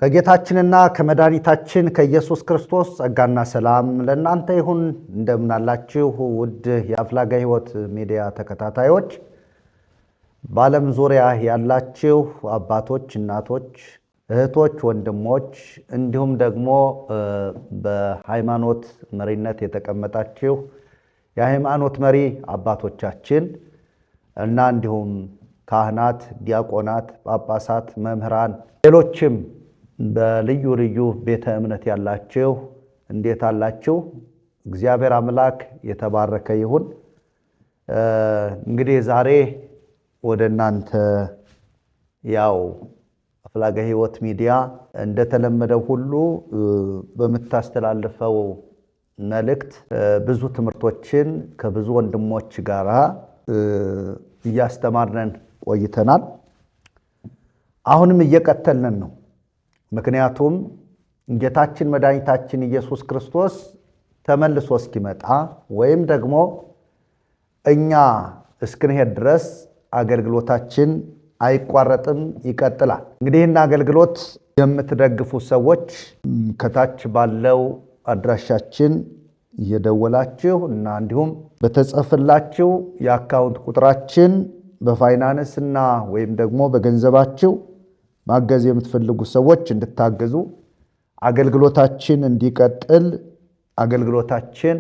ከጌታችንና ከመድኃኒታችን ከኢየሱስ ክርስቶስ ጸጋና ሰላም ለእናንተ ይሁን። እንደምን አላችሁ ውድ የአፍላጋ ሕይወት ሚዲያ ተከታታዮች፣ በዓለም ዙሪያ ያላችሁ አባቶች፣ እናቶች፣ እህቶች፣ ወንድሞች እንዲሁም ደግሞ በሃይማኖት መሪነት የተቀመጣችሁ የሃይማኖት መሪ አባቶቻችን እና እንዲሁም ካህናት፣ ዲያቆናት፣ ጳጳሳት፣ መምህራን፣ ሌሎችም በልዩ ልዩ ቤተ እምነት ያላችሁ እንዴት አላችሁ? እግዚአብሔር አምላክ የተባረከ ይሁን። እንግዲህ ዛሬ ወደ እናንተ ያው አፍላጋ ሕይወት ሚዲያ እንደተለመደው ሁሉ በምታስተላልፈው መልእክት ብዙ ትምህርቶችን ከብዙ ወንድሞች ጋር እያስተማርነን ቆይተናል። አሁንም እየቀጠልን ነው። ምክንያቱም ጌታችን መድኃኒታችን ኢየሱስ ክርስቶስ ተመልሶ እስኪመጣ ወይም ደግሞ እኛ እስክንሄድ ድረስ አገልግሎታችን አይቋረጥም፣ ይቀጥላል። እንግዲህ ይህን አገልግሎት የምትደግፉ ሰዎች ከታች ባለው አድራሻችን እየደወላችሁ እና እንዲሁም በተጻፈላችሁ የአካውንት ቁጥራችን በፋይናንስ እና ወይም ደግሞ በገንዘባችሁ ማገዝ የምትፈልጉ ሰዎች እንድታገዙ፣ አገልግሎታችን እንዲቀጥል፣ አገልግሎታችን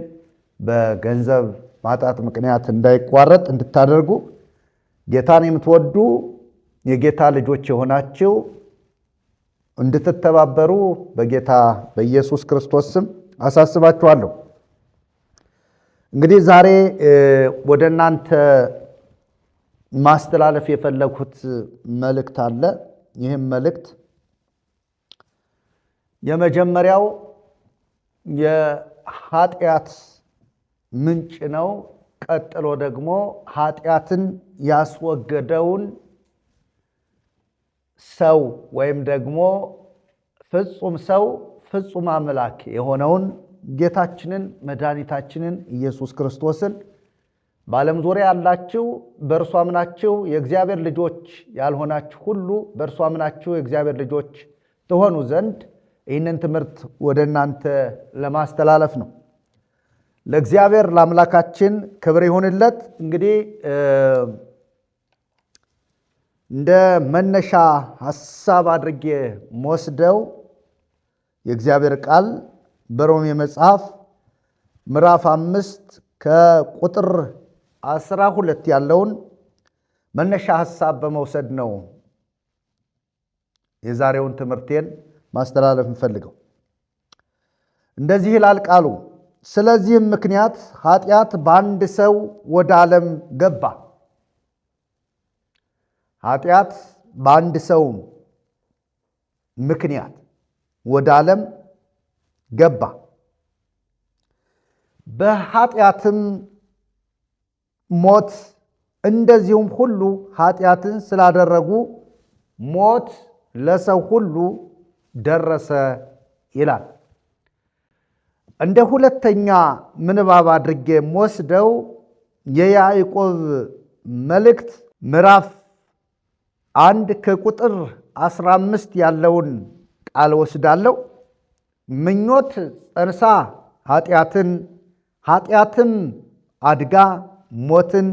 በገንዘብ ማጣት ምክንያት እንዳይቋረጥ እንድታደርጉ ጌታን የምትወዱ የጌታ ልጆች የሆናችሁ እንድትተባበሩ በጌታ በኢየሱስ ክርስቶስ ስም አሳስባችኋለሁ። እንግዲህ ዛሬ ወደ እናንተ ማስተላለፍ የፈለኩት መልእክት አለ። ይህም መልእክት የመጀመሪያው የኃጢአት ምንጭ ነው። ቀጥሎ ደግሞ ኃጢአትን ያስወገደውን ሰው ወይም ደግሞ ፍጹም ሰው ፍጹም አምላክ የሆነውን ጌታችንን መድኃኒታችንን ኢየሱስ ክርስቶስን በዓለም ዙሪያ ያላችሁ በእርሱ አምናችሁ የእግዚአብሔር ልጆች ያልሆናችሁ ሁሉ በእርሱ አምናችሁ የእግዚአብሔር ልጆች ትሆኑ ዘንድ ይህንን ትምህርት ወደ እናንተ ለማስተላለፍ ነው። ለእግዚአብሔር ለአምላካችን ክብር ይሁንለት። እንግዲህ እንደ መነሻ ሐሳብ አድርጌ መወስደው የእግዚአብሔር ቃል በሮሜ መጽሐፍ ምዕራፍ 5 ከቁጥር 12 ያለውን መነሻ ሐሳብ በመውሰድ ነው የዛሬውን ትምህርቴን ማስተላለፍ እንፈልገው። እንደዚህ ይላል ቃሉ፣ ስለዚህም ምክንያት ኃጢአት በአንድ ሰው ወደ ዓለም ገባ። ኃጢአት በአንድ ሰው ምክንያት ወደ ዓለም ገባ፣ በኃጢአትም ሞት፣ እንደዚሁም ሁሉ ኃጢአትን ስላደረጉ ሞት ለሰው ሁሉ ደረሰ ይላል። እንደ ሁለተኛ ምንባብ አድርጌ የምወስደው የያዕቆብ መልእክት ምዕራፍ 1 ከቁጥር 15 ያለውን ቃል ወስዳለሁ። ምኞት ጸንሳ ኃጢአትን፣ ኃጢአትም አድጋ ሞትን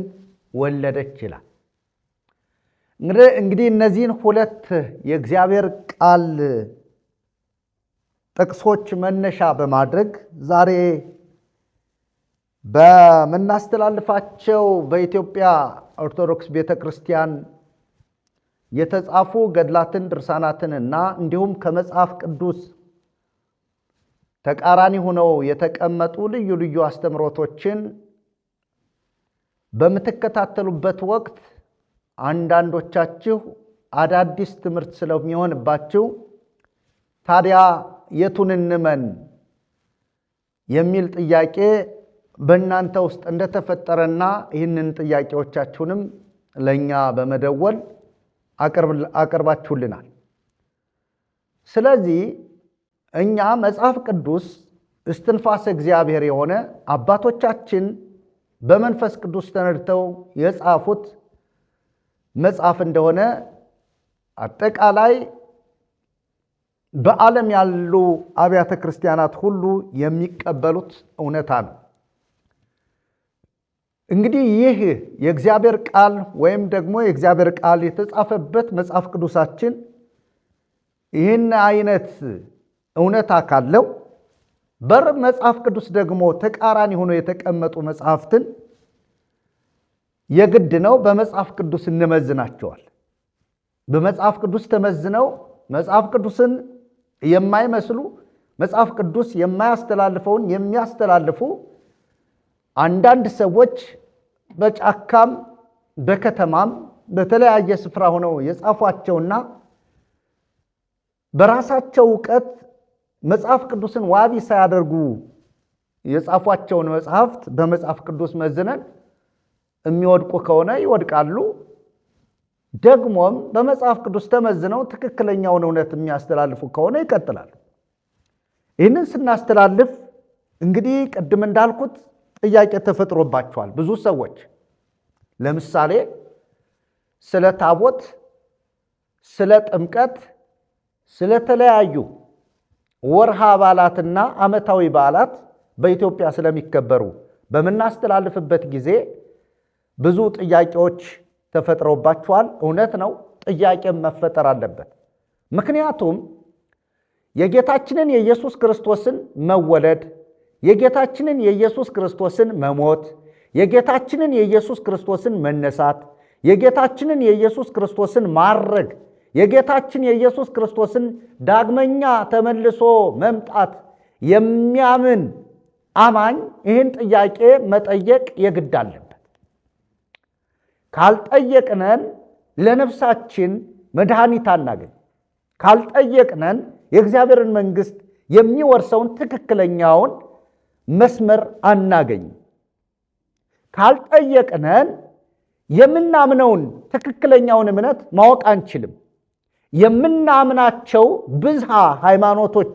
ወለደች ይላል። እንግዲህ እነዚህን ሁለት የእግዚአብሔር ቃል ጥቅሶች መነሻ በማድረግ ዛሬ በምናስተላልፋቸው በኢትዮጵያ ኦርቶዶክስ ቤተ ክርስቲያን የተጻፉ ገድላትን፣ ድርሳናትን እና እንዲሁም ከመጽሐፍ ቅዱስ ተቃራኒ ሆነው የተቀመጡ ልዩ ልዩ አስተምሮቶችን በምትከታተሉበት ወቅት አንዳንዶቻችሁ አዳዲስ ትምህርት ስለሚሆንባችሁ ታዲያ የቱን እንመን የሚል ጥያቄ በእናንተ ውስጥ እንደተፈጠረና ይህንን ጥያቄዎቻችሁንም ለእኛ በመደወል አቅርባችሁልናል። ስለዚህ እኛ መጽሐፍ ቅዱስ እስትንፋሰ እግዚአብሔር የሆነ አባቶቻችን በመንፈስ ቅዱስ ተነድተው የጻፉት መጽሐፍ እንደሆነ አጠቃላይ በዓለም ያሉ አብያተ ክርስቲያናት ሁሉ የሚቀበሉት እውነታ ነው። እንግዲህ ይህ የእግዚአብሔር ቃል ወይም ደግሞ የእግዚአብሔር ቃል የተጻፈበት መጽሐፍ ቅዱሳችን ይህን አይነት እውነታ ካለው መጽሐፍ ቅዱስ ደግሞ ተቃራኒ ሆኖ የተቀመጡ መጽሐፍትን የግድ ነው በመጽሐፍ ቅዱስ እንመዝናቸዋል። በመጽሐፍ ቅዱስ ተመዝነው መጽሐፍ ቅዱስን የማይመስሉ መጽሐፍ ቅዱስ የማያስተላልፈውን የሚያስተላልፉ አንዳንድ ሰዎች በጫካም በከተማም በተለያየ ስፍራ ሆነው የጻፏቸውና በራሳቸው ዕውቀት መጽሐፍ ቅዱስን ዋቢ ሳያደርጉ የጻፏቸውን መጽሐፍት በመጽሐፍ ቅዱስ መዝነን የሚወድቁ ከሆነ ይወድቃሉ። ደግሞም በመጽሐፍ ቅዱስ ተመዝነው ትክክለኛውን እውነት የሚያስተላልፉ ከሆነ ይቀጥላሉ። ይህንን ስናስተላልፍ እንግዲህ ቅድም እንዳልኩት ጥያቄ ተፈጥሮባቸዋል ብዙ ሰዎች። ለምሳሌ ስለ ታቦት፣ ስለ ጥምቀት፣ ስለተለያዩ ወርሃ በዓላትና ዓመታዊ በዓላት በኢትዮጵያ ስለሚከበሩ በምናስተላልፍበት ጊዜ ብዙ ጥያቄዎች ተፈጥሮባቸዋል። እውነት ነው፣ ጥያቄም መፈጠር አለበት። ምክንያቱም የጌታችንን የኢየሱስ ክርስቶስን መወለድ፣ የጌታችንን የኢየሱስ ክርስቶስን መሞት፣ የጌታችንን የኢየሱስ ክርስቶስን መነሳት፣ የጌታችንን የኢየሱስ ክርስቶስን ማረግ፣ የጌታችን የኢየሱስ ክርስቶስን ዳግመኛ ተመልሶ መምጣት የሚያምን አማኝ ይህን ጥያቄ መጠየቅ የግድ አለበት። ካልጠየቅነን ለነፍሳችን መድኃኒት አናገኝ። ካልጠየቅነን የእግዚአብሔርን መንግሥት የሚወርሰውን ትክክለኛውን መስመር አናገኝ። ካልጠየቅነን የምናምነውን ትክክለኛውን እምነት ማወቅ አንችልም። የምናምናቸው ብዝሃ ሃይማኖቶች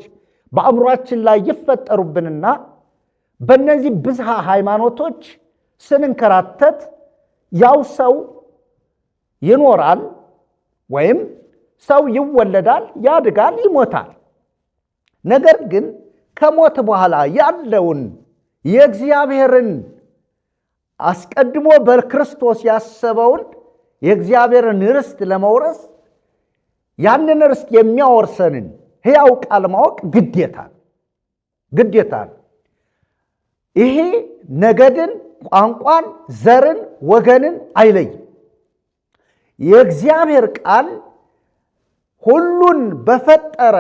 በአእምሯችን ላይ ይፈጠሩብንና በእነዚህ ብዝሃ ሃይማኖቶች ስንንከራተት ያው ሰው ይኖራል ወይም ሰው ይወለዳል፣ ያድጋል፣ ይሞታል። ነገር ግን ከሞት በኋላ ያለውን የእግዚአብሔርን አስቀድሞ በክርስቶስ ያሰበውን የእግዚአብሔርን ርስት ለመውረስ ያንን ርስት የሚያወርሰንን ሕያው ቃል ማወቅ ግዴታ ነው። ይሄ ነገድን፣ ቋንቋን፣ ዘርን፣ ወገንን አይለይም። የእግዚአብሔር ቃል ሁሉን በፈጠረ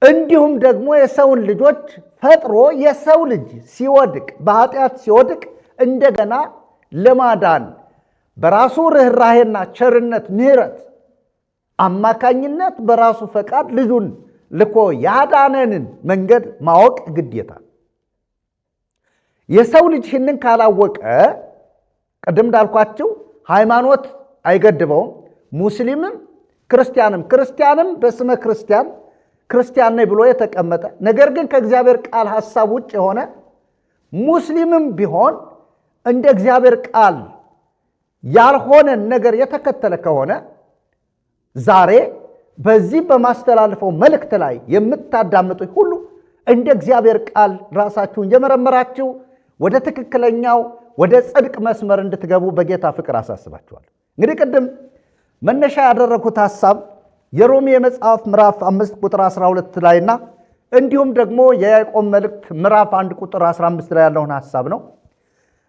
እንዲሁም ደግሞ የሰውን ልጆች ፈጥሮ የሰው ልጅ ሲወድቅ በኃጢአት ሲወድቅ እንደገና ለማዳን በራሱ ርኅራኄና ቸርነት ምሕረት አማካኝነት በራሱ ፈቃድ ልጁን ልኮ ያዳነንን መንገድ ማወቅ ግዴታ። የሰው ልጅ ይህንን ካላወቀ ቅድም እንዳልኳችሁ ሃይማኖት አይገድበውም። ሙስሊምም ክርስቲያንም በስመ ክርስቲያን ነኝ ብሎ የተቀመጠ ነገር ግን ከእግዚአብሔር ቃል ሐሳብ ውጭ የሆነ ሙስሊምም ቢሆን እንደ እግዚአብሔር ቃል ያልሆነን ነገር የተከተለ ከሆነ ዛሬ በዚህ በማስተላልፈው መልእክት ላይ የምታዳምጡ ሁሉ እንደ እግዚአብሔር ቃል ራሳችሁን የመረመራችሁ ወደ ትክክለኛው ወደ ጽድቅ መስመር እንድትገቡ በጌታ ፍቅር አሳስባችኋለሁ። እንግዲህ ቅድም መነሻ ያደረኩት ሐሳብ የሮሜ መጽሐፍ ምዕራፍ 5 ቁጥር 12 ላይና እንዲሁም ደግሞ የያዕቆብ መልእክት ምዕራፍ 1 ቁጥር 15 ላይ ያለውን ሐሳብ ነው።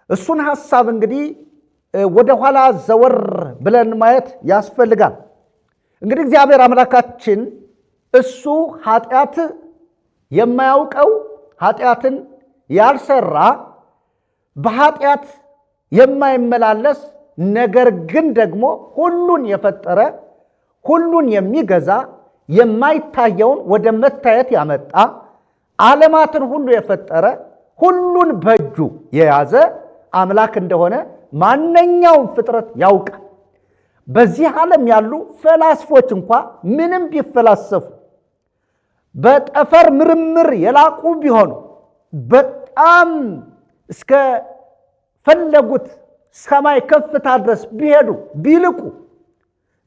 እሱን ሐሳብ እንግዲህ ወደ ኋላ ዘወር ብለን ማየት ያስፈልጋል። እንግዲህ እግዚአብሔር አምላካችን እሱ ኃጢአት የማያውቀው ኃጢአትን ያልሰራ በኃጢአት የማይመላለስ ነገር ግን ደግሞ ሁሉን የፈጠረ ሁሉን የሚገዛ የማይታየውን ወደ መታየት ያመጣ ዓለማትን ሁሉ የፈጠረ ሁሉን በእጁ የያዘ አምላክ እንደሆነ ማንኛውም ፍጥረት ያውቃል። በዚህ ዓለም ያሉ ፈላስፎች እንኳ ምንም ቢፈላሰፉ በጠፈር ምርምር የላቁ ቢሆኑ በጣም እስከ ፈለጉት ሰማይ ከፍታ ድረስ ቢሄዱ ቢልቁ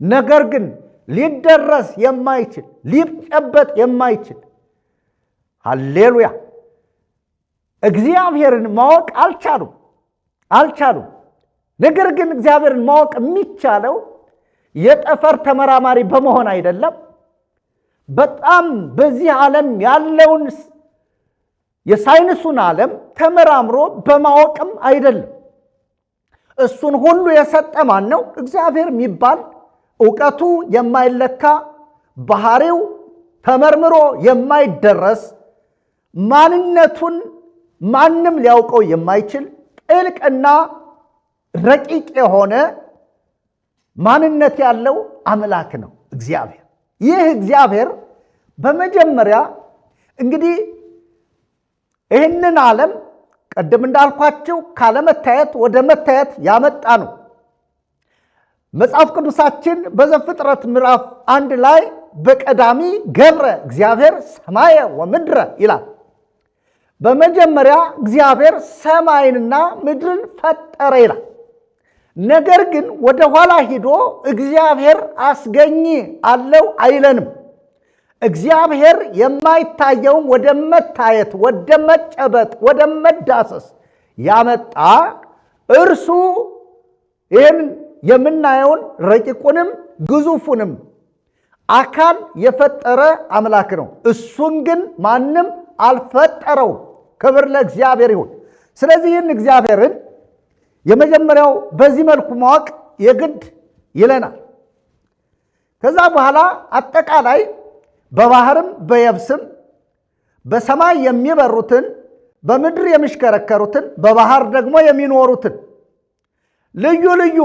ነገር ግን ሊደረስ የማይችል ሊጨበጥ የማይችል ሃሌሉያ እግዚአብሔርን ማወቅ አልቻሉም። ነገር ግን እግዚአብሔርን ማወቅ የሚቻለው የጠፈር ተመራማሪ በመሆን አይደለም። በጣም በዚህ ዓለም ያለውን የሳይንሱን ዓለም ተመራምሮ በማወቅም አይደለም። እሱን ሁሉ የሰጠ ማን ነው? እግዚአብሔር የሚባል ዕውቀቱ የማይለካ ባህሪው ተመርምሮ የማይደረስ ማንነቱን ማንም ሊያውቀው የማይችል ጥልቅና ረቂቅ የሆነ ማንነት ያለው አምላክ ነው እግዚአብሔር። ይህ እግዚአብሔር በመጀመሪያ እንግዲህ ይህንን ዓለም ቀደም እንዳልኳቸው ካለመታየት ወደ መታየት ያመጣ ነው። መጽሐፍ ቅዱሳችን በዘፍጥረት ምዕራፍ 1 ላይ በቀዳሚ ገብረ እግዚአብሔር ሰማየ ወምድረ ይላል። በመጀመሪያ እግዚአብሔር ሰማይንና ምድርን ፈጠረ ይላል። ነገር ግን ወደ ኋላ ሂዶ እግዚአብሔር አስገኝ አለው አይለንም። እግዚአብሔር የማይታየውን ወደ መታየት፣ ወደ መጨበጥ፣ ወደ መዳሰስ ያመጣ እርሱ ይህን የምናየውን ረቂቁንም ግዙፉንም አካል የፈጠረ አምላክ ነው። እሱን ግን ማንም አልፈጠረው። ክብር ለእግዚአብሔር ይሁን። ስለዚህ ይህን እግዚአብሔርን የመጀመሪያው በዚህ መልኩ ማወቅ የግድ ይለናል። ከዛ በኋላ አጠቃላይ በባህርም በየብስም በሰማይ የሚበሩትን በምድር የሚሽከረከሩትን በባህር ደግሞ የሚኖሩትን ልዩ ልዩ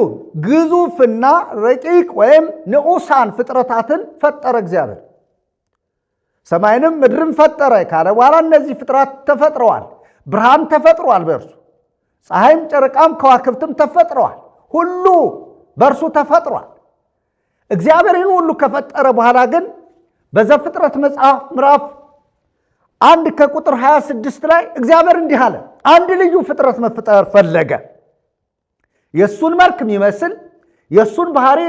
ግዙፍና ረቂቅ ወይም ንዑሳን ፍጥረታትን ፈጠረ እግዚአብሔር። ሰማይንም ምድርን ፈጠረ ካለ በኋላ እነዚህ ፍጥረት ተፈጥረዋል። ብርሃን ተፈጥሯል በእርሱ፣ ፀሐይም ጨረቃም ከዋክብትም ተፈጥረዋል። ሁሉ በእርሱ ተፈጥሯል። እግዚአብሔርን ሁሉ ከፈጠረ በኋላ ግን በዘፍጥረት መጽሐፍ ምዕራፍ 1 ከቁጥር 26 ላይ እግዚአብሔር እንዲህ አለ፣ አንድ ልዩ ፍጥረት መፍጠር ፈለገ፣ የእሱን መልክ የሚመስል የእሱን ባህሪ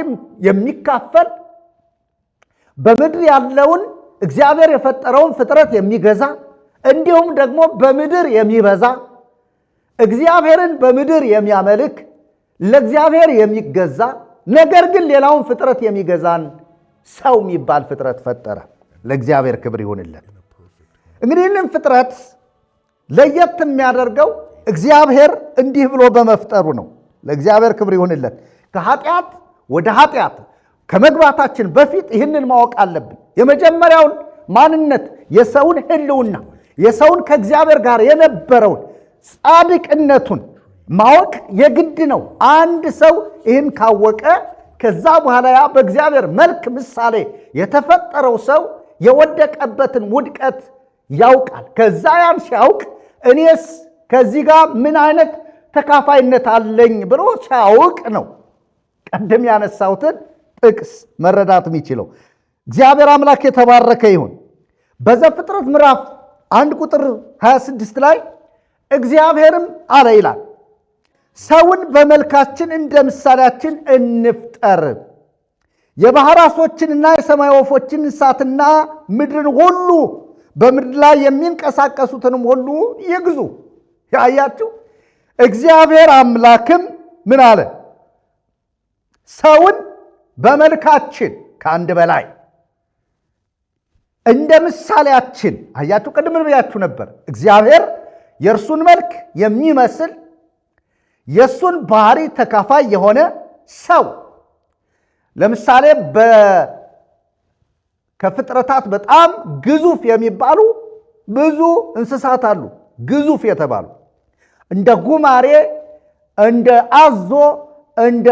የሚካፈል በምድር ያለውን እግዚአብሔር የፈጠረውን ፍጥረት የሚገዛ እንዲሁም ደግሞ በምድር የሚበዛ እግዚአብሔርን በምድር የሚያመልክ ለእግዚአብሔር የሚገዛ ነገር ግን ሌላውን ፍጥረት የሚገዛን ሰው የሚባል ፍጥረት ፈጠረ። ለእግዚአብሔር ክብር ይሁንለት። እንግዲህ ይህንን ፍጥረት ለየት የሚያደርገው እግዚአብሔር እንዲህ ብሎ በመፍጠሩ ነው። ለእግዚአብሔር ክብር ይሁንለት። ከኃጢአት ወደ ኃጢአት ከመግባታችን በፊት ይህንን ማወቅ አለብን። የመጀመሪያውን ማንነት የሰውን ሕልውና የሰውን ከእግዚአብሔር ጋር የነበረውን ጻድቅነቱን ማወቅ የግድ ነው። አንድ ሰው ይህን ካወቀ ከዛ በኋላ ያ በእግዚአብሔር መልክ ምሳሌ የተፈጠረው ሰው የወደቀበትን ውድቀት ያውቃል። ከዛ ያን ሲያውቅ እኔስ ከዚህ ጋር ምን አይነት ተካፋይነት አለኝ ብሎ ሲያውቅ ነው ቀደም ያነሳሁትን ጥቅስ መረዳት የሚችለው። እግዚአብሔር አምላክ የተባረከ ይሁን። በዘፍጥረት ምዕራፍ 1 ቁጥር 26 ላይ እግዚአብሔርም አለ ይላል፣ ሰውን በመልካችን እንደ ምሳሌያችን እንፍጠር፣ የባህር ዓሦችንና የሰማይ ወፎችን እንስሳትና ምድርን ሁሉ በምድር ላይ የሚንቀሳቀሱትንም ሁሉ ይግዙ። ያያችሁ እግዚአብሔር አምላክም ምን አለ? ሰውን በመልካችን ከአንድ በላይ እንደ ምሳሌያችን። አያችሁ ቅድም ብያችሁ ነበር። እግዚአብሔር የእርሱን መልክ የሚመስል የእሱን ባህሪ ተካፋይ የሆነ ሰው። ለምሳሌ ከፍጥረታት በጣም ግዙፍ የሚባሉ ብዙ እንስሳት አሉ። ግዙፍ የተባሉ እንደ ጉማሬ፣ እንደ አዞ፣ እንደ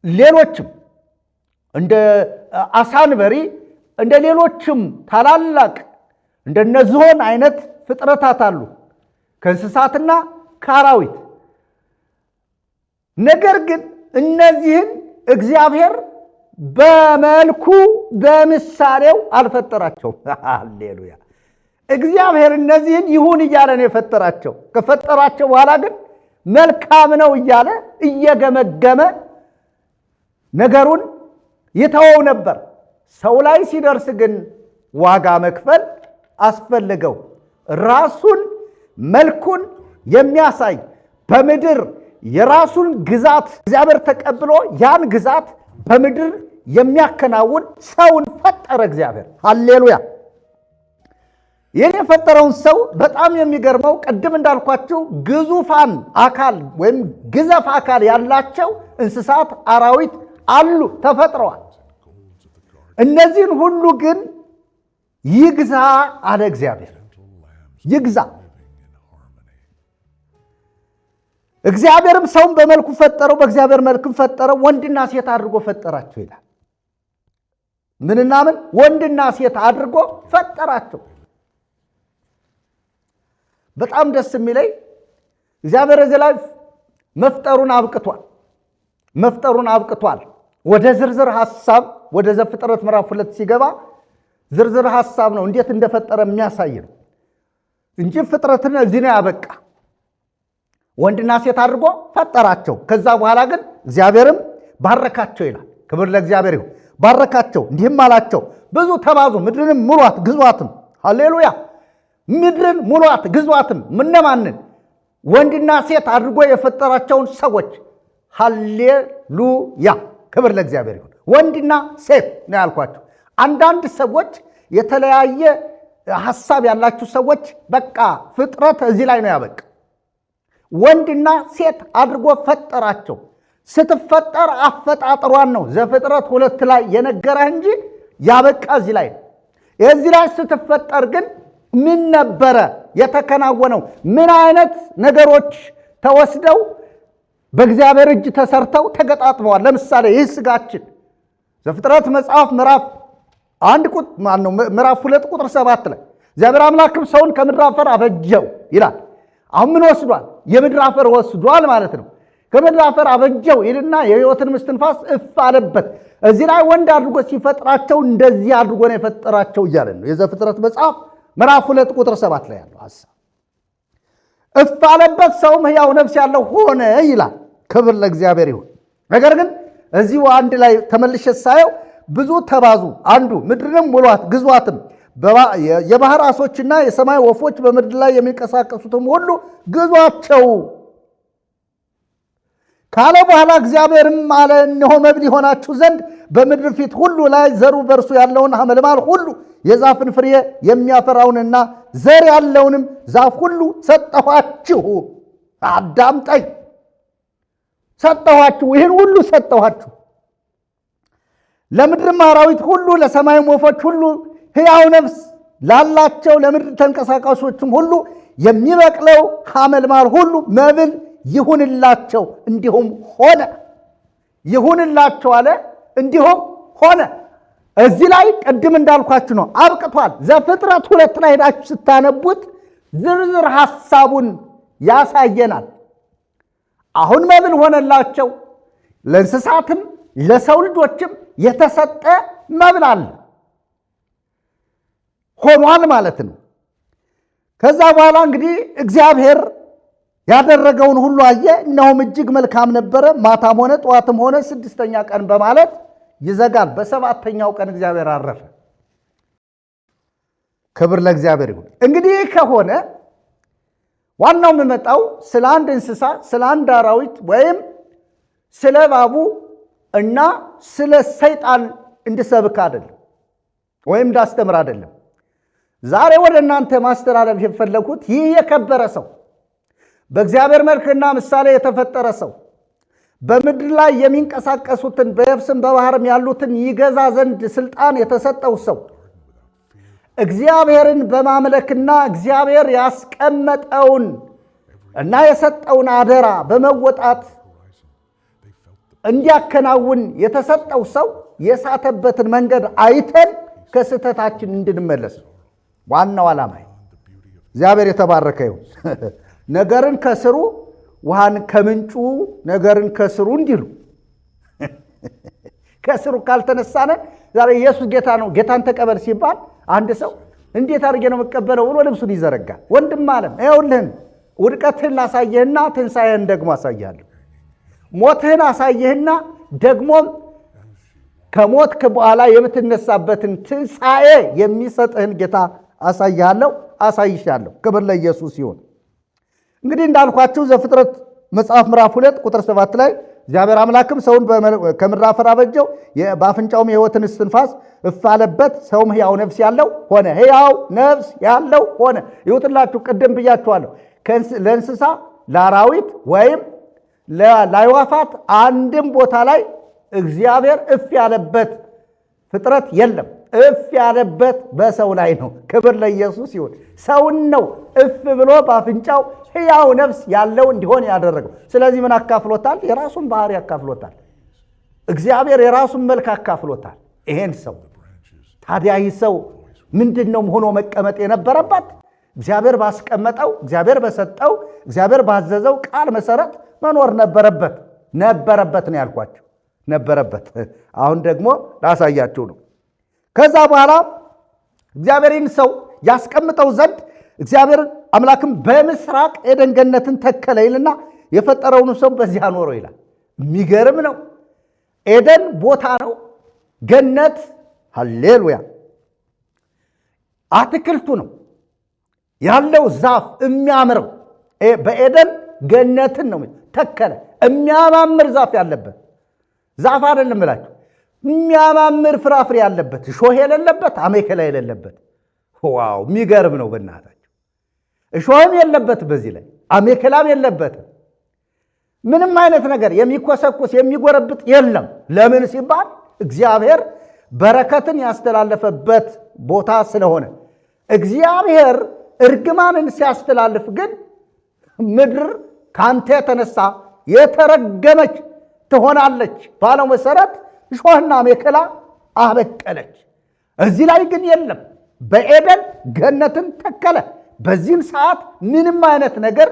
ሌሎችም እንደ አሳንበሪ፣ እንደ ሌሎችም ታላላቅ እንደነ ዝሆን አይነት ፍጥረታት አሉ ከእንስሳትና ከአራዊት። ነገር ግን እነዚህን እግዚአብሔር በመልኩ በምሳሌው አልፈጠራቸውም። ሃሌሉያ! እግዚአብሔር እነዚህን ይሁን እያለ ነው የፈጠራቸው። ከፈጠራቸው በኋላ ግን መልካም ነው እያለ እየገመገመ ነገሩን ይተወው ነበር። ሰው ላይ ሲደርስ ግን ዋጋ መክፈል አስፈልገው። ራሱን መልኩን የሚያሳይ በምድር የራሱን ግዛት እግዚአብሔር ተቀብሎ ያን ግዛት በምድር የሚያከናውን ሰውን ፈጠረ እግዚአብሔር። ሃሌሉያ! ይህን የፈጠረውን ሰው በጣም የሚገርመው ቅድም እንዳልኳቸው ግዙፋን አካል ወይም ግዘፍ አካል ያላቸው እንስሳት፣ አራዊት አሉ ተፈጥረዋል። እነዚህን ሁሉ ግን ይግዛ አለ እግዚአብሔር። ይግዛ። እግዚአብሔርም ሰውን በመልኩ ፈጠረው፣ በእግዚአብሔር መልክም ፈጠረው፣ ወንድና ሴት አድርጎ ፈጠራቸው ይላል። ምንና ምን? ወንድና ሴት አድርጎ ፈጠራቸው። በጣም ደስ የሚለኝ እግዚአብሔር እዚህ ላይ መፍጠሩን አብቅቷል። ወደ ዝርዝር ሐሳብ ወደ ዘፍጥረት ምዕራፍ 2 ሲገባ ዝርዝር ሐሳብ ነው እንዴት እንደፈጠረ የሚያሳይ ነው እንጂ ፍጥረትን እዚህ ነው ያበቃ። ወንድና ሴት አድርጎ ፈጠራቸው። ከዛ በኋላ ግን እግዚአብሔርም ባረካቸው ይላል። ክብር ለእግዚአብሔር ይሁን። ባረካቸው፣ እንዲህም አላቸው ብዙ ተባዙ፣ ምድርንም ሙሏት ግዟትም። ሃሌሉያ! ምድርን ሙሏት ግዟትም። እነማንን? ወንድና ሴት አድርጎ የፈጠራቸውን ሰዎች። ሃሌሉያ! ክብር ለእግዚአብሔር ይሁን። ወንድና ሴት ነው ያልኳቸው። አንዳንድ ሰዎች የተለያየ ሐሳብ ያላችሁ ሰዎች በቃ ፍጥረት እዚህ ላይ ነው ያበቃ። ወንድና ሴት አድርጎ ፈጠራቸው። ስትፈጠር አፈጣጥሯን ነው ዘፍጥረት 2 ላይ የነገረህ እንጂ ያበቃ እዚህ ላይ ነው። እዚህ ላይ ስትፈጠር ግን ምን ነበረ የተከናወነው? ምን አይነት ነገሮች ተወስደው በእግዚአብሔር እጅ ተሰርተው ተገጣጥመዋል? ለምሳሌ ይህ ስጋችን ዘፍጥረት መጽሐፍ ምዕራፍ 2 ቁጥር 7 ላይ እግዚአብሔር አምላክም ሰውን ከምድር አፈር አበጀው ይላል። አሁን ምን ወስዷል? የምድር አፈር ወስዷል ማለት ነው። ከምድር አፈር አበጀው ይልና የሕይወትን እስትንፋስ እፍ አለበት። እዚህ ላይ ወንድ አድርጎ ሲፈጥራቸው እንደዚህ አድርጎ ነው የፈጠራቸው እያለ ነው የዘፍጥረት መጽሐፍ ምዕራፍ 2 ቁጥር 7 ላይ ያለው ሐሳብ። እፍ አለበት ሰውም ሕያው ነፍስ ያለው ሆነ ይላል። ክብር ለእግዚአብሔር ይሁን። ነገር ግን እዚሁ አንድ ላይ ተመልሼ ሳየው ብዙ ተባዙ፣ አንዱ ምድርንም ሙሏት ግዟትም፣ የባህር ዓሦችና የሰማይ ወፎች በምድር ላይ የሚንቀሳቀሱትም ሁሉ ግዟቸው ካለ በኋላ እግዚአብሔርም አለ እነሆ መብል ይሆናችሁ ዘንድ በምድር ፊት ሁሉ ላይ ዘሩ በእርሱ ያለውን ሐመልማል ሁሉ የዛፍን ፍሬ የሚያፈራውንና ዘር ያለውንም ዛፍ ሁሉ ሰጠኋችሁ። አዳምጠኝ። ሰጠኋችሁ፣ ይህን ሁሉ ሰጠኋችሁ። ለምድርም አራዊት ሁሉ ለሰማይም ወፎች ሁሉ ሕያው ነፍስ ላላቸው ለምድር ተንቀሳቃሾችም ሁሉ የሚበቅለው ሐመልማል ሁሉ መብል ይሁንላቸው። እንዲሁም ሆነ። ይሁንላቸው አለ፣ እንዲሁም ሆነ። እዚህ ላይ ቅድም እንዳልኳችሁ ነው፣ አብቅቷል። ዘፍጥረት 2 ላይ ሄዳችሁ ስታነቡት ዝርዝር ሐሳቡን ያሳየናል። አሁን መብል ሆነላቸው። ለእንስሳትም ለሰው ልጆችም የተሰጠ መብል አለ፣ ሆኗል ማለት ነው። ከዛ በኋላ እንግዲህ እግዚአብሔር ያደረገውን ሁሉ አየ፣ እነሆም እጅግ መልካም ነበረ። ማታም ሆነ ጠዋትም ሆነ 6ኛ ቀን በማለት ይዘጋል። በ7ኛው ቀን እግዚአብሔር አረፈ። ክብር ለእግዚአብሔር ይሁን። እንግዲህ ከሆነ ዋናው የምመጣው ስለ አንድ እንስሳ፣ ስለ አንድ አራዊት ወይም ስለ እባቡ እና ስለ ሰይጣን እንድሰብክ አይደለም ወይም እንዳስተምር አይደለም። ዛሬ ወደ እናንተ ማስተላለፍ የፈለኩት ይህ የከበረ ሰው በእግዚአብሔር መልክና ምሳሌ የተፈጠረ ሰው በምድር ላይ የሚንቀሳቀሱትን በየብስም በባህርም ያሉትን ይገዛ ዘንድ ስልጣን የተሰጠው ሰው እግዚአብሔርን በማምለክና እግዚአብሔር ያስቀመጠውን እና የሰጠውን አደራ በመወጣት እንዲያከናውን የተሰጠው ሰው የሳተበትን መንገድ አይተን ከስህተታችን እንድንመለስ ዋናው ዓላማ። እግዚአብሔር የተባረከ ይሁን። ነገርን ከስሩ ውሃን ከምንጩ ነገርን ከስሩ እንዲሉ ከስሩ ካልተነሳነ ዛሬ ኢየሱስ ጌታ ነው ጌታን ተቀበል ሲባል አንድ ሰው እንዴት አድርጌ ነው መቀበለው ብሎ ልብሱን ይዘረጋል። ወንድም አለም ይኸውልህን ውድቀትህን ላሳየህና ትንሣኤህን ደግሞ አሳይሃለሁ። ሞትህን አሳየህና ደግሞ ከሞትክ በኋላ የምትነሳበትን ትንሣኤ የሚሰጥህን ጌታ አሳይሻለሁ። ክብር ለኢየሱስ ይሁን። እንግዲህ እንዳልኳችሁ ዘፍጥረት መጽሐፍ ምዕራፍ 2 ቁጥር 7 ላይ እግዚአብሔር አምላክም ሰውን ከምድር አፈር አበጀው፣ በአፍንጫውም የሕይወትን እስትንፋስ እፍ አለበት፣ ሰውም ሕያው ነፍስ ያለው ሆነ። ሕያው ነፍስ ያለው ሆነ። ይውጥላችሁ፣ ቅድም ብያችኋለሁ። ለእንስሳ ለአራዊት ወይም ለአዕዋፋት አንድም ቦታ ላይ እግዚአብሔር እፍ ያለበት ፍጥረት የለም። እፍ ያለበት በሰው ላይ ነው። ክብር ለኢየሱስ ይሁን። ሰውን ነው እፍ ብሎ በአፍንጫው ሕያው ነፍስ ያለው እንዲሆን ያደረገው። ስለዚህ ምን አካፍሎታል? የራሱን ባህሪ አካፍሎታል። እግዚአብሔር የራሱን መልክ አካፍሎታል ይሄን ሰው። ታዲያ ይህ ሰው ምንድን ነው ሆኖ መቀመጥ የነበረበት? እግዚአብሔር ባስቀመጠው፣ እግዚአብሔር በሰጠው፣ እግዚአብሔር ባዘዘው ቃል መሰረት መኖር ነበረበት ነው ያልኳቸው። ነበረበት። አሁን ደግሞ ላሳያችሁ ነው። ከዛ በኋላ እግዚአብሔርን ሰው ያስቀምጠው ዘንድ እግዚአብሔር አምላክም በምስራቅ ኤደን ገነትን ተከለ ይልና የፈጠረውን ሰው በዚያ አኖረው ይላል። የሚገርም ነው። ኤደን ቦታ ነው። ገነት ሃሌሉያ አትክልቱ ነው ያለው ዛፍ የሚያምረው በኤደን ገነትን ነው ተከለ። የሚያማምር ዛፍ ያለበት ዛፍ አይደለም እላችሁ፣ የሚያማምር ፍራፍሬ ያለበት፣ እሾህ የሌለበት፣ አሜከላ የሌለበት። ዋው የሚገርም ነው በእናታችሁ። እሾህም የለበት፣ በዚህ ላይ አሜከላም የለበትም። ምንም አይነት ነገር የሚኮሰኩስ የሚጎረብጥ የለም። ለምን ሲባል እግዚአብሔር በረከትን ያስተላለፈበት ቦታ ስለሆነ። እግዚአብሔር እርግማንን ሲያስተላልፍ ግን ምድር ካንተ የተነሳ የተረገመች ትሆናለች ባለው መሰረት እሾህና አሜከላ አበቀለች። እዚህ ላይ ግን የለም። በኤደን ገነትን ተከለ። በዚህም ሰዓት ምንም አይነት ነገር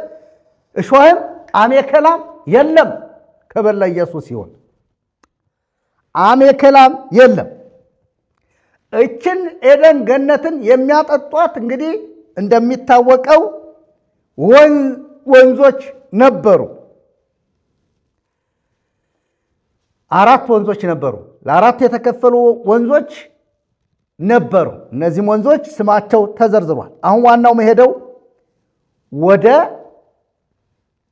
እሾህም አሜከላም የለም። ክብር ለኢየሱስ ይሁን። አሜከላም የለም። እችን ኤደን ገነትን የሚያጠጧት እንግዲህ እንደሚታወቀው ወንዞች ነበሩ። 4 ወንዞች ነበሩ። ለ4 የተከፈሉ ወንዞች ነበሩ። እነዚህም ወንዞች ስማቸው ተዘርዝሯል። አሁን ዋናው መሄደው ወደ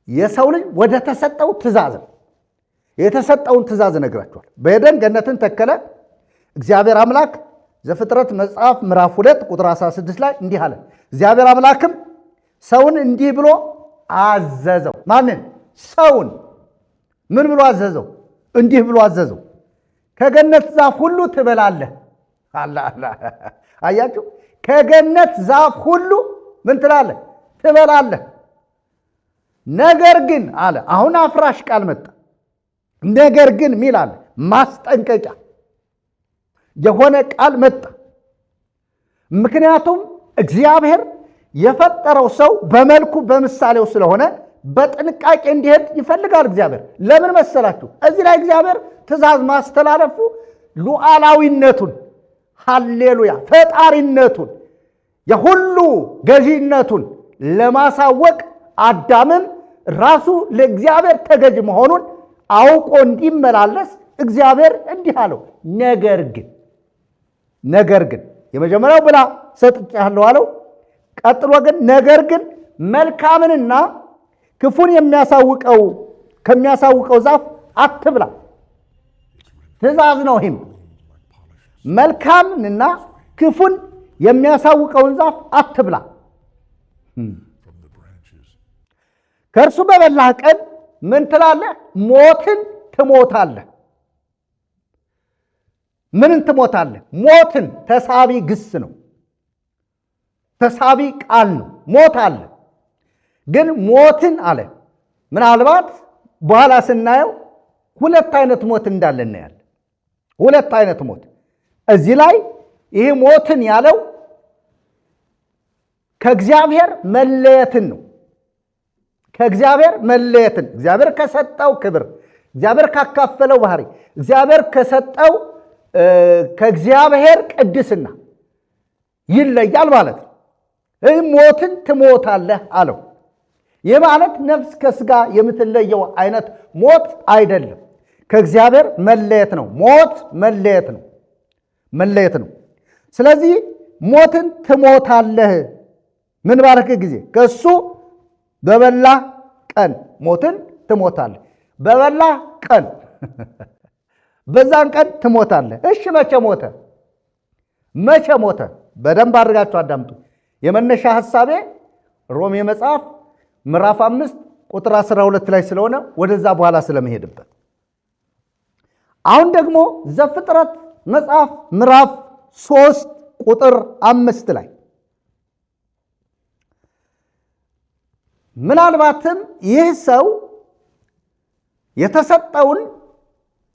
የሰው ልጅ ወደ ተሰጠው ትእዛዝ ነው። የተሰጠውን ትእዛዝ ነግራቸዋል። በኤደን ገነትን ተከለ እግዚአብሔር አምላክ። ዘፍጥረት መጽሐፍ ምዕራፍ 2 ቁጥር 16 ላይ እንዲህ አለ። እግዚአብሔር አምላክም ሰውን እንዲህ ብሎ አዘዘው። ማንን? ሰውን። ምን ብሎ አዘዘው? እንዲህ ብሎ አዘዘው፣ ከገነት ዛፍ ሁሉ ትበላለህ። አያችሁ፣ ከገነት ዛፍ ሁሉ ምን ትላለህ? ትበላለህ። ነገር ግን አለ። አሁን አፍራሽ ቃል መጣ። ነገር ግን ሚል አለ። ማስጠንቀቂያ የሆነ ቃል መጣ። ምክንያቱም እግዚአብሔር የፈጠረው ሰው በመልኩ በምሳሌው ስለሆነ በጥንቃቄ እንዲሄድ ይፈልጋል። እግዚአብሔር ለምን መሰላችሁ? እዚህ ላይ እግዚአብሔር ትእዛዝ ማስተላለፉ ሉዓላዊነቱን፣ ሃሌሉያ ፈጣሪነቱን፣ የሁሉ ገዢነቱን ለማሳወቅ አዳምም ራሱ ለእግዚአብሔር ተገዥ መሆኑን አውቆ እንዲመላለስ እግዚአብሔር እንዲህ አለው። ነገር ግን የመጀመሪያው ብላ ሰጥቻለሁ አለው። ቀጥሎ ግን ነገር ግን መልካምንና ክፉን ከሚያሳውቀው ዛፍ አትብላ። ትእዛዝ ነው። ይህም መልካምንና ክፉን የሚያሳውቀውን ዛፍ አትብላ፣ ከእርሱ በበላህ ቀን ምን ትላለህ? ሞትን ትሞታለህ። ምንን ትሞታለህ? ሞትን። ተሳቢ ግስ ነው፣ ተሳቢ ቃል ነው። ሞት አለ። ግን ሞትን አለ። ምናልባት በኋላ ስናየው 2 አይነት ሞት እንዳለ እናያለን። 2 አይነት ሞት እዚህ ላይ ይህ ሞትን ያለው ከእግዚአብሔር መለየትን ነው። ከእግዚአብሔር መለየትን፣ እግዚአብሔር ከሰጠው ክብር፣ እግዚአብሔር ካካፈለው ባህሪ፣ እግዚአብሔር ከሰጠው ከእግዚአብሔር ቅድስና ይለያል ማለት ነው። ይህ ሞትን ትሞታለህ አለው። ይህ ማለት ነፍስ ከስጋ የምትለየው አይነት ሞት አይደለም። ከእግዚአብሔር መለየት ነው። ሞት መለየት ነው። ስለዚህ ሞትን ትሞታለህ። ምን ባረክ ጊዜ ከእሱ በበላ ቀን ሞትን ትሞታለህ። በበላ ቀን በዛን ቀን ትሞታለህ። እሺ መቼ ሞተ? በደንብ አድርጋችሁ አዳምጡ። የመነሻ ሐሳቤ ሮሜ መጽሐፍ ምዕራፍ 5 ቁጥር 12 ላይ ስለሆነ ወደዛ በኋላ ስለመሄድበት፣ አሁን ደግሞ ዘፍጥረት መጽሐፍ ምዕራፍ 3 ቁጥር 5 ላይ ምናልባትም ይህ ሰው የተሰጠውን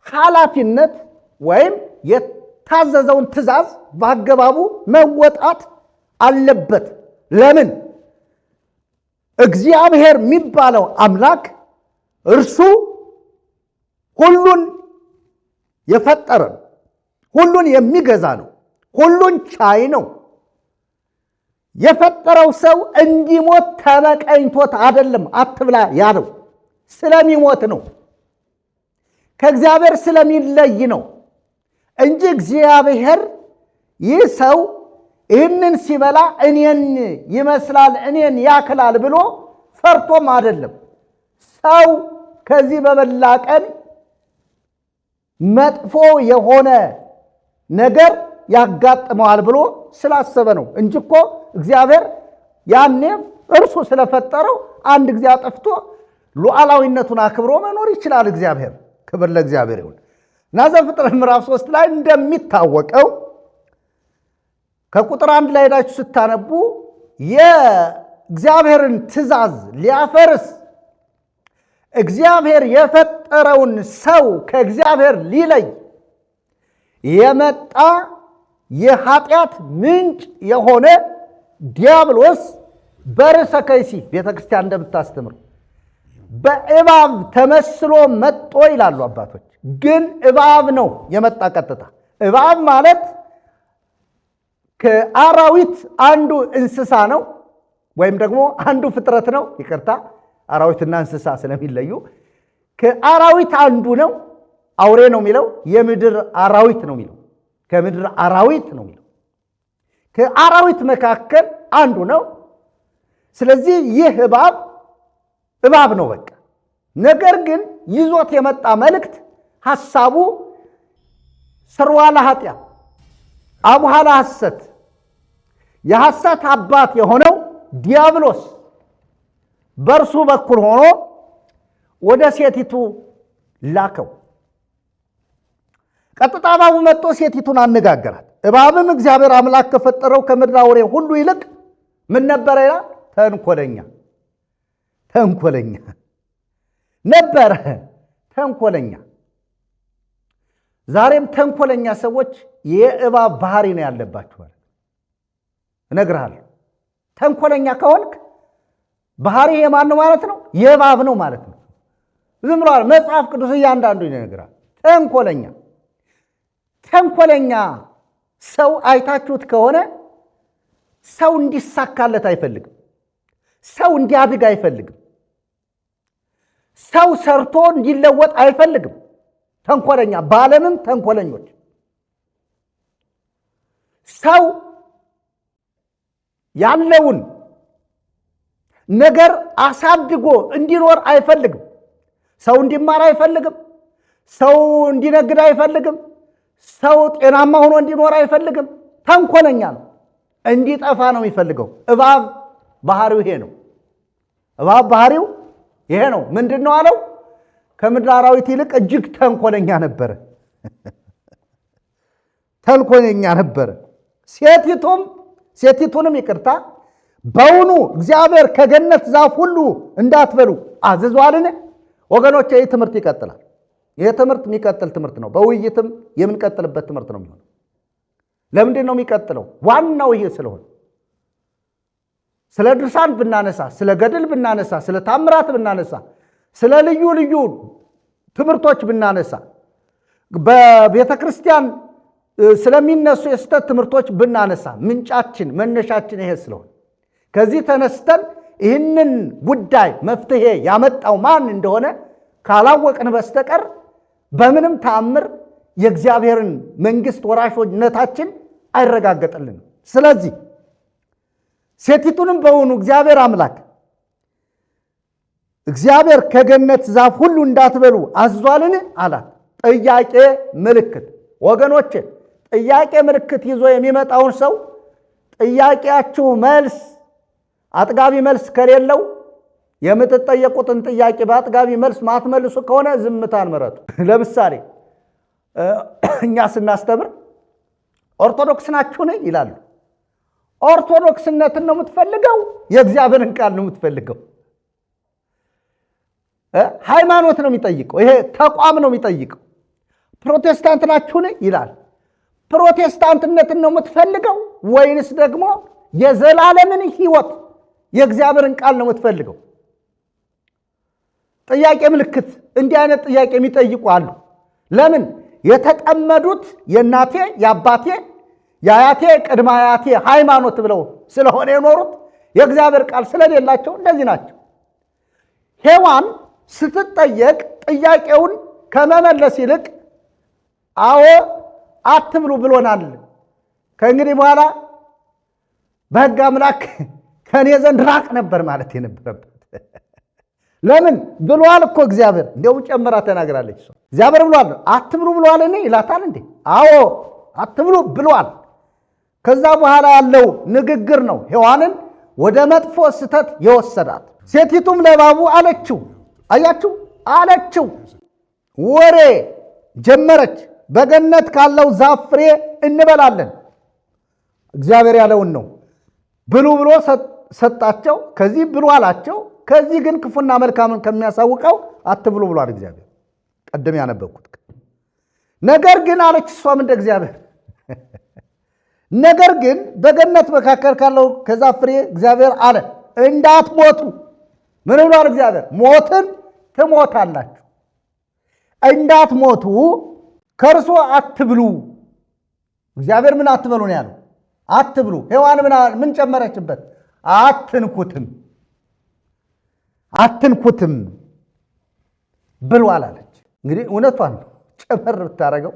ኃላፊነት ወይም የታዘዘውን ትእዛዝ በአገባቡ መወጣት አለበት። ለምን? እግዚአብሔር የሚባለው አምላክ እርሱ ሁሉን የፈጠረ ነው፣ ሁሉን የሚገዛ ነው፣ ሁሉን ቻይ ነው። የፈጠረው ሰው እንዲሞት ተመቀኝቶት አይደለም አትብላ ያለው፣ ስለሚሞት ነው፣ ከእግዚአብሔር ስለሚለይ ነው እንጂ እግዚአብሔር ይህ ሰው ይህንን ሲበላ እኔን ይመስላል እኔን ያክላል ብሎ ፈርቶም አይደለም። ሰው ከዚህ በበላ ቀን መጥፎ የሆነ ነገር ያጋጥመዋል ብሎ ስላሰበ ነው እንጂ እኮ እግዚአብሔር ያኔ እርሱ ስለፈጠረው አንድ ጊዜ አጠፍቶ ሉዓላዊነቱን አክብሮ መኖር ይችላል። እግዚአብሔር ክብር ለእግዚአብሔር ይሁን። እና ዘፍጥረት ምዕራፍ 3 ላይ እንደሚታወቀው ከቁጥር 1 ላይ ሄዳችሁ ስታነቡ የእግዚአብሔርን ትእዛዝ ሊያፈርስ እግዚአብሔር የፈጠረውን ሰው ከእግዚአብሔር ሊለይ የመጣ የኃጢአት ምንጭ የሆነ ዲያብሎስ በርዕሰ ከይሲ ቤተክርስቲያን እንደምታስተምር በእባብ ተመስሎ መጥቶ ይላሉ አባቶች። ግን እባብ ነው የመጣ ቀጥታ። እባብ ማለት ከአራዊት አንዱ እንስሳ ነው፣ ወይም ደግሞ አንዱ ፍጥረት ነው። ይቅርታ፣ አራዊትና እንስሳ ስለሚለዩ ከአራዊት አንዱ ነው። አውሬ ነው የሚለው፣ የምድር አራዊት ነው የሚለው፣ ከምድር አራዊት ነው የሚለው፣ ከአራዊት መካከል አንዱ ነው። ስለዚህ ይህ እባብ ነው በቃ። ነገር ግን ይዞት የመጣ መልእክት ሐሳቡ ሰርዋላ ኃጢያ አቡሃላ ሐሰት፣ የሐሰት አባት የሆነው ዲያብሎስ በእርሱ በኩል ሆኖ ወደ ሴቲቱ ላከው። ቀጥታ እባቡ መጥቶ ሴቲቱን አነጋገራት። እባብም እግዚአብሔር አምላክ ከፈጠረው ከምድር አውሬ ሁሉ ይልቅ ምን ነበረ ይላል? ተንኮለኛ ነበረ። ተንኮለኛ። ዛሬም ተንኮለኛ ሰዎች የእባብ ባህሪ ነው ያለባቸዋል። እነግርሃለሁ። ተንኮለኛ ከሆንክ ባህሪ የማን ነው ማለት ነው? የእባብ ነው ማለት ነው። ዝም ብሏል መጽሐፍ ቅዱስ እያንዳንዱ ይነግራል። ተንኮለኛ ሰው አይታችሁት ከሆነ ሰው እንዲሳካለት አይፈልግም። ሰው እንዲያድግ አይፈልግም። ሰው ሰርቶ እንዲለወጥ አይፈልግም። ተንኮለኛ፣ በዓለምም ተንኮለኞች። ሰው ያለውን ነገር አሳድጎ እንዲኖር አይፈልግም። ሰው እንዲማር አይፈልግም። ሰው እንዲነግድ አይፈልግም። ሰው ጤናማ ሆኖ እንዲኖር አይፈልግም። ተንኮለኛ ነው። እንዲጠፋ ነው የሚፈልገው። እባብ ባህሪው ይሄ ነው። ባህሪው ይሄ ነው። ምንድን ነው አለው? ከምድር አራዊት ይልቅ እጅግ ተንኮለኛ ነበረ። ሴቲቱንም ይቅርታ፣ በውኑ እግዚአብሔር ከገነት ዛፍ ሁሉ እንዳትበሉ አዝዟልን? ወገኖች፣ ይህ ትምህርት ይቀጥላል። ይህ ትምህርት የሚቀጥል ትምህርት ነው። በውይይትም የምንቀጥልበት ትምህርት ነው የሚሆነው። ለምንድን ነው የሚቀጥለው? ዋናው ይሄ ስለሆነ ስለ ድርሳን ብናነሳ፣ ስለ ገድል ብናነሳ፣ ስለ ታምራት ብናነሳ፣ ስለ ልዩ ልዩ ትምህርቶች ብናነሳ፣ በቤተ ክርስቲያን ስለሚነሱ የስተት ትምህርቶች ብናነሳ ምንጫችን መነሻችን ይሄ ስለሆነ ከዚህ ተነስተን ይህንን ጉዳይ መፍትሄ ያመጣው ማን እንደሆነ ካላወቅን በስተቀር በምንም ተአምር የእግዚአብሔርን መንግሥት ወራሾነታችን አይረጋገጥልንም። ስለዚህ ሴቲቱንም በውኑ እግዚአብሔር አምላክ እግዚአብሔር ከገነት ዛፍ ሁሉ እንዳትበሉ አዟልን አላት። ጥያቄ ምልክት። ወገኖቼ ጥያቄ ምልክት ይዞ የሚመጣውን ሰው ጥያቄያችሁ መልስ አጥጋቢ መልስ ከሌለው የምትጠየቁትን ጥያቄ በአጥጋቢ መልስ ማትመልሱ ከሆነ ዝምታን ምረጡ። ለምሳሌ እኛ ስናስተምር ኦርቶዶክስ ናችሁ ነኝ ይላሉ። ኦርቶዶክስነትን ነው የምትፈልገው? የእግዚአብሔርን ቃል ነው የምትፈልገው? ሃይማኖት ነው የሚጠይቀው። ይሄ ተቋም ነው የሚጠይቀው። ፕሮቴስታንት ናችሁ ነኝ ይላል። ፕሮቴስታንትነትን ነው የምትፈልገው ወይንስ ደግሞ የዘላለምን ሕይወት የእግዚአብሔርን ቃል ነው የምትፈልገው? ጥያቄ ምልክት። እንዲህ አይነት ጥያቄ የሚጠይቁ አሉ። ለምን? የተጠመዱት የእናቴ የአባቴ የአያቴ ቅድመ አያቴ ሃይማኖት ብለው ስለሆነ የኖሩት የእግዚአብሔር ቃል ስለሌላቸው እንደዚህ ናቸው። ሔዋን ስትጠየቅ ጥያቄውን ከመመለስ ይልቅ አዎ አትብሉ ብሎናል፣ ከእንግዲህ በኋላ በሕግ አምላክ ከእኔ ዘንድ ራቅ ነበር ማለት የነበረበት። ለምን? ብሏል እኮ እግዚአብሔር። እንዲያውም ጨምራ ተናግራለች። እሷ እግዚአብሔር ብሏል። አትብሉ ብሏል እኔ ይላታል እንዴ? አዎ አትብሉ ብሏል። ከዛ በኋላ ያለው ንግግር ነው ሔዋንን ወደ መጥፎ ስህተት የወሰዳት። ሴቲቱም ለእባቡ አለችው፣ አያችሁ አለችው፣ ወሬ ጀመረች። በገነት ካለው ዛፍ ፍሬ እንበላለን፣ እግዚአብሔር ያለውን ነው ብሉ ብሎ ሰጣቸው። ከዚህ ብሉ አላቸው። ከዚህ ግን ክፉና መልካምን ከሚያሳውቀው አትብሉ ብሏል እግዚአብሔር። ቀደም ያነበብኩት ነገር ግን አለች እሷም እንደ እግዚአብሔር ነገር ግን በገነት መካከል ካለው ከዛፍ ፍሬ እግዚአብሔር አለ እንዳትሞቱ። ምን ብሏል እግዚአብሔር? ሞትን ትሞታላችሁ፣ እንዳትሞቱ ከእርሱ አትብሉ። እግዚአብሔር ምን አትበሉ ነው ያለው? አትብሉ። ሔዋን ምን ጨመረችበት? አትንኩትም አትንኩትም ብሏል አለች። እንግዲህ እውነቷን ነው። ጨመር ብታደርገው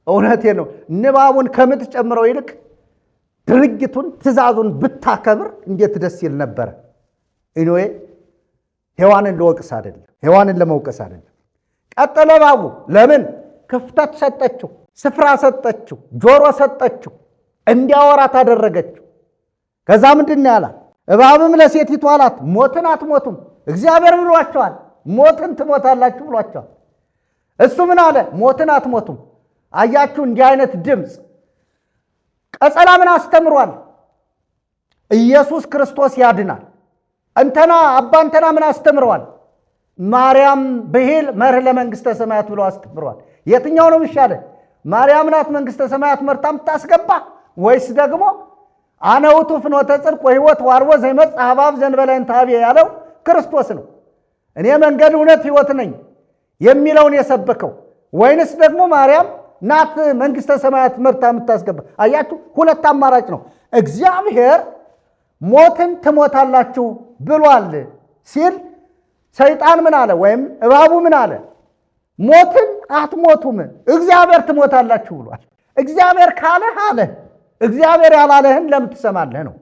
እውነቴ ነው። ንባቡን ከምትጨምረው ይልቅ ድርጊቱን ትእዛዙን ብታከብር እንዴት ደስ ይል ነበረ። ኢኖዌ ሔዋንን ለወቅስ አይደለም፣ ሔዋንን ለመውቀስ አይደለም። ቀጠለ እባቡ። ለምን? ክፍተት ሰጠችው፣ ስፍራ ሰጠችው፣ ጆሮ ሰጠችው፣ እንዲያወራት አደረገችው። ከዛ ምንድን ነው ያላት? እባብም ለሴቲቱ አላት ሞትን አትሞቱም፣ እግዚአብሔር ብሏቸዋል፣ ሞትን ትሞታላችሁ ብሏቸዋል። እሱ ምን አለ? ሞትን አትሞቱም። አያችሁ፣ እንዲህ አይነት ድምፅ ቀጸላ ምን አስተምሯል? ኢየሱስ ክርስቶስ ያድናል። እንተና አባ እንተና ምን አስተምረዋል? ማርያም ብሂል መርህ ለመንግሥተ ሰማያት ብሎ አስተምረዋል። የትኛው ነው የሚሻለ? ማርያም ናት መንግሥተ ሰማያት መርታ ምታስገባ ወይስ ደግሞ አነ ውእቱ ፍኖተ ጽድቅ ወሕይወት ወአልቦ ዘይመጽእ ኀበ አብ ዘእንበለ እንተ ኀቤየ ያለው ክርስቶስ ነው። እኔ መንገድ እውነት ሕይወት ነኝ የሚለውን የሰበከው ወይንስ ደግሞ ማርያም ናት መንግሥተ ሰማያት መርታ የምታስገባ? አያችሁ፣ ሁለት አማራጭ ነው። እግዚአብሔር ሞትን ትሞታላችሁ ብሏል ሲል ሰይጣን ምን አለ? ወይም እባቡ ምን አለ? ሞትን አትሞቱም፣ እግዚአብሔር ትሞታላችሁ ብሏል። እግዚአብሔር ካለህ አለ። እግዚአብሔር ያላለህን ለምን ትሰማለህ ነው።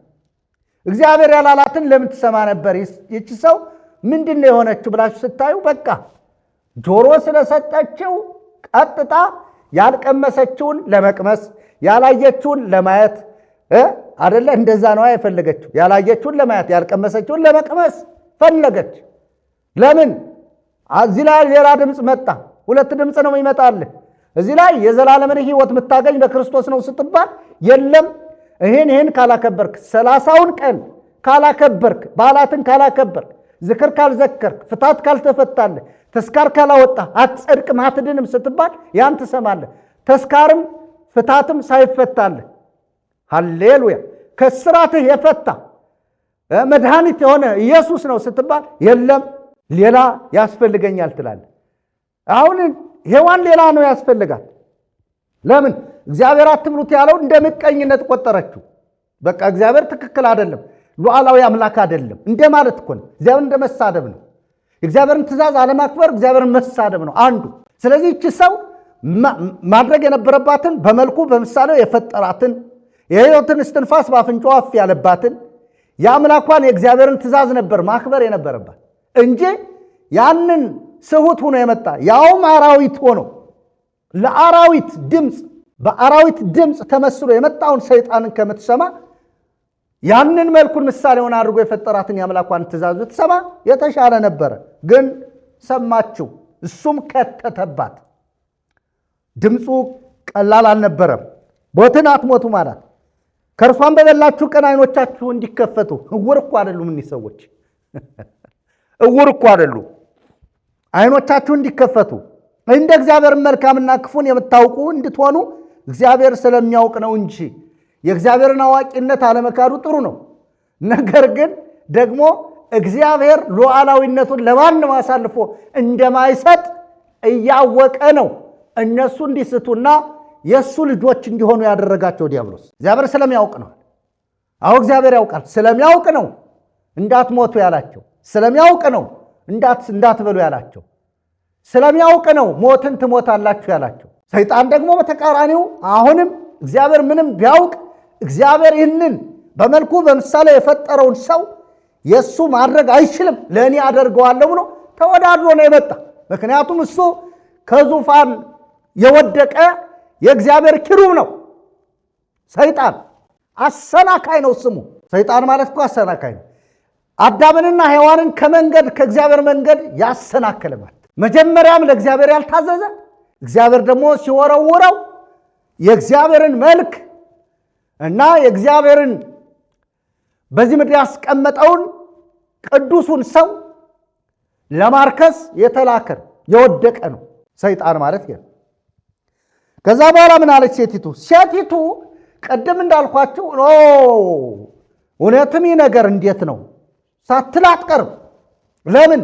እግዚአብሔር ያላላትን ለምን ትሰማ ነበር? ይቺ ሰው ምንድን ነው የሆነችው ብላችሁ ስታዩ በቃ ጆሮ ስለሰጠችው ቀጥታ ያልቀመሰችውን ለመቅመስ ያላየችውን ለማየት አደለ? እንደዛ ነው የፈለገችው። ያላየችውን ለማየት ያልቀመሰችውን ለመቅመስ ፈለገች። ለምን? እዚህ ላይ ሌላ ድምፅ መጣ። ሁለት ድምፅ ነው ይመጣልህ። እዚህ ላይ የዘላለምን ሕይወት የምታገኝ በክርስቶስ ነው ስትባል፣ የለም ይሄን ካላከበርክ፣ 30ውን ቀን ካላከበርክ፣ በዓላትን ካላከበርክ፣ ዝክር ካልዘከርክ፣ ፍታት ካልተፈታልህ፣ ተስካር ካላወጣ አትጸድቅም አትድንም ስትባል ያን ትሰማለህ። ተስካርም ፍታትም ሳይፈታልህ፣ ሃሌሉያ፣ ከስራትህ የፈታ መድኃኒት የሆነ ኢየሱስ ነው ስትባል፣ የለም ሌላ ያስፈልገኛል ትላለህ። አሁን ሔዋን ሌላ ነው ያስፈልጋል። ለምን? እግዚአብሔር አትብሉት ያለው እንደ ምቀኝነት ቆጠረችው። በቃ እግዚአብሔር ትክክል አይደለም፣ ሉዓላዊ አምላክ አይደለም እንደ ማለት እኮ ነው። እግዚአብሔር እንደ መሳደብ ነው። የእግዚአብሔርን ትእዛዝ አለማክበር እግዚአብሔርን መሳደብ ነው አንዱ። ስለዚህ እቺ ሰው ማድረግ የነበረባትን በመልኩ በምሳሌው የፈጠራትን የሕይወትን እስትንፋስ በአፍንጫዋ አፍ ያለባትን የአምላኳን የእግዚአብሔርን ትእዛዝ ነበር ማክበር የነበረባት እንጂ ያንን ስሁት ሆኖ የመጣ ያውም አራዊት ሆኖ ለአራዊት ድምፅ በአራዊት ድምፅ ተመስሎ የመጣውን ሰይጣንን ከምትሰማ ያንን መልኩን ምሳሌውን አድርጎ የፈጠራትን የአምላኳን ትእዛዝ ብትሰማ የተሻለ ነበረ። ግን ሰማችው፣ እሱም ከተተባት። ድምፁ ቀላል አልነበረም። ሞትን አትሞቱ ማለት ከእርሷን በበላችሁ ቀን ዓይኖቻችሁ እንዲከፈቱ። እውር እኮ አይደሉም እኒህ ሰዎች፣ እውር እኮ አይደሉም። ዓይኖቻችሁ እንዲከፈቱ እንደ እግዚአብሔር መልካምና ክፉን የምታውቁ እንድትሆኑ እግዚአብሔር ስለሚያውቅ ነው እንጂ የእግዚአብሔርን አዋቂነት አለመካዱ ጥሩ ነው። ነገር ግን ደግሞ እግዚአብሔር ሉዓላዊነቱን ለማንም አሳልፎ እንደማይሰጥ እያወቀ ነው እነሱ እንዲስቱና የእሱ ልጆች እንዲሆኑ ያደረጋቸው ዲያብሎስ። እግዚአብሔር ስለሚያውቅ ነው። አዎ እግዚአብሔር ያውቃል። ስለሚያውቅ ነው እንዳትሞቱ ያላቸው። ስለሚያውቅ ነው እንዳትበሉ ያላቸው። ስለሚያውቅ ነው ሞትን ትሞታላችሁ ያላቸው። ሰይጣን ደግሞ በተቃራኒው አሁንም እግዚአብሔር ምንም ቢያውቅ እግዚአብሔር ይህንን በመልኩ በምሳሌ የፈጠረውን ሰው የእሱ ማድረግ አይችልም፣ ለእኔ አደርገዋለሁ ብሎ ተወዳድሮ ነው የመጣ። ምክንያቱም እሱ ከዙፋን የወደቀ የእግዚአብሔር ኪሩብ ነው። ሰይጣን አሰናካይ ነው ስሙ። ሰይጣን ማለት እኮ አሰናካይ ነው። አዳምንና ሔዋንን ከእግዚአብሔር መንገድ ያሰናከለ ማለት መጀመሪያም ለእግዚአብሔር ያልታዘዘ እግዚአብሔር ደግሞ ሲወረውረው የእግዚአብሔርን መልክ እና የእግዚአብሔርን በዚህ ምድር ያስቀመጠውን ቅዱሱን ሰው ለማርከስ የተላከ የወደቀ ነው ሰይጣን ማለት ይሄ። ከዛ በኋላ ምን አለች ሴቲቱ ቀደም እንዳልኳችሁ እውነትም ይህ ነገር እንዴት ነው ሳትል አትቀርም። ለምን?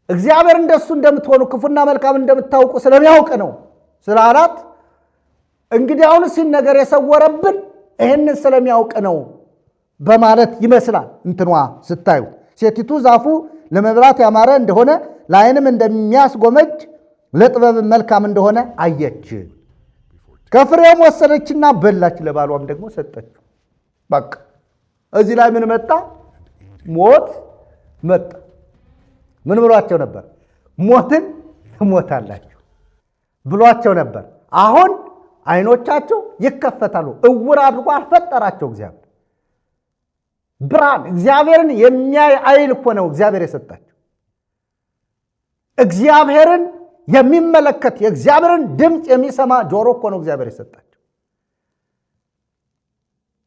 እግዚአብሔር እንደሱ እንደምትሆኑ ክፉና መልካም እንደምታውቁ ስለሚያውቅ ነው ስላላት፣ እንግዲህ አሁንስ ይህን ነገር የሰወረብን ይህንን ስለሚያውቅ ነው በማለት ይመስላል እንትኗ ስታዩ። ሴቲቱ ዛፉ ለመብላት ያማረ እንደሆነ ለዓይንም እንደሚያስጎመጅ ለጥበብ መልካም እንደሆነ አየች። ከፍሬውም ወሰደችና በላች፣ ለባሏም ደግሞ ሰጠችው። በቃ እዚህ ላይ ምን መጣ? ሞት መጣ። ምን ብሏቸው ነበር? ሞትን ትሞታላችሁ ብሏቸው ነበር። አሁን ዓይኖቻቸው ይከፈታሉ። እውር አድርጎ አልፈጠራቸው እግዚአብሔር። ብርሃን እግዚአብሔርን የሚያይ ዓይን እኮ ነው እግዚአብሔር የሰጣቸው። እግዚአብሔርን የሚመለከት የእግዚአብሔርን ድምፅ የሚሰማ ጆሮ እኮ ነው እግዚአብሔር የሰጣቸው።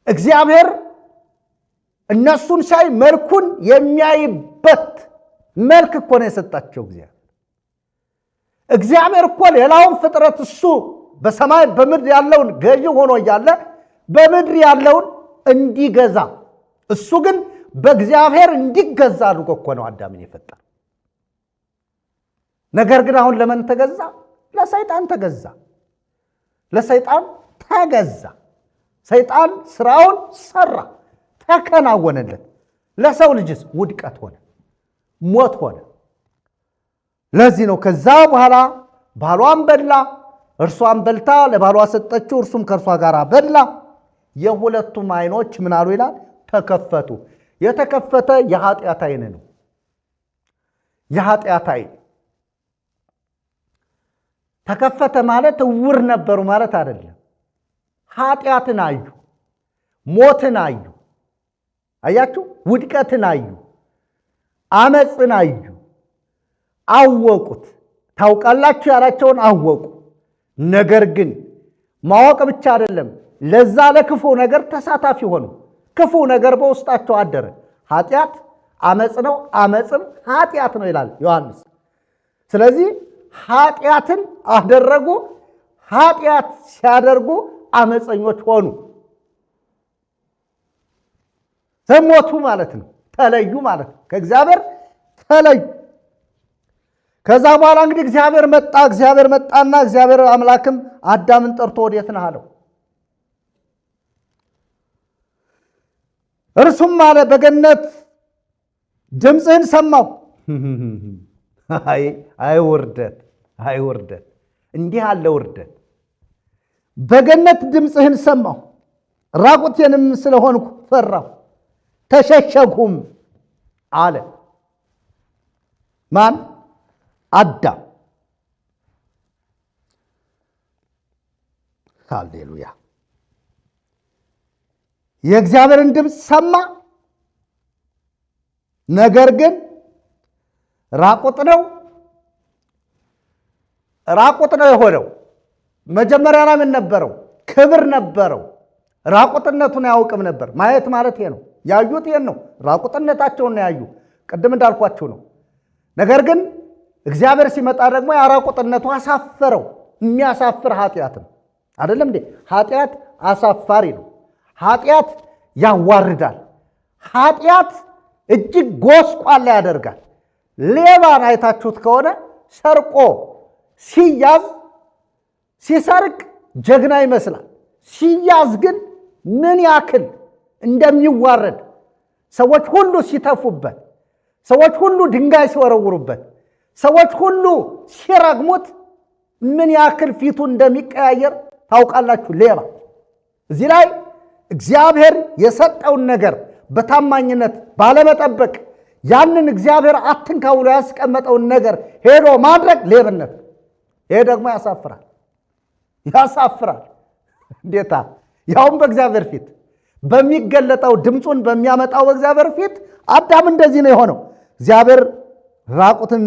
እግዚአብሔር እነሱን ሳይ መልኩን የሚያይበት መልክ እኮ ነው የሰጣቸው እግዚአብሔር እኮ ሌላውን ፍጥረት እሱ በሰማይ በምድር ያለውን ገዢ ሆኖ እያለ በምድር ያለውን እንዲገዛ፣ እሱ ግን በእግዚአብሔር እንዲገዛ አድርጎ እኮ ነው አዳምን የፈጠረው። ነገር ግን አሁን ለምን ተገዛ? ለሰይጣን ተገዛ። ለሰይጣን ተገዛ። ሰይጣን ስራውን ሰራ፣ ተከናወነለት። ለሰው ልጅስ ውድቀት ሆነ፣ ሞት ሆነ። ለዚህ ነው ከዛ በኋላ ባሏን በላ፣ እርሷን በልታ ለባሏ ሰጠችው፣ እርሱም ከእርሷ ጋር በላ። የሁለቱም ዓይኖች ምን አሉ ይላል? ተከፈቱ። የተከፈተ የኃጢአት ዓይን ነው። የኃጢአት ዓይን ተከፈተ ማለት እውር ነበሩ ማለት አይደለም። ኃጢአትን አዩ፣ ሞትን አዩ። አያችሁ? ውድቀትን አዩ፣ አመፅን አዩ፣ አወቁት። ታውቃላችሁ ያላቸውን አወቁ። ነገር ግን ማወቅ ብቻ አይደለም፣ ለዛ ለክፉ ነገር ተሳታፊ ሆኑ። ክፉ ነገር በውስጣቸው አደረ። ኃጢአት አመፅ ነው፣ አመፅም ኃጢአት ነው ይላል ዮሐንስ። ስለዚህ ኃጢአትን አደረጉ። ኃጢአት ሲያደርጉ አመፀኞች ሆኑ። ሞቱ ማለት ነው። ተለዩ ማለት ነው። ከእግዚአብሔር ተለዩ። ከዛ በኋላ እንግዲህ እግዚአብሔር መጣና እግዚአብሔር አምላክም አዳምን ጠርቶ ወዴት ነህ አለው። እርሱም አለ በገነት ድምፅህን ሰማሁ። አይ ውርደት፣ እንዲህ አለ ውርደት። በገነት ድምፅህን ሰማሁ፣ ራቁቴንም ስለሆንኩ ፈራሁ ተሸሸግሁም አለ። ማን? አዳም። ሃሌሉያ። የእግዚአብሔርን ድምፅ ሰማ። ነገር ግን ራቁት ነው የሆነው። መጀመሪያ ላይ ምን ነበረው? ክብር ነበረው። ራቁትነቱን አያውቅም ነበር። ማየት ማለት ይሄ ነው። ያዩት ይሄን ነው። ራቁትነታቸውን ነው ያዩ። ቅድም እንዳልኳችሁ ነው። ነገር ግን እግዚአብሔር ሲመጣ ደግሞ ያራቁትነቱ አሳፈረው። የሚያሳፍር ኃጢአት ነው አይደለም እንዴ? ኃጢአት አሳፋሪ ነው። ኃጢአት ያዋርዳል። ኃጢአት እጅግ ጎስቋላ ያደርጋል። ሌባን አይታችሁት ከሆነ ሰርቆ ሲያዝ ሲሰርቅ ጀግና ይመስላል። ሲያዝ ግን ምን ያክል እንደሚዋረድ ሰዎች ሁሉ ሲተፉበት፣ ሰዎች ሁሉ ድንጋይ ሲወረውሩበት፣ ሰዎች ሁሉ ሲረግሙት ምን ያክል ፊቱ እንደሚቀያየር ታውቃላችሁ። ሌባ እዚህ ላይ እግዚአብሔር የሰጠውን ነገር በታማኝነት ባለመጠበቅ ያንን እግዚአብሔር አትንካ ብሎ ያስቀመጠውን ነገር ሄዶ ማድረግ ሌብነት። ይሄ ደግሞ ያሳፍራል። እንዴታ! ያውም በእግዚአብሔር ፊት በሚገለጠው ድምፁን በሚያመጣው በእግዚአብሔር ፊት አዳም እንደዚህ ነው የሆነው። እግዚአብሔር ራቁትን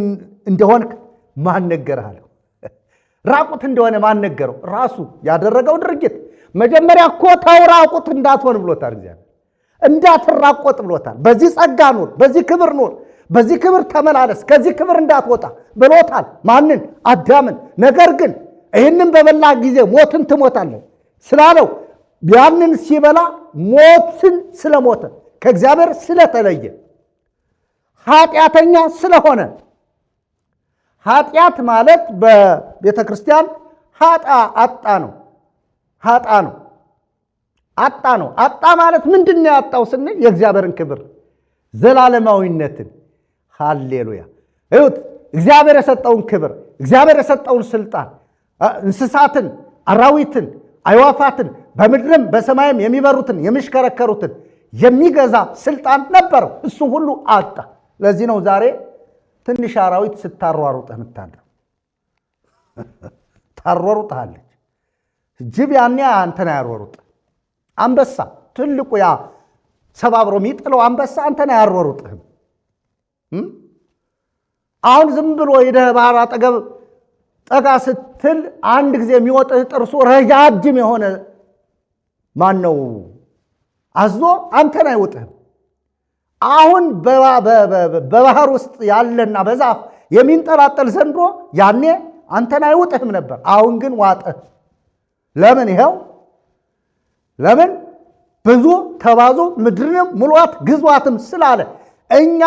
እንደሆንክ ማን ነገረህ አለው። ራቁት እንደሆነ ማን ነገረው? ራሱ ያደረገው ድርጊት። መጀመሪያ እኮ ተው ራቁት እንዳትሆን ብሎታል እግዚአብሔር። እንዳትራቆጥ ብሎታል። በዚህ ጸጋ ኑር፣ በዚህ ክብር ኑር፣ በዚህ ክብር ተመላለስ፣ ከዚህ ክብር እንዳትወጣ ብሎታል። ማንን? አዳምን። ነገር ግን ይህንን በበላ ጊዜ ሞትን ትሞታለህ ስላለው ያንን ሲበላ ሞትን ስለሞተ ከእግዚአብሔር ስለተለየ ኃጢአተኛ ስለሆነ ኃጢአት ማለት በቤተ ክርስቲያን አጣ ነው። አጣ ማለት ምንድን ነው ያጣው ስንል የእግዚአብሔርን ክብር፣ ዘላለማዊነትን። ሃሌሉያ! እዩት፣ እግዚአብሔር የሰጠውን ክብር፣ እግዚአብሔር የሰጠውን ስልጣን፣ እንስሳትን፣ አራዊትን፣ አዕዋፋትን፣ በምድርም በሰማይም የሚበሩትን የሚሽከረከሩትን የሚገዛ ስልጣን ነበረው። እሱ ሁሉ አጣ። ለዚህ ነው ዛሬ ትንሽ አራዊት ስታሯሩጥህ የምታድረው። ታሯሩጥሃለች። ጅብ ያኔ አንተን አያሯሩጥ። አንበሳ ትልቁ ያ ሰባብሮ የሚጥለው አንበሳ አንተን አያሯሩጥህም። አሁን ዝም ብሎ ሄደህ ባህር አጠገብ ጠጋ ስትል አንድ ጊዜ የሚወጥህ ጥርሱ ረጃጅም የሆነ ማን ነው አዞ አንተን አይወጥህም። አሁን በባህር ውስጥ ያለና በዛፍ የሚንጠላጠል ዘንዶ ያኔ አንተን አይውጥህም ነበር። አሁን ግን ዋጠህ። ለምን? ይኸው ለምን? ብዙ ተባዙ ምድርንም ሙሏት ግዟትም ስላለ እኛ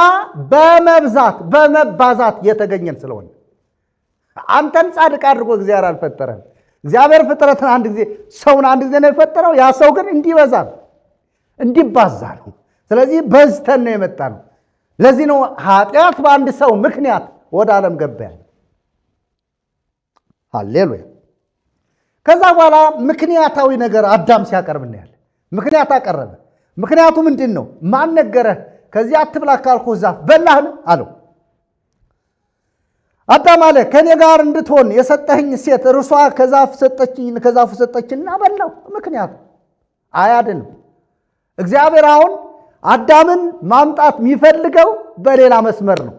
በመባዛት የተገኘን ስለሆነ አንተን ጻድቅ አድርጎ እግዚአብሔር አልፈጠረም። እግዚአብሔር ፍጥረትን አንድ ጊዜ ሰውን አንድ ጊዜ ነው የፈጠረው። ያ ሰው ግን እንዲበዛ ነው፣ እንዲባዛ ነው። ስለዚህ በዝተን ነው የመጣ ነው። ለዚህ ነው ኃጢአት በአንድ ሰው ምክንያት ወደ ዓለም ገባ ያለ። ሃሌሉያ! ከዛ በኋላ ምክንያታዊ ነገር አዳም ሲያቀርብ እናያለን። ምክንያት አቀረበ። ምክንያቱ ምንድን ነው? ማን ነገረህ? ከዚህ አትብላ ካልኩህ ዛፍ በላህን አለው። አዳም አለ ከኔ ጋር እንድትሆን የሰጠኸኝ ሴት እርሷ ከዛፉ ሰጠችኝና በላው። ምክንያቱ አያድንም። እግዚአብሔር አሁን አዳምን ማምጣት የሚፈልገው በሌላ መስመር ነው፣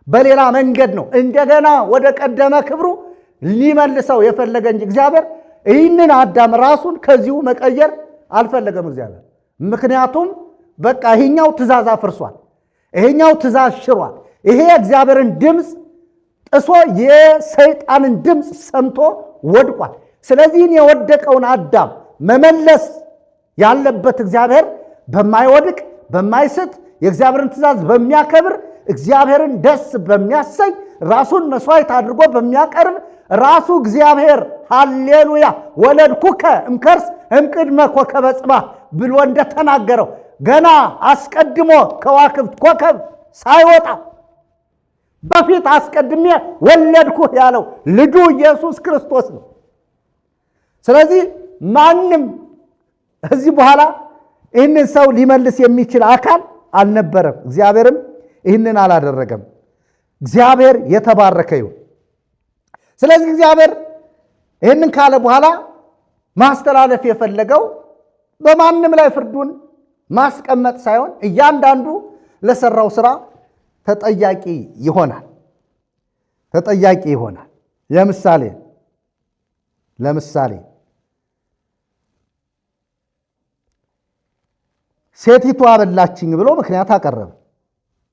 በሌላ መንገድ ነው። እንደገና ወደ ቀደመ ክብሩ ሊመልሰው የፈለገ እንጂ እግዚአብሔር ይህንን አዳም ራሱን ከዚሁ መቀየር አልፈለገም እግዚአብሔር። ምክንያቱም በቃ ይሄኛው ትእዛዝ አፍርሷል፣ ይሄኛው ትእዛዝ ሽሯል። ይሄ እግዚአብሔርን ድምፅ ጥሶ የሰይጣንን ድምፅ ሰምቶ ወድቋል። ስለዚህ የወደቀውን አዳም መመለስ ያለበት እግዚአብሔር በማይወድቅ በማይስት የእግዚአብሔርን ትእዛዝ በሚያከብር እግዚአብሔርን ደስ በሚያሰኝ ራሱን መስዋዕት አድርጎ በሚያቀርብ ራሱ እግዚአብሔር ሃሌሉያ ወለድኩከ እምከርስ እምቅድመ ኮከበ ጽባህ ብሎ እንደተናገረው ገና አስቀድሞ ከዋክብት ኮከብ ሳይወጣ በፊት አስቀድሜ ወለድኩህ ያለው ልጁ ኢየሱስ ክርስቶስ ነው። ስለዚህ ማንም እዚህ በኋላ ይህንን ሰው ሊመልስ የሚችል አካል አልነበረም። እግዚአብሔርም ይህንን አላደረገም። እግዚአብሔር የተባረከ ይሁን። ስለዚህ እግዚአብሔር ይህንን ካለ በኋላ ማስተላለፍ የፈለገው በማንም ላይ ፍርዱን ማስቀመጥ ሳይሆን እያንዳንዱ ለሰራው ስራ ተጠያቂ ይሆናል። ለምሳሌ ሴቲቱ አበላችኝ ብሎ ምክንያት አቀረበ።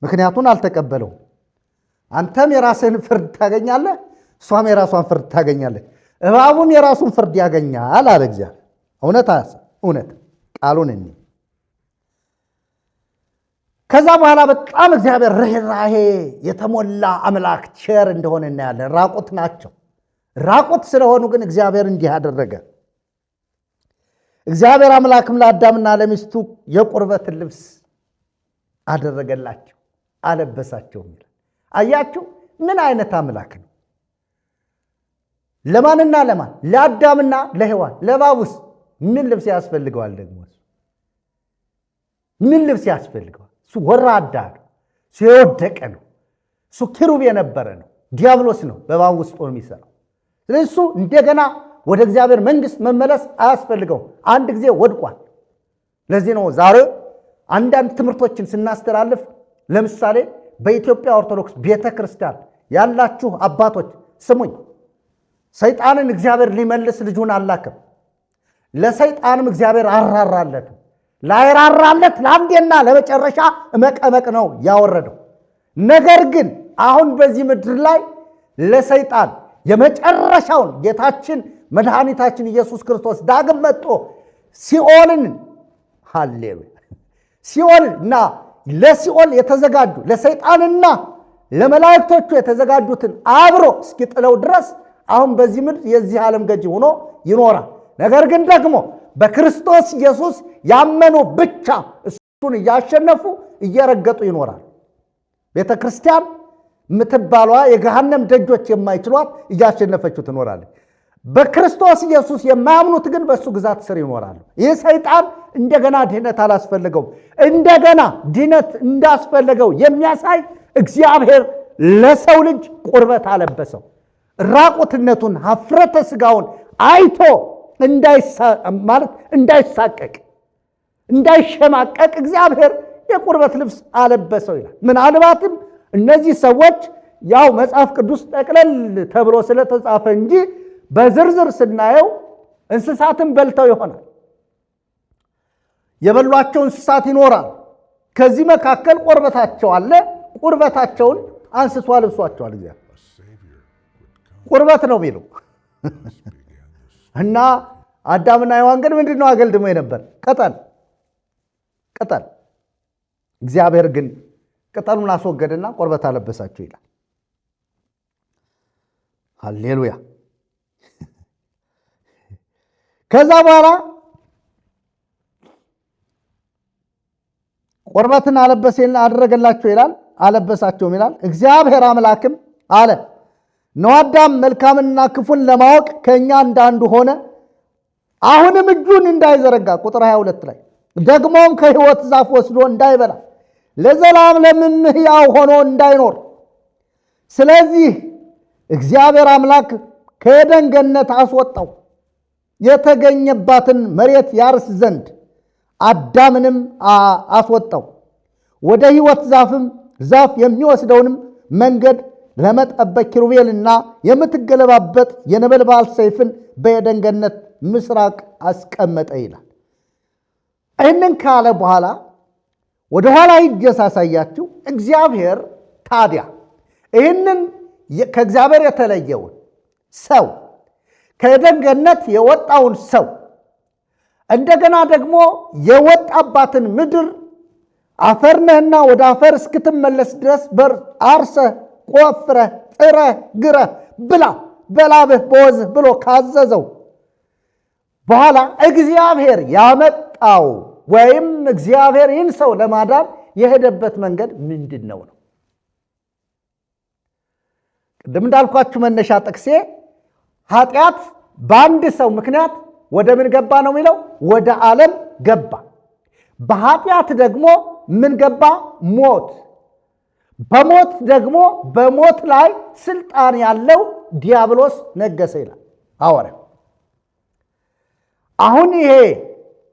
ምክንያቱን አልተቀበለውም። አንተም የራስህን ፍርድ ታገኛለህ፣ እሷም የራሷን ፍርድ ታገኛለች፣ እባቡም የራሱን ፍርድ ያገኛል አለ እግዚአብሔር። እውነት ቃሉን እኒ ከዛ በኋላ በጣም እግዚአብሔር ርኅራኄ የተሞላ አምላክ ቸር እንደሆነ እናያለን። ራቁት ናቸው። ራቁት ስለሆኑ ግን እግዚአብሔር እንዲህ አደረገ። እግዚአብሔር አምላክም ለአዳምና ለሚስቱ የቁርበትን ልብስ አደረገላቸው፣ አለበሳቸው። አያችሁ ምን አይነት አምላክ ነው! ለማንና ለማን? ለአዳምና ለሔዋን። ለእባቡስ ምን ልብስ ያስፈልገዋል? ደግሞ ምን ልብስ ያስፈልገዋል? እሱ ወራዳ ነው፣ እሱ የወደቀ ነው፣ እሱ ኪሩብ የነበረ ነው፣ ዲያብሎስ ነው በእባቡ ውስጥ ሆኖ የሚሰራው። ስለዚህ እሱ እንደገና ወደ እግዚአብሔር መንግሥት መመለስ አያስፈልገው፣ አንድ ጊዜ ወድቋል። ለዚህ ነው ዛሬ አንዳንድ ትምህርቶችን ስናስተላልፍ፣ ለምሳሌ በኢትዮጵያ ኦርቶዶክስ ቤተ ክርስቲያን ያላችሁ አባቶች ስሙኝ፣ ሰይጣንን እግዚአብሔር ሊመልስ ልጁን አላከም። ለሰይጣንም እግዚአብሔር አራራለት። ላይራራለት ለአንዴና ለመጨረሻ መቀመቅ ነው ያወረደው። ነገር ግን አሁን በዚህ ምድር ላይ ለሰይጣን የመጨረሻውን ጌታችን መድኃኒታችን ኢየሱስ ክርስቶስ ዳግም መጥቶ ሲኦልን ሃሌሉያ ሲኦልና ለሲኦል የተዘጋጁ ለሰይጣንና ለመላእክቶቹ የተዘጋጁትን አብሮ እስኪጥለው ድረስ አሁን በዚህ ምድር የዚህ ዓለም ገዢ ሆኖ ይኖራል። ነገር ግን ደግሞ በክርስቶስ ኢየሱስ ያመኑ ብቻ እሱን እያሸነፉ እየረገጡ ይኖራል። ቤተ ክርስቲያን የምትባሏ የገሃነም ደጆች የማይችሏት እያሸነፈችው ትኖራለች። በክርስቶስ ኢየሱስ የማያምኑት ግን በእሱ ግዛት ስር ይኖራሉ። ይህ ሰይጣን እንደገና ድህነት አላስፈልገውም። እንደገና ድህነት እንዳስፈለገው የሚያሳይ እግዚአብሔር ለሰው ልጅ ቁርበት አለበሰው። ራቁትነቱን ኀፍረተ ሥጋውን አይቶ እንዳይሳቀቅ እንዳይሸማቀቅ እግዚአብሔር የቁርበት ልብስ አለበሰው ይላል። ምናልባትም እነዚህ ሰዎች ያው መጽሐፍ ቅዱስ ጠቅለል ተብሎ ስለተጻፈ እንጂ በዝርዝር ስናየው እንስሳትን በልተው ይሆናል። የበሏቸው እንስሳት ይኖራል። ከዚህ መካከል ቁርበታቸው አለ። ቁርበታቸውን አንስቶ አልብሷቸዋል። እግዚአብሔር ቁርበት ነው የሚለው እና አዳምና ሔዋን ግን ምንድነው አገልድሞ የነበር? ቅጠል። እግዚአብሔር ግን ቅጠሉን አስወገደና ቁርበት አለበሳቸው ይላል። ሃሌሉያ። ከዛ በኋላ ቁርበትን አደረገላቸው ይላል፣ አለበሳቸውም ይላል። እግዚአብሔር አምላክም አለ ነው አዳም መልካምንና ክፉን ለማወቅ ከእኛ እንዳንዱ ሆነ። አሁንም እጁን እንዳይዘረጋ ቁጥር 22 ላይ ደግሞም ከሕይወት ዛፍ ወስዶ እንዳይበላ ለዘላለምም ሕያው ሆኖ እንዳይኖር። ስለዚህ እግዚአብሔር አምላክ ከዔድን ገነት አስወጣው፣ የተገኘባትን መሬት ያርስ ዘንድ አዳምንም አስወጣው። ወደ ሕይወት ዛፍ የሚወስደውንም መንገድ ለመጠበቅ ኪሩቤልና የምትገለባበጥ የነበልባል ሰይፍን በዔድን ገነት ምስራቅ አስቀመጠ ይላል። ይህንን ካለ በኋላ ወደ ኋላ ሂጄ ሳሳያችሁ እግዚአብሔር ታዲያ ይህንን ከእግዚአብሔር የተለየውን ሰው ከዔድን ገነት የወጣውን ሰው እንደገና ደግሞ የወጣባትን ምድር አፈር ነህና ወደ አፈር እስክትመለስ ድረስ አርሰህ ቆፍረህ ጥረህ ግረህ ብላ በላብህ በወዝህ ብሎ ካዘዘው በኋላ እግዚአብሔር ያመጣው ወይም እግዚአብሔር ይህን ሰው ለማዳን የሄደበት መንገድ ምንድነው ነው? ቅድም እንዳልኳችሁ መነሻ ጥቅሴ ኃጢአት በአንድ ሰው ምክንያት ወደ ምን ገባ ነው የሚለው? ወደ ዓለም ገባ። በኃጢአት ደግሞ ምን ገባ? ሞት። በሞት ደግሞ በሞት ላይ ስልጣን ያለው ዲያብሎስ ነገሰ ይላል ሐዋርያው። አሁን ይሄ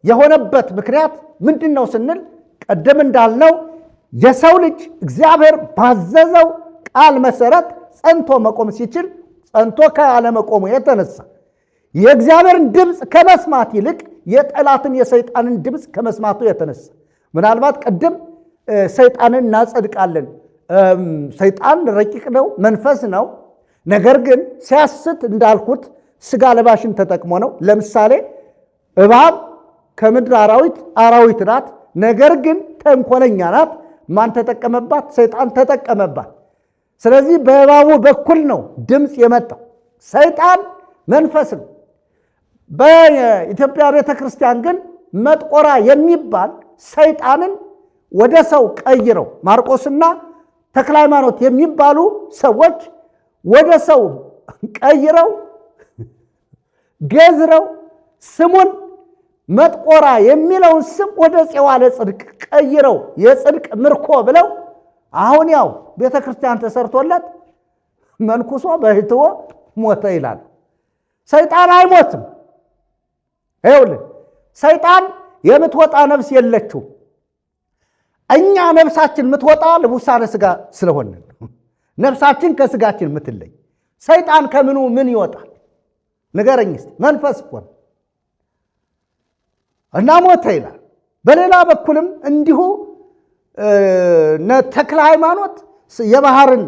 የሆነበት ምክንያት ምንድን ነው ስንል ቀደም እንዳልነው የሰው ልጅ እግዚአብሔር ባዘዘው ቃል መሰረት ጸንቶ መቆም ሲችል ጸንቶ ካለመቆሙ የተነሳ የእግዚአብሔርን ድምፅ ከመስማት ይልቅ የጠላትን የሰይጣንን ድምፅ ከመስማቱ የተነሳ ምናልባት ቀደም ሰይጣንን እናጸድቃለን፣ ሰይጣን ረቂቅ ነው፣ መንፈስ ነው። ነገር ግን ሲያስት እንዳልኩት ስጋ ለባሽን ተጠቅሞ ነው። ለምሳሌ እባብ ከምድር አራዊት ናት። ነገር ግን ተንኮለኛ ናት። ማን ተጠቀመባት? ሰይጣን ተጠቀመባት። ስለዚህ በእባቡ በኩል ነው ድምፅ የመጣው። ሰይጣን መንፈስ ነው። በኢትዮጵያ ቤተክርስቲያን ግን መጥቆራ የሚባል ሰይጣንን ወደ ሰው ቀይረው ማርቆስና ተክለ ሃይማኖት የሚባሉ ሰዎች ወደ ሰው ቀይረው ገዝረው ስሙን መጥቆራ የሚለውን ስም ወደ ጽዋ ለጽድቅ ቀይረው የጽድቅ ምርኮ ብለው አሁን ያው ቤተክርስቲያን ተሰርቶለት መንኩሶ በህትዎ ሞተ ይላል። ሰይጣን አይሞትም። ይኸውልህ ሰይጣን የምትወጣ ነፍስ የለችው። እኛ ነፍሳችን የምትወጣ ልቡሳነ ሥጋ ስለሆነ ነፍሳችን ከሥጋችን የምትለይ። ሰይጣን ከምኑ ምን ይወጣል ንገረኝ እስቲ? መንፈስ እኮ ነው እና ሞተ ይላል። በሌላ በኩልም እንዲሁ ተክለ ሃይማኖት የባህርን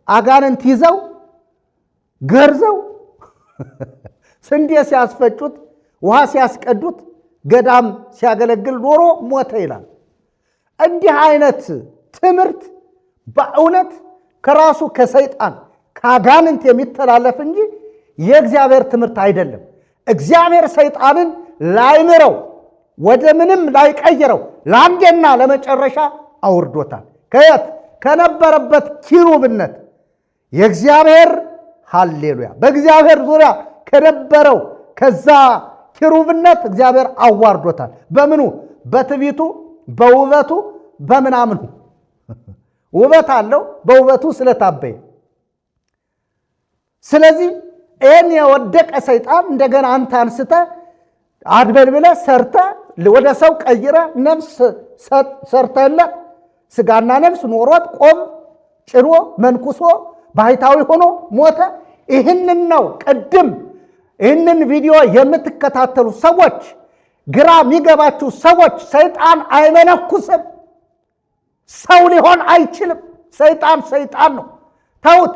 አጋንንት ይዘው ገርዘው ስንዴ ሲያስፈጩት ውሃ ሲያስቀዱት ገዳም ሲያገለግል ኖሮ ሞተ ይላል። እንዲህ አይነት ትምህርት በእውነት ከራሱ ከሰይጣን ከአጋንንት የሚተላለፍ እንጂ የእግዚአብሔር ትምህርት አይደለም። እግዚአብሔር ሰይጣንን ላይምረው ወደ ምንም ላይቀይረው ለአንዴና ለመጨረሻ አውርዶታል። ከየት? ከነበረበት ኪሩብነት የእግዚአብሔር ሃሌሉያ በእግዚአብሔር ዙሪያ ከነበረው ከዛ ኪሩብነት እግዚአብሔር አዋርዶታል። በምኑ? በትዕቢቱ፣ በውበቱ፣ በምናምኑ። ውበት አለው በውበቱ ስለታበየ። ስለዚህ ይህን የወደቀ ሰይጣን እንደገና አንተ አንስተ አድበልብለ ሰርተ ወደ ሰው ቀይረ ነፍስ ሰርተለት ስጋና ነፍስ ኖሮት ቆም ጭኖ መንኩሶ ባህታዊ ሆኖ ሞተ። ይህንን ነው ቅድም ይህንን ቪዲዮ የምትከታተሉ ሰዎች ግራ የሚገባችሁ ሰዎች ሰይጣን አይመነኩስም፣ ሰው ሊሆን አይችልም። ሰይጣን ነው። ተውት፣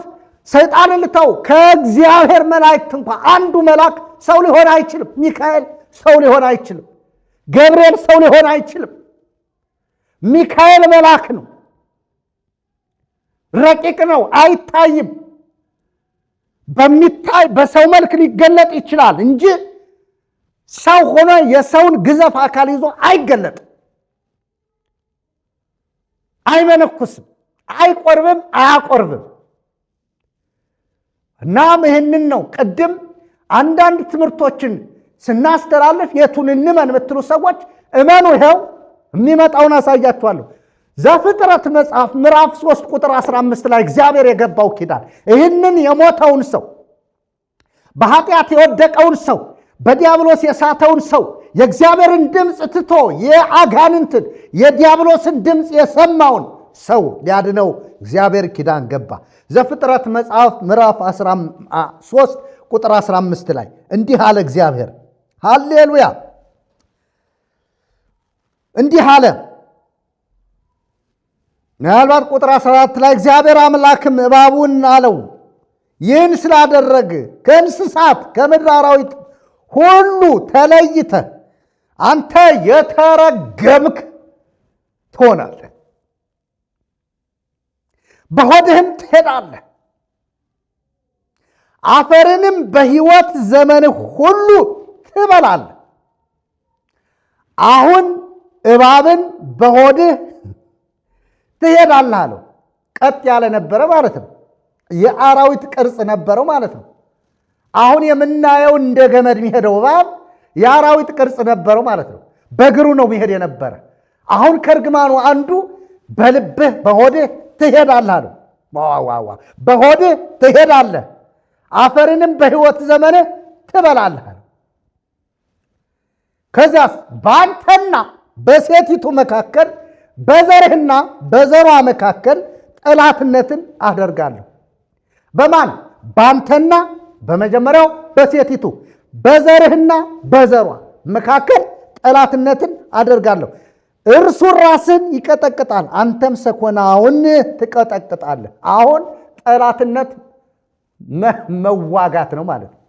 ሰይጣንን ልተው። ከእግዚአብሔር መላእክት እንኳን አንዱ መልአክ ሰው ሊሆን አይችልም። ሚካኤል ሰው ሊሆን አይችልም። ገብርኤል ሰው ሊሆን አይችልም። ሚካኤል መልአክ ነው፣ ረቂቅ ነው፣ አይታይም። በሚታይ በሰው መልክ ሊገለጥ ይችላል እንጂ ሰው ሆኖ የሰውን ግዘፍ አካል ይዞ አይገለጥም፣ አይመነኩስም፣ አይቆርብም፣ አያቆርብም። እናም ይህንን ነው ቅድም አንዳንድ ትምህርቶችን ስናስተላልፍ የቱን እንመን የምትሉ ሰዎች እመኑ። ይኸው የሚመጣውን አሳያችኋለሁ። ዘፍጥረት መጽሐፍ ምዕራፍ 3 ቁጥር 15 ላይ እግዚአብሔር የገባው ኪዳን ይህንን የሞተውን ሰው በኃጢአት የወደቀውን ሰው በዲያብሎስ የሳተውን ሰው የእግዚአብሔርን ድምፅ ትቶ የአጋንንትን የዲያብሎስን ድምፅ የሰማውን ሰው ሊያድነው እግዚአብሔር ኪዳን ገባ። ዘፍጥረት መጽሐፍ ምዕራፍ 3 ቁጥር 15 ላይ እንዲህ አለ እግዚአብሔር። ሃሌሉያ! እንዲህ አለ። ምናልባት ቁጥር 14 ላይ እግዚአብሔር አምላክም እባቡን አለው ይህን ስላደረግ ከእንስሳት ከምድር አራዊት ሁሉ ተለይተ አንተ የተረገምክ ትሆናለህ፣ በሆድህም ትሄዳለህ፣ አፈርንም በሕይወት ዘመንህ ሁሉ ትበላለህ። አሁን እባብን በሆድህ ትሄዳለህ አለው። ቀጥ ያለ ነበረ ማለት ነው። የአራዊት ቅርጽ ነበረው ማለት ነው። አሁን የምናየው እንደ ገመድ የሚሄደው እባብ የአራዊት ቅርጽ ነበረው ማለት ነው። በእግሩ ነው የሚሄድ የነበረ። አሁን ከእርግማኑ አንዱ በልብህ በሆድህ ትሄዳለህ አለው። ዋዋዋ በሆድህ ትሄዳለህ፣ አፈርንም በሕይወት ዘመንህ ትበላለህ አለው። ከዚያስ በአንተና በሴቲቱ መካከል በዘርህና በዘሯ መካከል ጠላትነትን አደርጋለሁ። በማን? በአንተና በመጀመሪያው በሴቲቱ በዘርህና በዘሯ መካከል ጠላትነትን አደርጋለሁ። እርሱ ራስን ይቀጠቅጣል፣ አንተም ሰኮናውን ትቀጠቅጣለህ። አሁን ጠላትነት መዋጋት ነው ማለት ነው።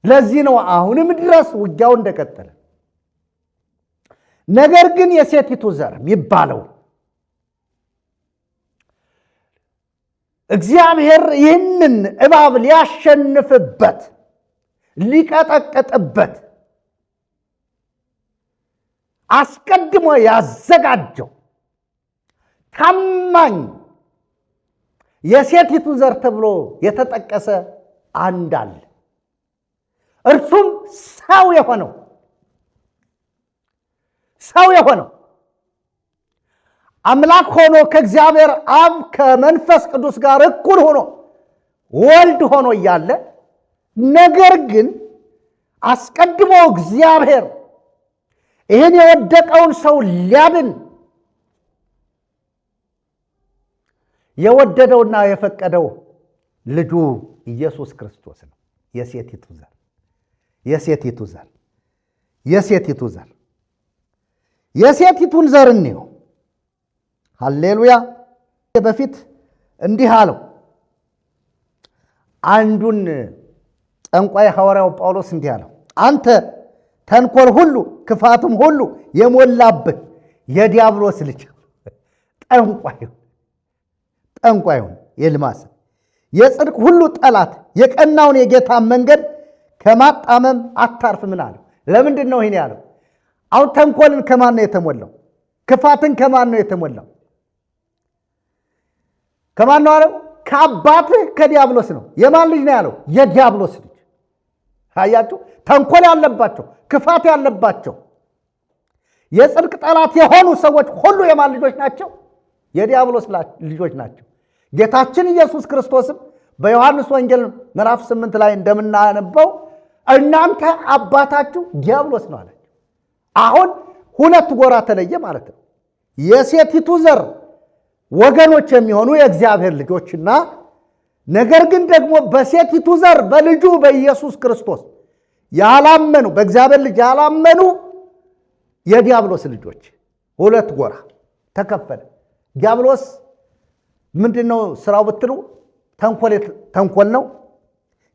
ለዚህ ነው አሁንም ድረስ ውጊያው እንደቀጠለ። ነገር ግን የሴቲቱ ዘር የሚባለው እግዚአብሔር ይህንን እባብ ሊያሸንፍበት ሊቀጠቅጥበት አስቀድሞ ያዘጋጀው ታማኝ የሴቲቱ ዘር ተብሎ የተጠቀሰ አንድ አለ። እርሱም ሰው የሆነው አምላክ ሆኖ ከእግዚአብሔር አብ ከመንፈስ ቅዱስ ጋር እኩል ሆኖ ወልድ ሆኖ እያለ ነገር ግን አስቀድሞ እግዚአብሔር ይህን የወደቀውን ሰው ሊያድን የወደደውና የፈቀደው ልጁ ኢየሱስ ክርስቶስ ነው። የሴቲቱን ዘር እንየው። ሃሌሉያ። በፊት እንዲህ አለው። አንዱን ጠንቋይ ሐዋርያው ጳውሎስ እንዲህ አለው፣ አንተ ተንኮል ሁሉ ክፋትም ሁሉ የሞላብህ የዲያብሎስ ልጅ ጠንቋዩን የልማስ የጽድቅ ሁሉ ጠላት የቀናውን የጌታን መንገድ ከማጣመም አታርፍ። ምን አለው? ለምንድን ነው ይህን ያለው? አሁን ተንኮልን ከማን ነው የተሞላው? ክፋትን ከማን ነው የተሞላው? ከማን ነው አለው? ከአባትህ ከዲያብሎስ ነው። የማን ልጅ ነው ያለው? የዲያብሎስ ልጅ። አያችሁ፣ ተንኮል ያለባቸው ክፋት ያለባቸው የጽድቅ ጠላት የሆኑ ሰዎች ሁሉ የማን ልጆች ናቸው? የዲያብሎስ ልጆች ናቸው። ጌታችን ኢየሱስ ክርስቶስም በዮሐንስ ወንጌል ምዕራፍ 8 ላይ እንደምናነበው እናንተ አባታችሁ ዲያብሎስ ነው አላቸው። አሁን ሁለት ጎራ ተለየ ማለት ነው። የሴቲቱ ዘር ወገኖች የሚሆኑ የእግዚአብሔር ልጆችና ነገር ግን ደግሞ በሴቲቱ ዘር በልጁ በኢየሱስ ክርስቶስ ያላመኑ በእግዚአብሔር ልጅ ያላመኑ የዲያብሎስ ልጆች ሁለት ጎራ ተከፈለ። ዲያብሎስ ምንድነው ስራው ብትሉ ተንኮል ነው፣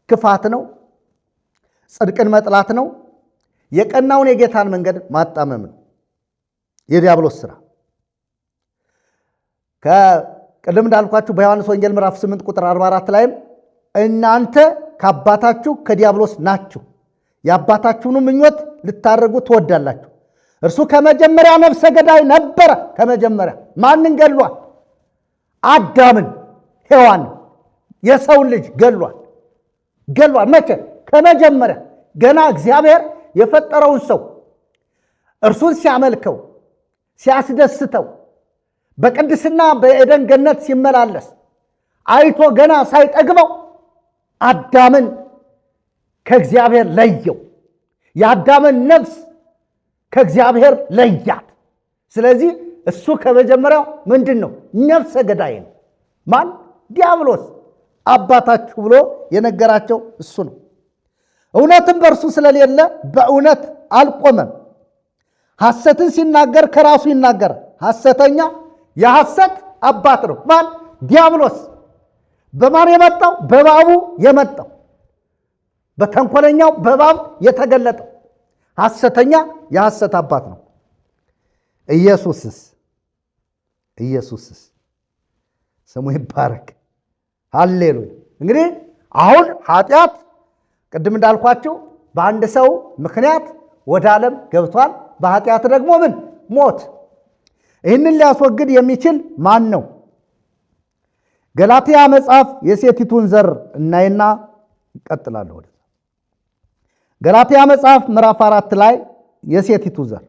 ክፋት ነው፣ ጽድቅን መጥላት ነው፣ የቀናውን የጌታን መንገድ ማጣመም ነው የዲያብሎስ ስራ። ከቅድም እንዳልኳችሁ በዮሐንስ ወንጌል ምዕራፍ 8 ቁጥር 44 ላይም እናንተ ከአባታችሁ ከዲያብሎስ ናችሁ፣ የአባታችሁን ምኞት ልታደርጉ ትወዳላችሁ። እርሱ ከመጀመሪያ ነፍሰ ገዳይ ነበረ። ከመጀመሪያ ማንን ገሏል? አዳምን፣ ሔዋን፣ የሰውን ልጅ ገሏል። መቼ? ከመጀመሪያ ገና እግዚአብሔር የፈጠረውን ሰው እርሱን ሲያመልከው ሲያስደስተው በቅድስና በኤደን ገነት ሲመላለስ አይቶ ገና ሳይጠግበው አዳምን ከእግዚአብሔር ለየው። የአዳምን ነፍስ ከእግዚአብሔር ለያት። ስለዚህ እሱ ከመጀመሪያው ምንድን ነው? ነፍሰ ገዳይ ነው። ማን? ዲያብሎስ። አባታችሁ ብሎ የነገራቸው እሱ ነው። እውነትም በእርሱ ስለሌለ በእውነት አልቆመም። ሐሰትን ሲናገር ከራሱ ይናገራል። ሐሰተኛ የሐሰት አባት ነው። ማን? ዲያብሎስ። በማን የመጣው? በእባቡ የመጣው በተንኮለኛው በእባብ የተገለጠው ሐሰተኛ የሐሰት አባት ነው። ኢየሱስስ ስሙ ይባረክ። ሃሌሉያ። እንግዲህ አሁን ኃጢአት ቅድም እንዳልኳቸው በአንድ ሰው ምክንያት ወደ ዓለም ገብቷል። በኃጢአት ደግሞ ምን? ሞት። ይህንን ሊያስወግድ የሚችል ማን ነው? ገላትያ መጽሐፍ የሴቲቱን ዘር እናይና እንቀጥላለሁ። ገላትያ መጽሐፍ ምዕራፍ 4 ላይ የሴቲቱ ዘር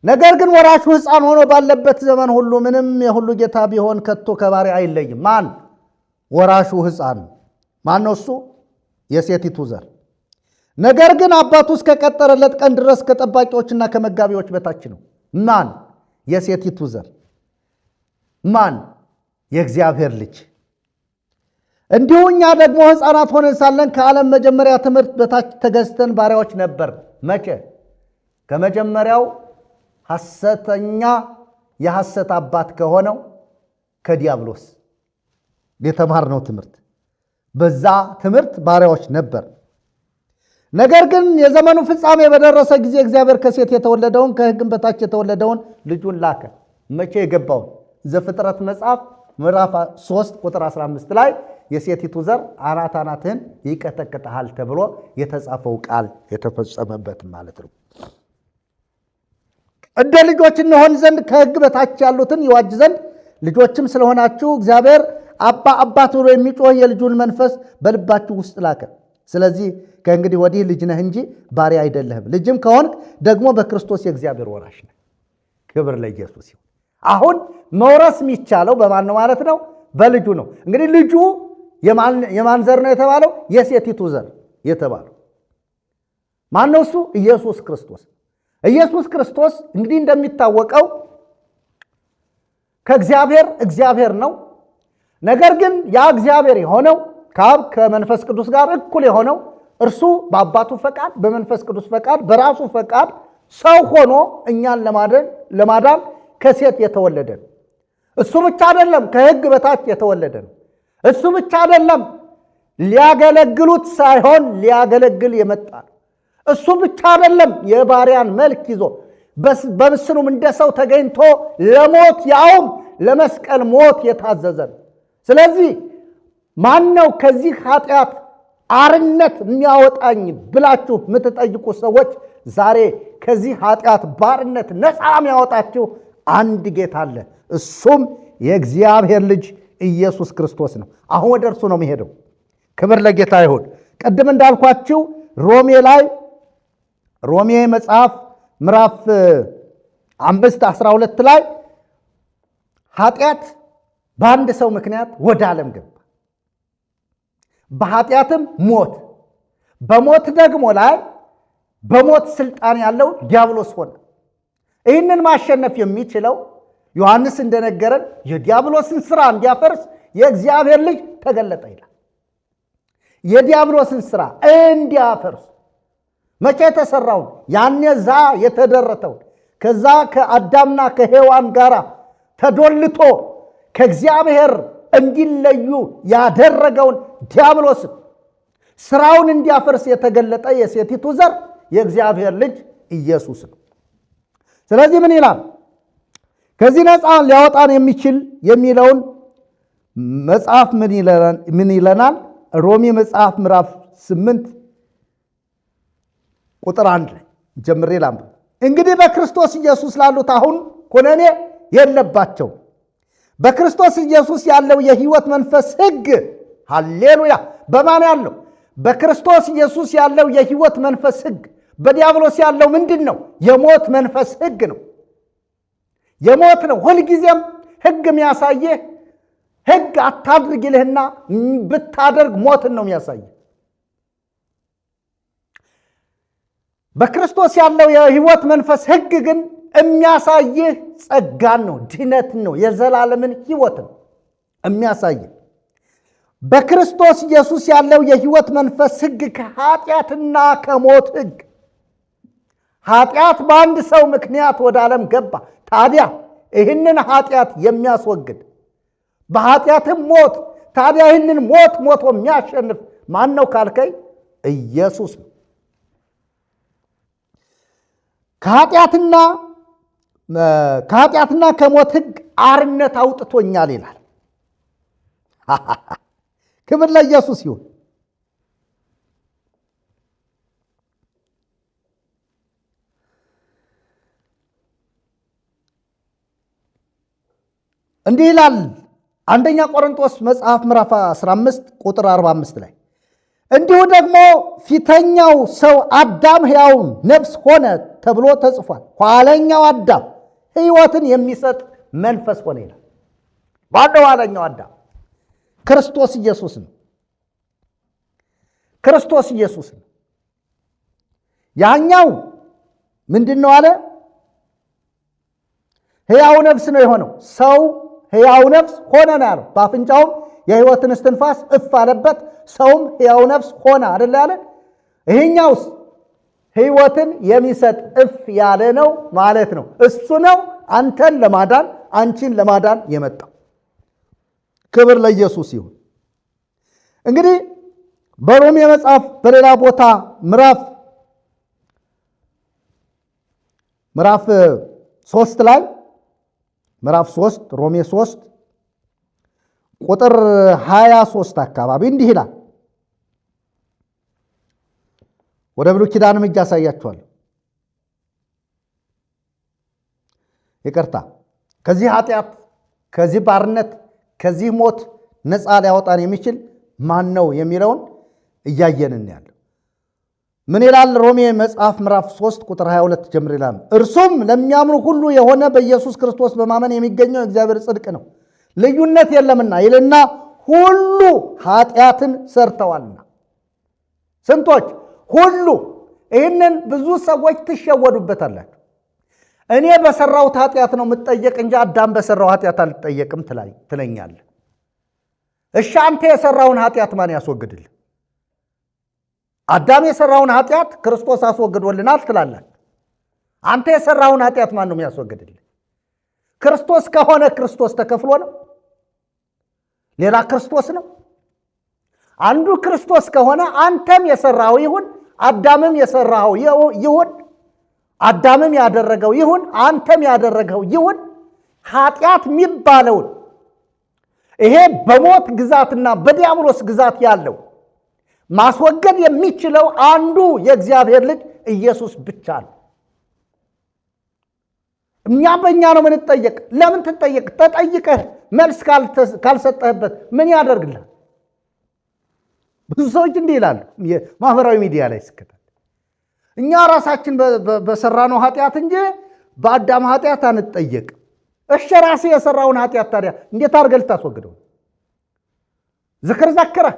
ነገር ግን ወራሹ ሕፃን ሆኖ ባለበት ዘመን ሁሉ ምንም የሁሉ ጌታ ቢሆን ከቶ ከባሪያ አይለይም። ማን? ወራሹ ሕፃን ማን ነው? እሱ የሴቲቱ ዘር። ነገር ግን አባቱ እስከቀጠረለት ቀን ድረስ ከጠባቂዎችና ከመጋቢዎች በታች ነው። ማን? የሴቲቱ ዘር። ማን? የእግዚአብሔር ልጅ። እንዲሁ እኛ ደግሞ ሕፃናት ሆነን ሳለን ከዓለም መጀመሪያ ትምህርት በታች ተገዝተን ባሪያዎች ነበር። መቼ? ከመጀመሪያው ሐሰተኛ የሐሰት አባት ከሆነው ከዲያብሎስ የተማርነው ትምህርት፣ በዛ ትምህርት ባሪያዎች ነበር። ነገር ግን የዘመኑ ፍጻሜ በደረሰ ጊዜ እግዚአብሔር ከሴት የተወለደውን ከሕግም በታች የተወለደውን ልጁን ላከ። መቼ የገባውን? ዘፍጥረት መጽሐፍ ምዕራፍ 3 ቁጥር 15 ላይ የሴቲቱ ዘር አናትህን ይቀጠቅጥሃል ተብሎ የተጻፈው ቃል የተፈጸመበት ማለት ነው። እንደ ልጆች እንሆን ዘንድ ከሕግ በታች ያሉትን ይዋጅ ዘንድ ልጆችም ስለሆናችሁ እግዚአብሔር አባ አባት ብሎ የሚጮህ የልጁን መንፈስ በልባችሁ ውስጥ ላከ። ስለዚህ ከእንግዲህ ወዲህ ልጅ ነህ እንጂ ባሪያ አይደለህም። ልጅም ከሆንክ ደግሞ በክርስቶስ የእግዚአብሔር ወራሽ ነህ። ክብር ለኢየሱስ ይሁን። አሁን መውረስ የሚቻለው በማን ነው ማለት ነው? በልጁ ነው። እንግዲህ ልጁ የማን ዘር ነው የተባለው? የሴቲቱ ዘር የተባለው ማን ነው? እሱ ኢየሱስ ክርስቶስ። ኢየሱስ ክርስቶስ እንግዲህ እንደሚታወቀው እግዚአብሔር ነው። ነገር ግን ያ እግዚአብሔር የሆነው ከአብ ከመንፈስ ቅዱስ ጋር እኩል የሆነው እርሱ በአባቱ ፈቃድ፣ በመንፈስ ቅዱስ ፈቃድ፣ በራሱ ፈቃድ ሰው ሆኖ እኛን ለማዳን ከሴት የተወለደ ነው። እሱ ብቻ አይደለም፣ ከሕግ በታች የተወለደ ነው። እሱ ብቻ አይደለም፣ ሊያገለግሉት ሳይሆን ሊያገለግል የመጣ ነው። እሱ ብቻ አይደለም፣ የባሪያን መልክ ይዞ በምስሉም እንደ ሰው ተገኝቶ ለሞት ያውም ለመስቀል ሞት የታዘዘ ነው። ስለዚህ ማን ነው ከዚህ ኃጢአት አርነት የሚያወጣኝ ብላችሁ የምትጠይቁ ሰዎች ዛሬ ከዚህ ኃጢአት ባርነት ነፃ የሚያወጣችሁ አንድ ጌታ አለ። እሱም የእግዚአብሔር ልጅ ኢየሱስ ክርስቶስ ነው። አሁን ወደ እርሱ ነው የሚሄደው። ክብር ለጌታ ይሁን። ቅድም እንዳልኳችሁ ሮሜ መጽሐፍ ምዕራፍ 5:12 ላይ ኃጢአት በአንድ ሰው ምክንያት ወደ ዓለም ገባ፣ በኃጢአትም ሞት፣ በሞት ደግሞ ላይ በሞት ስልጣን ያለው ዲያብሎስ ሆነ። ይህንን ማሸነፍ የሚችለው ዮሐንስ እንደነገረን የዲያብሎስን ሥራ እንዲያፈርስ የእግዚአብሔር ልጅ ተገለጠ ይላል። የዲያብሎስን ሥራ እንዲያፈርስ መቼ የተሰራውን? ያኔ ዛ የተደረተውን ከዛ ከአዳምና ከሔዋን ጋር ተዶልቶ ከእግዚአብሔር እንዲለዩ ያደረገውን ዲያብሎስን ስራውን እንዲያፈርስ የተገለጠ የሴቲቱ ዘር የእግዚአብሔር ልጅ ኢየሱስ ነው። ስለዚህ ምን ይላል? ከዚህ ነፃ ሊያወጣን የሚችል የሚለውን መጽሐፍ ምን ይለናል? ሮሜ መጽሐፍ ምዕራፍ 8 ቁጥር 1 ላይ ጀምሬ ላንብብ። እንግዲህ በክርስቶስ ኢየሱስ ላሉት አሁን ኩነኔ የለባቸው። በክርስቶስ ኢየሱስ ያለው የሕይወት መንፈስ ሕግ፣ ሃሌሉያ! በማን ያለው? በክርስቶስ ኢየሱስ ያለው የሕይወት መንፈስ ሕግ። በዲያብሎስ ያለው ምንድን ነው? የሞት መንፈስ ሕግ ነው። የሞት ነው። ሁልጊዜም ሕግ የሚያሳየህ ሕግ አታድርግ ይልህና ብታደርግ ሞትን ነው የሚያሳየህ። በክርስቶስ ያለው የሕይወት መንፈስ ሕግ ግን የሚያሳይህ ጸጋን ነው፣ ድነትን ነው፣ የዘላለምን ሕይወት ነው የሚያሳይህ። በክርስቶስ ኢየሱስ ያለው የሕይወት መንፈስ ሕግ ከኃጢአትና ከሞት ሕግ። ኃጢአት በአንድ ሰው ምክንያት ወደ ዓለም ገባ። ታዲያ ይህንን ኃጢአት የሚያስወግድ በኃጢአትም ሞት፣ ታዲያ ይህንን ሞቶ የሚያሸንፍ ማን ነው ካልከኝ ኢየሱስ ነው። ከኃጢአትና ከሞት ሕግ አርነት አውጥቶኛል ይላል። ክብር ለኢየሱስ ይሁን። እንዲህ ይላል አንደኛ ቆሮንቶስ መጽሐፍ ምዕራፍ 15 ቁጥር 45 ላይ እንዲሁ ደግሞ ፊተኛው ሰው አዳም ሕያው ነፍስ ሆነ ተብሎ ተጽፏል፣ ኋለኛው አዳም ሕይወትን የሚሰጥ መንፈስ ሆነ ይላል። ባለው ኋለኛው አዳም ክርስቶስ ኢየሱስ ነው። ክርስቶስ ኢየሱስ ነው። ያኛው ምንድነው አለ? ሕያው ነፍስ ነው የሆነው። ሰው ሕያው ነፍስ ሆነ ነው ያለው። በአፍንጫውም የሕይወትን እስትንፋስ እፍ አለበት፣ ሰውም ሕያው ነፍስ ሆነ አይደል ያለ። ይሄኛውስ ሕይወትን የሚሰጥ እፍ ያለ ነው ማለት ነው። እሱ ነው አንተን ለማዳን አንቺን ለማዳን የመጣው። ክብር ለኢየሱስ ይሁን። እንግዲህ በሮሜ መጽሐፍ በሌላ ቦታ ምዕራፍ 3 ላይ ምዕራፍ 3 ሮሜ 3 ቁጥር 23 አካባቢ እንዲህ ይላል። ወደ ብሉይ ኪዳንም እጅ አሳያችኋለሁ። ይቅርታ፣ ከዚህ ኃጢአት፣ ከዚህ ባርነት፣ ከዚህ ሞት ነፃ ሊያወጣን የሚችል ማን ነው የሚለውን እያየንን ያለ ምን ይላል? ሮሜ መጽሐፍ ምዕራፍ 3 ቁጥር 22 ጀምሮ ይላል፣ እርሱም ለሚያምኑ ሁሉ የሆነ በኢየሱስ ክርስቶስ በማመን የሚገኘው እግዚአብሔር ጽድቅ ነው፣ ልዩነት የለምና ይልና ሁሉ ኃጢአትን ሰርተዋልና። ስንቶች? ሁሉ። ይህንን ብዙ ሰዎች ትሸወዱበታላችሁ። እኔ በሰራሁት ኃጢአት ነው የምትጠየቅ እንጂ አዳም በሰራው ኃጢአት አልጠየቅም ትለኛለህ። እሺ አንተ የሰራውን ኃጢአት ማን ያስወግድልህ? አዳም የሰራውን ኃጢአት ክርስቶስ አስወግዶልናል ትላለህ። አንተ የሰራውን ኃጢአት ማን ነው የሚያስወግድልህ? ክርስቶስ ከሆነ ክርስቶስ ተከፍሎ ነው? ሌላ ክርስቶስ ነው? አንዱ ክርስቶስ ከሆነ አንተም የሰራው ይሁን፣ አዳምም የሰራው ይሁን፣ አዳምም ያደረገው ይሁን፣ አንተም ያደረገው ይሁን፣ ኃጢአት የሚባለውን ይሄ በሞት ግዛትና በዲያብሎስ ግዛት ያለው ማስወገድ የሚችለው አንዱ የእግዚአብሔር ልጅ ኢየሱስ ብቻ ነው። እኛ በእኛ ነው የምንጠየቅ። ለምን ትጠየቅ? ተጠይቀህ መልስ ካልሰጠህበት ምን ያደርግልሃል? ብዙ ሰዎች እንዲህ ይላሉ ማህበራዊ ሚዲያ ላይ ስከታል። እኛ ራሳችን በሰራነው ኃጢአት እንጂ በአዳም ኃጢአት አንጠየቅም። እሺ ራስህ የሰራውን ኃጢአት ታዲያ እንዴት አድርገህ ልታስወግደው? ዝክር ዘክረህ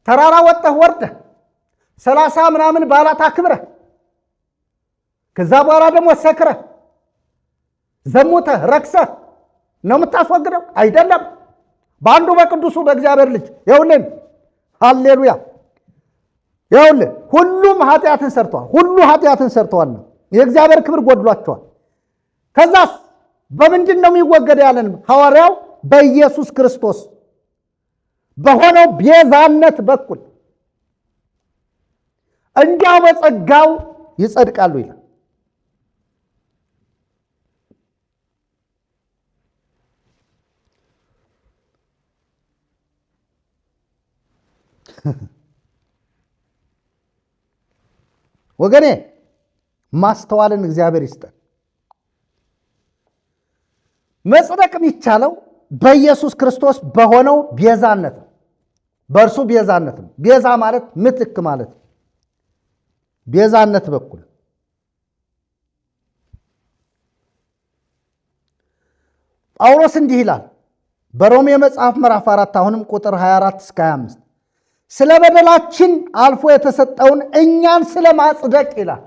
ተራራ ወጥተህ ወርደህ 30 ምናምን በዓላት አክብረህ ከዛ በኋላ ደግሞ ሰክረህ ዘሙተህ ረክሰህ ነው የምታስወግደው? አይደለም። በአንዱ በቅዱሱ በእግዚአብሔር ልጅ ይኸውልህ፣ ሃሌሉያ፣ ይኸውልህ ሁሉም ኃጢአትን ሰርተዋል። ሁሉ ኃጢአትን ሰርተዋል ነው የእግዚአብሔር ክብር ጎድሏቸዋል። ከዛስ በምንድን ነው የሚወገድ ያለን? ሐዋርያው በኢየሱስ ክርስቶስ በሆነው ቤዛነት በኩል እንዲያው በጸጋው ይጸድቃሉ ይላል። ወገኔ ማስተዋልን እግዚአብሔር ይስጠን። መጽደቅ የሚቻለው በኢየሱስ ክርስቶስ በሆነው ቤዛነት ነው። በእርሱ ቤዛነት ነው። ቤዛ ማለት ምትክ ማለት ነው። ቤዛነት በኩል ጳውሎስ እንዲህ ይላል በሮሜ መጽሐፍ ምዕራፍ 4 አሁንም ቁጥር 24 እስከ 25 ስለ በደላችን አልፎ የተሰጠውን እኛን ስለ ማጽደቅ ይላል።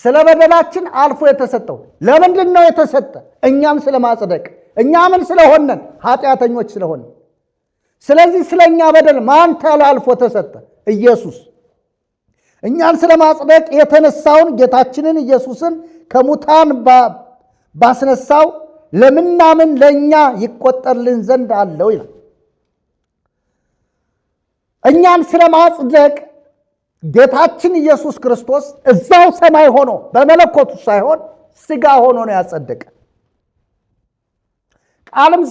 ስለ በደላችን አልፎ የተሰጠው ለምንድን ነው የተሰጠ? እኛም ስለ ማጽደቅ። እኛ ምን ስለሆነን? ኃጢአተኞች ስለሆነ። ስለዚህ ስለኛ በደል ማን ተላልፎ ተሰጠ? ኢየሱስ። እኛን ስለ ማጽደቅ የተነሳውን ጌታችንን ኢየሱስን ከሙታን ባስነሳው ለምናምን ለእኛ ይቆጠርልን ዘንድ አለው ይላል። እኛን ስለ ማጽደቅ ጌታችን ኢየሱስ ክርስቶስ እዛው ሰማይ ሆኖ በመለኮቱ ሳይሆን ሥጋ ሆኖ ነው ያጸደቀ። ቃልም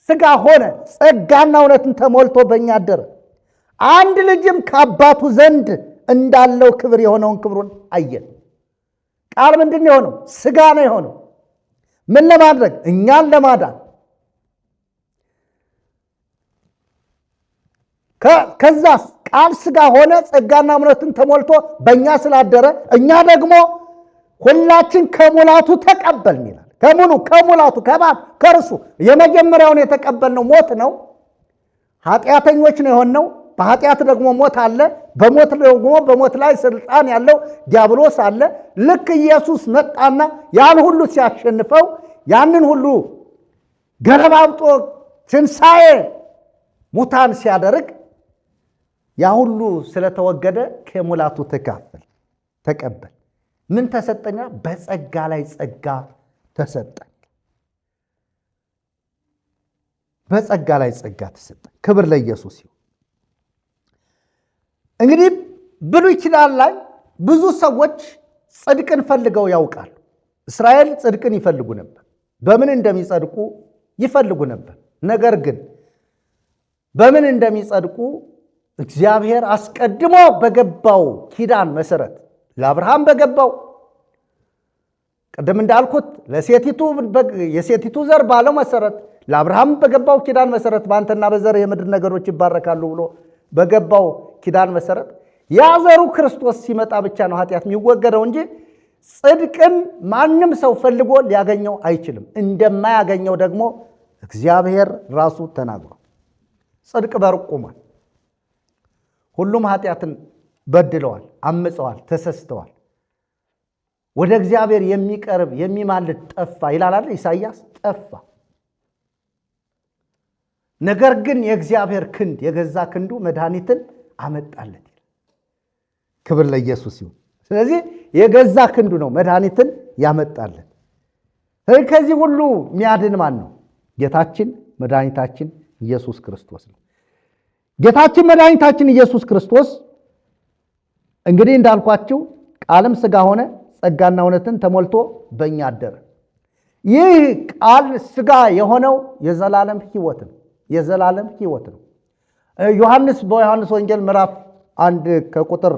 ሥጋ ሆነ፣ ጸጋና እውነትን ተሞልቶ በእኛ አደረ። አንድ ልጅም ከአባቱ ዘንድ እንዳለው ክብር የሆነውን ክብሩን አየን። ቃል ምንድን ነው የሆነው? ሥጋ ነው የሆነው። ምን ለማድረግ? እኛን ለማዳን። ከዛስ ቃል ሥጋ ሆነ፣ ጸጋና እውነትን ተሞልቶ በእኛ ስላደረ እኛ ደግሞ ሁላችን ከሙላቱ ተቀበልን ይላል። ከሙላቱ ከእርሱ የመጀመሪያውን የተቀበልነው ሞት ነው። ኃጢአተኞች ነው የሆነው። በኃጢአት ደግሞ ሞት አለ። በሞት ደግሞ በሞት ላይ ስልጣን ያለው ዲያብሎስ አለ። ልክ ኢየሱስ መጣና ያን ሁሉ ሲያሸንፈው፣ ያንን ሁሉ ገለባብጦ ትንሣኤ ሙታን ሲያደርግ ያ ሁሉ ስለተወገደ ከሙላቱ ተቀበል። ምን ተሰጠኛ? በጸጋ ላይ ጸጋ ተሰጠን። በጸጋ ላይ ጸጋ ተሰጠን። ክብር ለኢየሱስ ይሁን። እንግዲህ ብሉይ ኪዳን ላይ ብዙ ሰዎች ጽድቅን ፈልገው ያውቃሉ። እስራኤል ጽድቅን ይፈልጉ ነበር። በምን እንደሚጸድቁ ይፈልጉ ነበር። ነገር ግን በምን እንደሚጸድቁ እግዚአብሔር አስቀድሞ በገባው ኪዳን መሰረት ለአብርሃም በገባው ቅድም እንዳልኩት የሴቲቱ ዘር ባለው መሰረት ለአብርሃም በገባው ኪዳን መሰረት በአንተና በዘር የምድር ነገሮች ይባረካሉ ብሎ በገባው ኪዳን መሰረት ያ ዘሩ ክርስቶስ ሲመጣ ብቻ ነው ኃጢአት የሚወገደው እንጂ ጽድቅን ማንም ሰው ፈልጎ ሊያገኘው አይችልም። እንደማያገኘው ደግሞ እግዚአብሔር ራሱ ተናግሯል። ጽድቅ በሩቅ ቆሟል። ሁሉም ኃጢአትን በድለዋል፣ አምፀዋል፣ ተሰስተዋል። ወደ እግዚአብሔር የሚቀርብ የሚማልድ ጠፋ ይላል ኢሳይያስ። ጠፋ። ነገር ግን የእግዚአብሔር ክንድ የገዛ ክንዱ መድኃኒትን አመጣለት። ክብር ለኢየሱስ ይሁን። ስለዚህ የገዛ ክንዱ ነው መድኃኒትን ያመጣለት። ከዚህ ሁሉ የሚያድን ማን ነው? ጌታችን መድኃኒታችን ኢየሱስ ክርስቶስ ነው። ጌታችን መድኃኒታችን ኢየሱስ ክርስቶስ እንግዲህ እንዳልኳችሁ ቃልም ሥጋ ሆነ፣ ጸጋና እውነትን ተሞልቶ በእኛ አደረ። ይህ ቃል ሥጋ የሆነው የዘላለም ሕይወት ነው። የዘላለም ሕይወት ነው። በዮሐንስ ወንጌል ምዕራፍ 1 ከቁጥር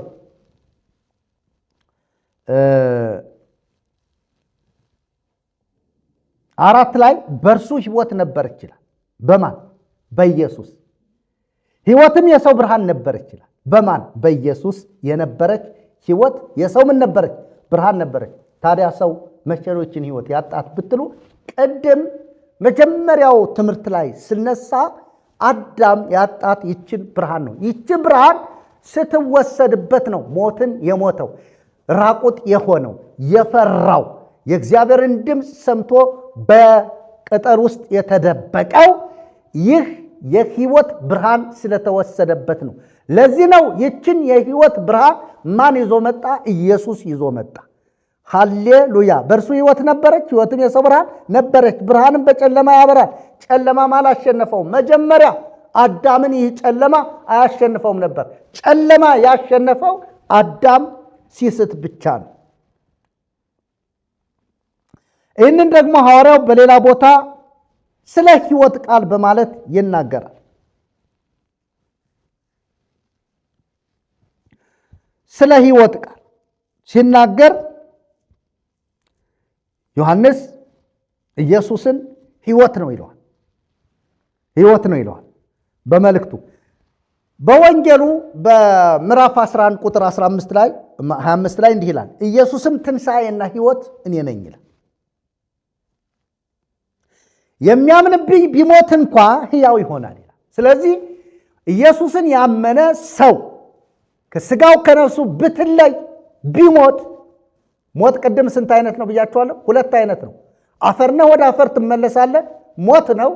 4 ላይ በእርሱ ሕይወት ነበረች ይላል። በማን? በኢየሱስ። ሕይወትም የሰው ብርሃን ነበረች ይላል። በማን? በኢየሱስ የነበረች ሕይወት የሰው ምን ነበረች? ብርሃን ነበረች። ታዲያ ሰው መቼኖችን ሕይወት ያጣት ብትሉ ቅድም መጀመሪያው ትምህርት ላይ ስነሳ አዳም ያጣት ይችን ብርሃን ነው። ይች ብርሃን ስትወሰድበት ነው ሞትን የሞተው፣ ራቁት የሆነው፣ የፈራው፣ የእግዚአብሔርን ድምፅ ሰምቶ በቅጠል ውስጥ የተደበቀው። ይህ የሕይወት ብርሃን ስለተወሰደበት ነው። ለዚህ ነው ይችን የሕይወት ብርሃን ማን ይዞ መጣ? ኢየሱስ ይዞ መጣ። ሃሌሉያ! በእርሱ ሕይወት ነበረች፣ ሕይወትም የሰው ብርሃን ነበረች። ብርሃንም በጨለማ ያበራል፣ ጨለማም አላሸነፈውም። መጀመሪያ አዳምን ይህ ጨለማ አያሸንፈውም ነበር። ጨለማ ያሸነፈው አዳም ሲስት ብቻ ነው። ይህንን ደግሞ ሐዋርያው በሌላ ቦታ ስለ ሕይወት ቃል በማለት ይናገራል። ስለ ሕይወት ቃል ሲናገር ዮሐንስ ኢየሱስን ሕይወት ነው ይለዋል። ሕይወት ነው ይለዋል በመልእክቱ። በወንጌሉ በምዕራፍ 11 ቁጥር 25 ላይ እንዲህ ይላል፣ ኢየሱስም ትንሣኤና ሕይወት እኔ ነኝ ይላል። የሚያምንብኝ ቢሞት እንኳ ሕያው ይሆናል ይላል። ስለዚህ ኢየሱስን ያመነ ሰው ከሥጋው ከነፍሱ ብትለይ ቢሞት፣ ሞት ቅድም ስንት አይነት ነው ብያችኋለሁ? 2 አይነት ነው። አፈር ነህ፣ ወደ አፈር ትመለሳለህ፣ ሞት ነው።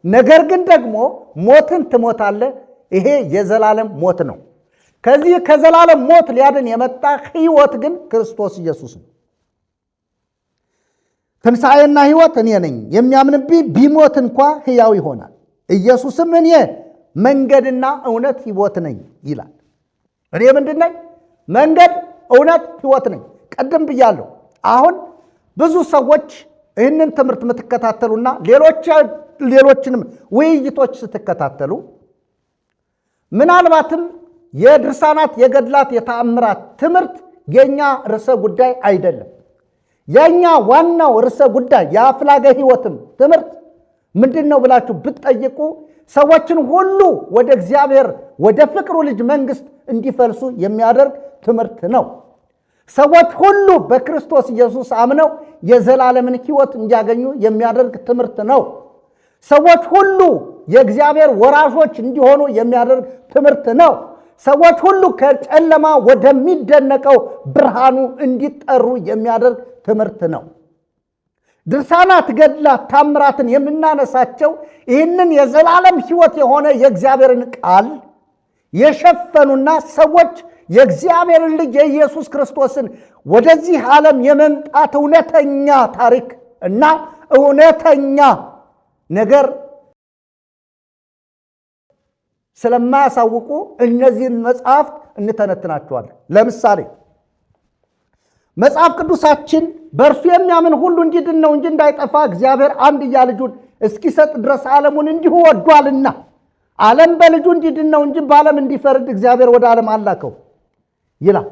ነገር ግን ደግሞ ሞትን ትሞታለህ። ይሄ የዘላለም ሞት ነው። ከዚህ ከዘላለም ሞት ሊያድን የመጣ ሕይወት ግን ክርስቶስ ኢየሱስ ነው። ትንሣኤና ሕይወት እኔ ነኝ፣ የሚያምንብኝ ቢሞት እንኳ ሕያው ይሆናል። ኢየሱስም እኔ መንገድና እውነት ሕይወት ነኝ ይላል። እኔ ምንድን ነኝ? መንገድ፣ እውነት፣ ሕይወት ነኝ። ቀደም ብያለሁ። አሁን ብዙ ሰዎች ይህንን ትምህርት የምትከታተሉና ሌሎች ሌሎችንም ውይይቶች ስትከታተሉ ምናልባትም የድርሳናት፣ የገድላት፣ የተአምራት ትምህርት የኛ ርዕሰ ጉዳይ አይደለም። የኛ ዋናው ርዕሰ ጉዳይ የአፍላገ ሕይወትም ትምህርት ምንድነው ብላችሁ ብትጠይቁ ሰዎችን ሁሉ ወደ እግዚአብሔር ወደ ፍቅሩ ልጅ መንግስት እንዲፈልሱ የሚያደርግ ትምህርት ነው። ሰዎች ሁሉ በክርስቶስ ኢየሱስ አምነው የዘላለምን ሕይወት እንዲያገኙ የሚያደርግ ትምህርት ነው። ሰዎች ሁሉ የእግዚአብሔር ወራሾች እንዲሆኑ የሚያደርግ ትምህርት ነው። ሰዎች ሁሉ ከጨለማ ወደሚደነቀው ብርሃኑ እንዲጠሩ የሚያደርግ ትምህርት ነው። ድርሳናት፣ ገድላት፣ ታምራትን የምናነሳቸው ይህንን የዘላለም ሕይወት የሆነ የእግዚአብሔርን ቃል የሸፈኑና ሰዎች የእግዚአብሔርን ልጅ የኢየሱስ ክርስቶስን ወደዚህ ዓለም የመምጣት እውነተኛ ታሪክ እና እውነተኛ ነገር ስለማያሳውቁ እነዚህን መጽሐፍት እንተነትናቸዋለን። ለምሳሌ መጽሐፍ ቅዱሳችን በእርሱ የሚያምን ሁሉ እንዲድን ነው እንጂ እንዳይጠፋ እግዚአብሔር አንድያ ልጁን እስኪሰጥ ድረስ ዓለሙን እንዲሁ ወዷልና፣ ዓለም በልጁ እንዲድን ነው እንጂ በዓለም እንዲፈርድ እግዚአብሔር ወደ ዓለም አላከው ይላል።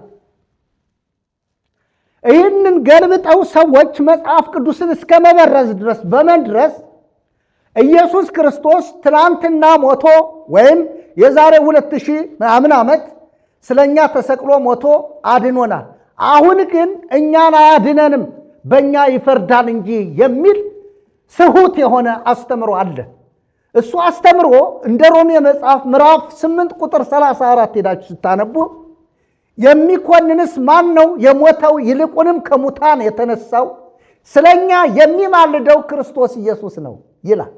ይህንን ገልብጠው ሰዎች መጽሐፍ ቅዱስን እስከ መበረዝ ድረስ በመድረስ ኢየሱስ ክርስቶስ ትናንትና ሞቶ ወይም የዛሬ 2000 ምናምን ዓመት ስለኛ ተሰቅሎ ሞቶ አድኖናል፣ አሁን ግን እኛን አያድነንም በእኛ ይፈርዳል እንጂ የሚል ስሁት የሆነ አስተምሮ አለ። እሱ አስተምሮ እንደ ሮሜ መጽሐፍ ምዕራፍ 8 ቁጥር 34 ሄዳችሁ ስታነቡ የሚኮንንስ ማን ነው? የሞተው ይልቁንም ከሙታን የተነሳው ስለኛ የሚማልደው ክርስቶስ ኢየሱስ ነው ይላል።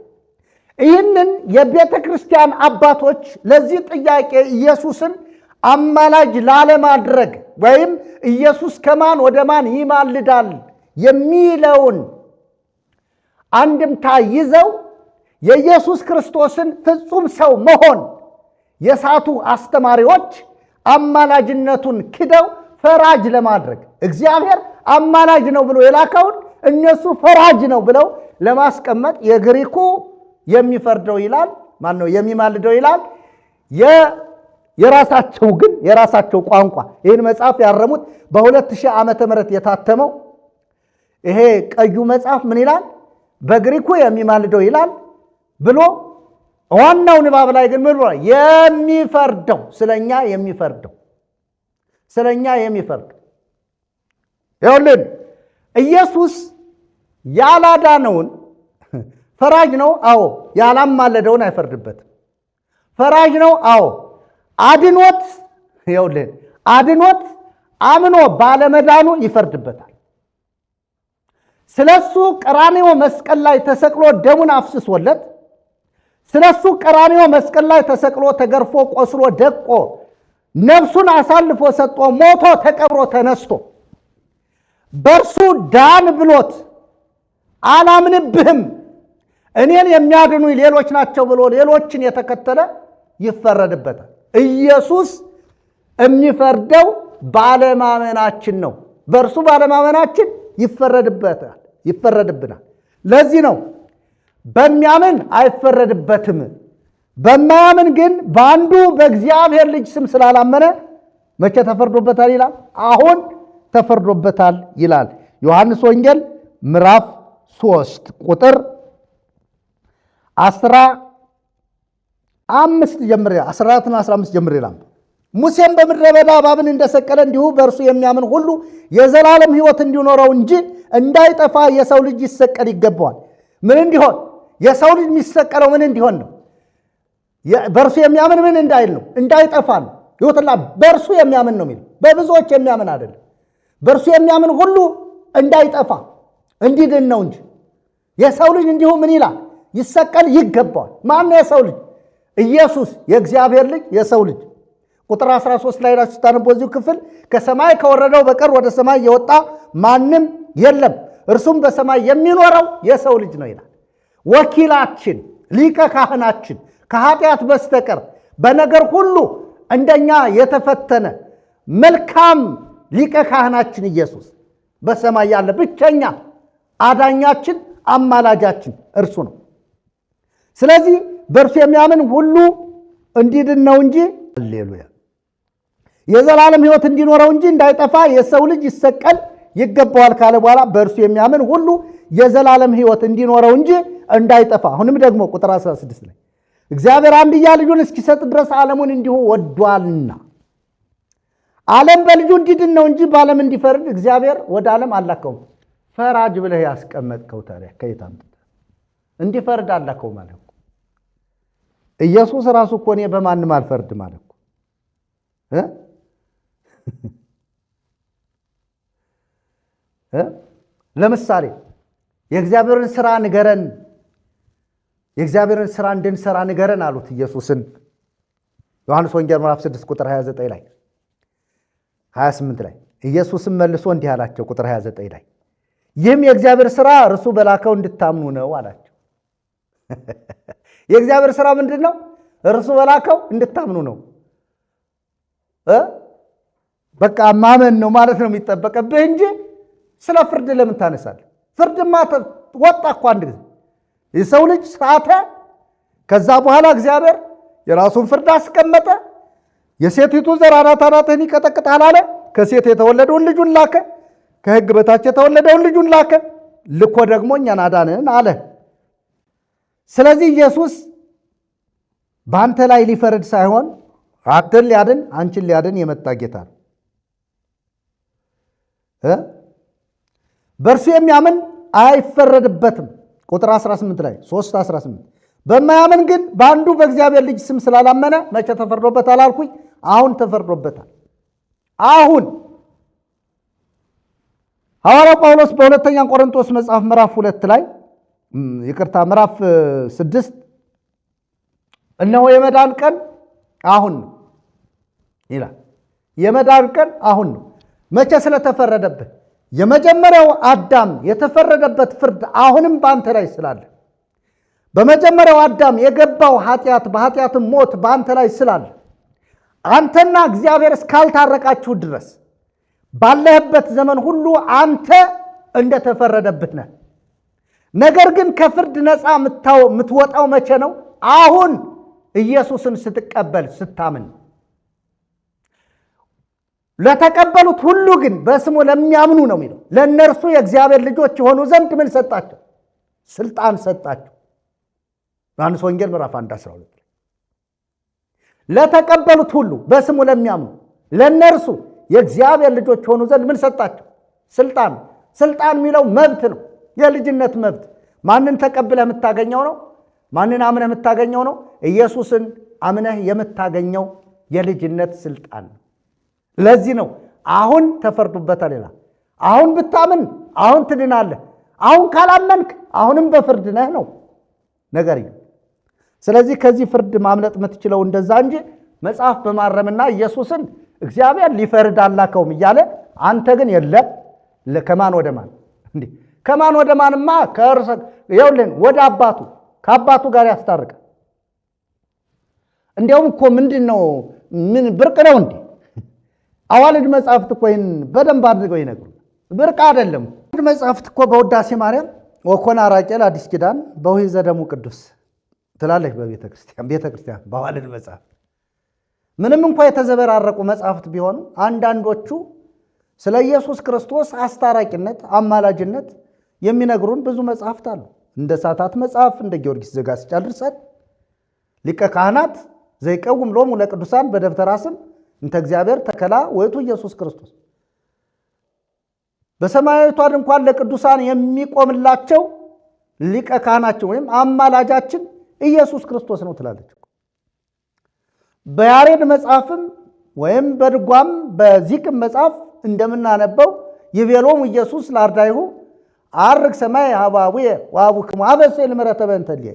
ይህንን የቤተ ክርስቲያን አባቶች ለዚህ ጥያቄ ኢየሱስን አማላጅ ላለማድረግ ወይም ኢየሱስ ከማን ወደ ማን ይማልዳል የሚለውን አንድምታ ይዘው የኢየሱስ ክርስቶስን ፍጹም ሰው መሆን የሳቱ አስተማሪዎች አማላጅነቱን ክደው ፈራጅ ለማድረግ እግዚአብሔር አማላጅ ነው ብሎ የላከውን እነሱ ፈራጅ ነው ብለው ለማስቀመጥ የግሪኩ የሚፈርደው ይላል፣ ማን ነው የሚማልደው ይላል። የራሳቸው ግን የራሳቸው ቋንቋ ይህን መጽሐፍ ያረሙት በ2000 ዓመተ ምህረት የታተመው ይሄ ቀዩ መጽሐፍ ምን ይላል? በግሪኩ የሚማልደው ይላል ብሎ ዋናው ንባብ ላይ ግን ምን ብሏል? የሚፈርደው ስለኛ የሚፈርደው ስለኛ የሚፈርደው። ይኸውልን ኢየሱስ ያላዳነውን ፈራጅ ነው። አዎ ያላማለደውን አይፈርድበትም። ፈራጅ ነው። አዎ አድኖት ይኸውልን አድኖት አምኖ ባለመዳኑ ይፈርድበታል። ስለሱ ቀራንዮ መስቀል ላይ ተሰቅሎ ደሙን አፍስሶለት ስለሱ ቀራንዮ መስቀል ላይ ተሰቅሎ ተገርፎ ቆስሎ ደቆ ነፍሱን አሳልፎ ሰጥቶ ሞቶ ተቀብሮ ተነስቶ በርሱ ዳን ብሎት አላምንብህም እኔን የሚያድኑ ሌሎች ናቸው ብሎ ሌሎችን የተከተለ ይፈረድበታል። ኢየሱስ የሚፈርደው ባለማመናችን ነው። በእርሱ ባለማመናችን ይፈረድብናል። ለዚህ ነው በሚያምን አይፈረድበትም፣ በማያምን ግን በአንዱ በእግዚአብሔር ልጅ ስም ስላላመነ መቼ ተፈርዶበታል ይላል? አሁን ተፈርዶበታል ይላል። ዮሐንስ ወንጌል ምዕራፍ 3 ቁጥር 15 ጀምሬ 14 እና 15 ጀምሬ ይላል። ሙሴም በምድረ በዳ እባብን እንደሰቀለ እንዲሁ በእርሱ የሚያምን ሁሉ የዘላለም ሕይወት እንዲኖረው እንጂ እንዳይጠፋ የሰው ልጅ ይሰቀል ይገባዋል። ምን እንዲሆን? የሰው ልጅ የሚሰቀለው ምን እንዲሆን ነው? በእርሱ የሚያምን ምን እንዳይል ነው? እንዳይጠፋ ነው። ይወጥላ በእርሱ የሚያምን ነው የሚለው፣ በብዙዎች የሚያምን አይደለም። በእርሱ የሚያምን ሁሉ እንዳይጠፋ እንዲድን ነው እንጂ የሰው ልጅ እንዲሁ ምን ይላል? ይሰቀል ይገባዋል። ማን ነው የሰው ልጅ? ኢየሱስ የእግዚአብሔር ልጅ የሰው ልጅ። ቁጥር 13 ላይ ራሱ ስታነቡ እዚሁ ክፍል ከሰማይ ከወረደው በቀር ወደ ሰማይ የወጣ ማንም የለም፣ እርሱም በሰማይ የሚኖረው የሰው ልጅ ነው ይላል። ወኪላችን ሊቀ ካህናችን ከኃጢአት በስተቀር በነገር ሁሉ እንደኛ የተፈተነ መልካም ሊቀ ካህናችን ኢየሱስ በሰማይ ያለ ብቸኛ አዳኛችን አማላጃችን እርሱ ነው። ስለዚህ በእርሱ የሚያምን ሁሉ እንዲድን ነው እንጂ ሃሌሉያ የዘላለም ሕይወት እንዲኖረው እንጂ እንዳይጠፋ የሰው ልጅ ይሰቀል ይገባዋል ካለ በኋላ በእርሱ የሚያምን ሁሉ የዘላለም ሕይወት እንዲኖረው እንጂ እንዳይጠፋ። አሁንም ደግሞ ቁጥር 16 ላይ እግዚአብሔር አንድያ ልጁን እስኪሰጥ ድረስ ዓለሙን እንዲሁ ወዷልና ዓለም በልጁ እንዲድን ነው እንጂ በዓለም እንዲፈርድ እግዚአብሔር ወደ ዓለም አላከውም። ፈራጅ ብለህ ያስቀመጥከው ታዲያ ከየት አምጥተህ እንዲፈርድ አላከው ማለት እኮ ኢየሱስ ራሱ እኮ እኔ በማንም አልፈርድ ማለት እኮ ለምሳሌ የእግዚአብሔርን ሥራ ንገረን፣ የእግዚአብሔርን ሥራ እንድንሰራ ንገረን አሉት ኢየሱስን። ዮሐንስ ወንጌል ምዕራፍ 6 ቁጥር 29 ላይ 28 ላይ ኢየሱስም መልሶ እንዲህ አላቸው። ቁጥር 29 ላይ ይህም የእግዚአብሔር ሥራ እርሱ በላከው እንድታምኑ ነው አላቸው። የእግዚአብሔር ሥራ ምንድን ነው? እርሱ በላከው እንድታምኑ ነው። በቃ ማመን ነው ማለት ነው የሚጠበቅብህ እንጂ ስለ ፍርድ ለምን ታነሳለህ? ፍርድማ ወጣ እኮ አንድ ጊዜ የሰው ልጅ ሳተ። ከዛ በኋላ እግዚአብሔር የራሱን ፍርድ አስቀመጠ። የሴቲቱ ዘር አናትህን ይቀጠቅጣል አለ። ከሴት የተወለደውን ልጁን ላከ። ከሕግ በታች የተወለደውን ልጁን ላከ። ልኮ ደግሞ እኛን አዳንን አለ። ስለዚህ ኢየሱስ በአንተ ላይ ሊፈርድ ሳይሆን አንተን ሊያድን አንቺን ሊያድን የመጣ ጌታ ነው። በእርሱ የሚያምን አይፈረድበትም። ቁጥር 18 ላይ 3:18 በማያምን ግን በአንዱ በእግዚአብሔር ልጅ ስም ስላላመነ መቼ ተፈርዶበታል አልኩኝ? አሁን ተፈርዶበታል። አሁን ሐዋርያው ጳውሎስ በሁለተኛ ቆሮንቶስ መጽሐፍ ምዕራፍ 2 ላይ ምዕራፍ 6 እነሆ የመዳን ቀን አሁን ነው ይላል። የመዳን ቀን አሁን ነው። መቼ ስለተፈረደብህ? የመጀመሪያው አዳም የተፈረደበት ፍርድ አሁንም በአንተ ላይ ስላለ፣ በመጀመሪያው አዳም የገባው ኃጢአት በኃጢአትም ሞት በአንተ ላይ ስላለ አንተና እግዚአብሔር እስካልታረቃችሁ ድረስ ባለህበት ዘመን ሁሉ አንተ እንደተፈረደብህ ነህ። ነገር ግን ከፍርድ ነፃ የምትወጣው መቼ ነው? አሁን ኢየሱስን ስትቀበል ስታምን። ለተቀበሉት ሁሉ ግን በስሙ ለሚያምኑ ነው የሚለው። ለእነርሱ የእግዚአብሔር ልጆች የሆኑ ዘንድ ምን ሰጣቸው? ስልጣን ሰጣቸው። ዮሐንስ ወንጌል ምዕራፍ 1:12 ለተቀበሉት ሁሉ በስሙ ለሚያምኑ ለእነርሱ የእግዚአብሔር ልጆች የሆኑ ዘንድ ምን ሰጣቸው? ስልጣን። ስልጣን የሚለው መብት ነው፣ የልጅነት መብት። ማንን ተቀብለህ የምታገኘው ነው? ማንን አምነህ የምታገኘው ነው? ኢየሱስን አምነህ የምታገኘው የልጅነት ስልጣን ነው። ለዚህ ነው አሁን ተፈርዶበታል ይላል። አሁን ብታምን አሁን ትድናለህ። አሁን ካላመንክ አሁንም በፍርድ ነህ ነው ነገር። ስለዚህ ከዚህ ፍርድ ማምለጥ የምትችለው እንደዛ እንጂ መጽሐፍ በማረምና ኢየሱስን እግዚአብሔር ሊፈርድ አላከውም እያለ አንተ ግን የለም ከማን ወደ ማን እንዴ? ከማን ወደ ማንማ ይኸውልህ ወደ አባቱ ከአባቱ ጋር ያስታርቃል። እንዲያውም እኮ ምንድነው ምን ብርቅ ነው እንዴ? አዋልድ መጽሐፍት እኮ ይህን በደንብ አድርገው ይነግሩ። ብርቅ አይደለም። መጽሐፍት እኮ በውዳሴ ማርያም ወኮነ አራቄል አዲስ ኪዳን በውሂ ዘደሙ ቅዱስ ትላለች ቤተ ክርስቲያን በአዋልድ መጽሐፍ። ምንም እንኳ የተዘበራረቁ መጽሐፍት ቢሆኑ አንዳንዶቹ ስለ ኢየሱስ ክርስቶስ አስታራቂነት፣ አማላጅነት የሚነግሩን ብዙ መጽሐፍት አሉ። እንደ ሳታት መጽሐፍ፣ እንደ ጊዮርጊስ ዘጋስጫ ድርሰት፣ ሊቀ ካህናት ዘይቀውም ሎሙ ለቅዱሳን በደብተራ ስም እንተ እግዚአብሔር ተከላ ወይቱ ኢየሱስ ክርስቶስ። በሰማያዊቷ ድንኳን ለቅዱሳን የሚቆምላቸው ሊቀ ካህናችን ወይም አማላጃችን ኢየሱስ ክርስቶስ ነው ትላለች። በያሬድ መጽሐፍም ወይም በድጓም በዚክም መጽሐፍ እንደምናነበው ይቤሎሙ ኢየሱስ ለአርዳይሁ አርግ ሰማይ አባቡየ ወአቡክሙ አበሴል ምሕረተ በእንተ እልየ።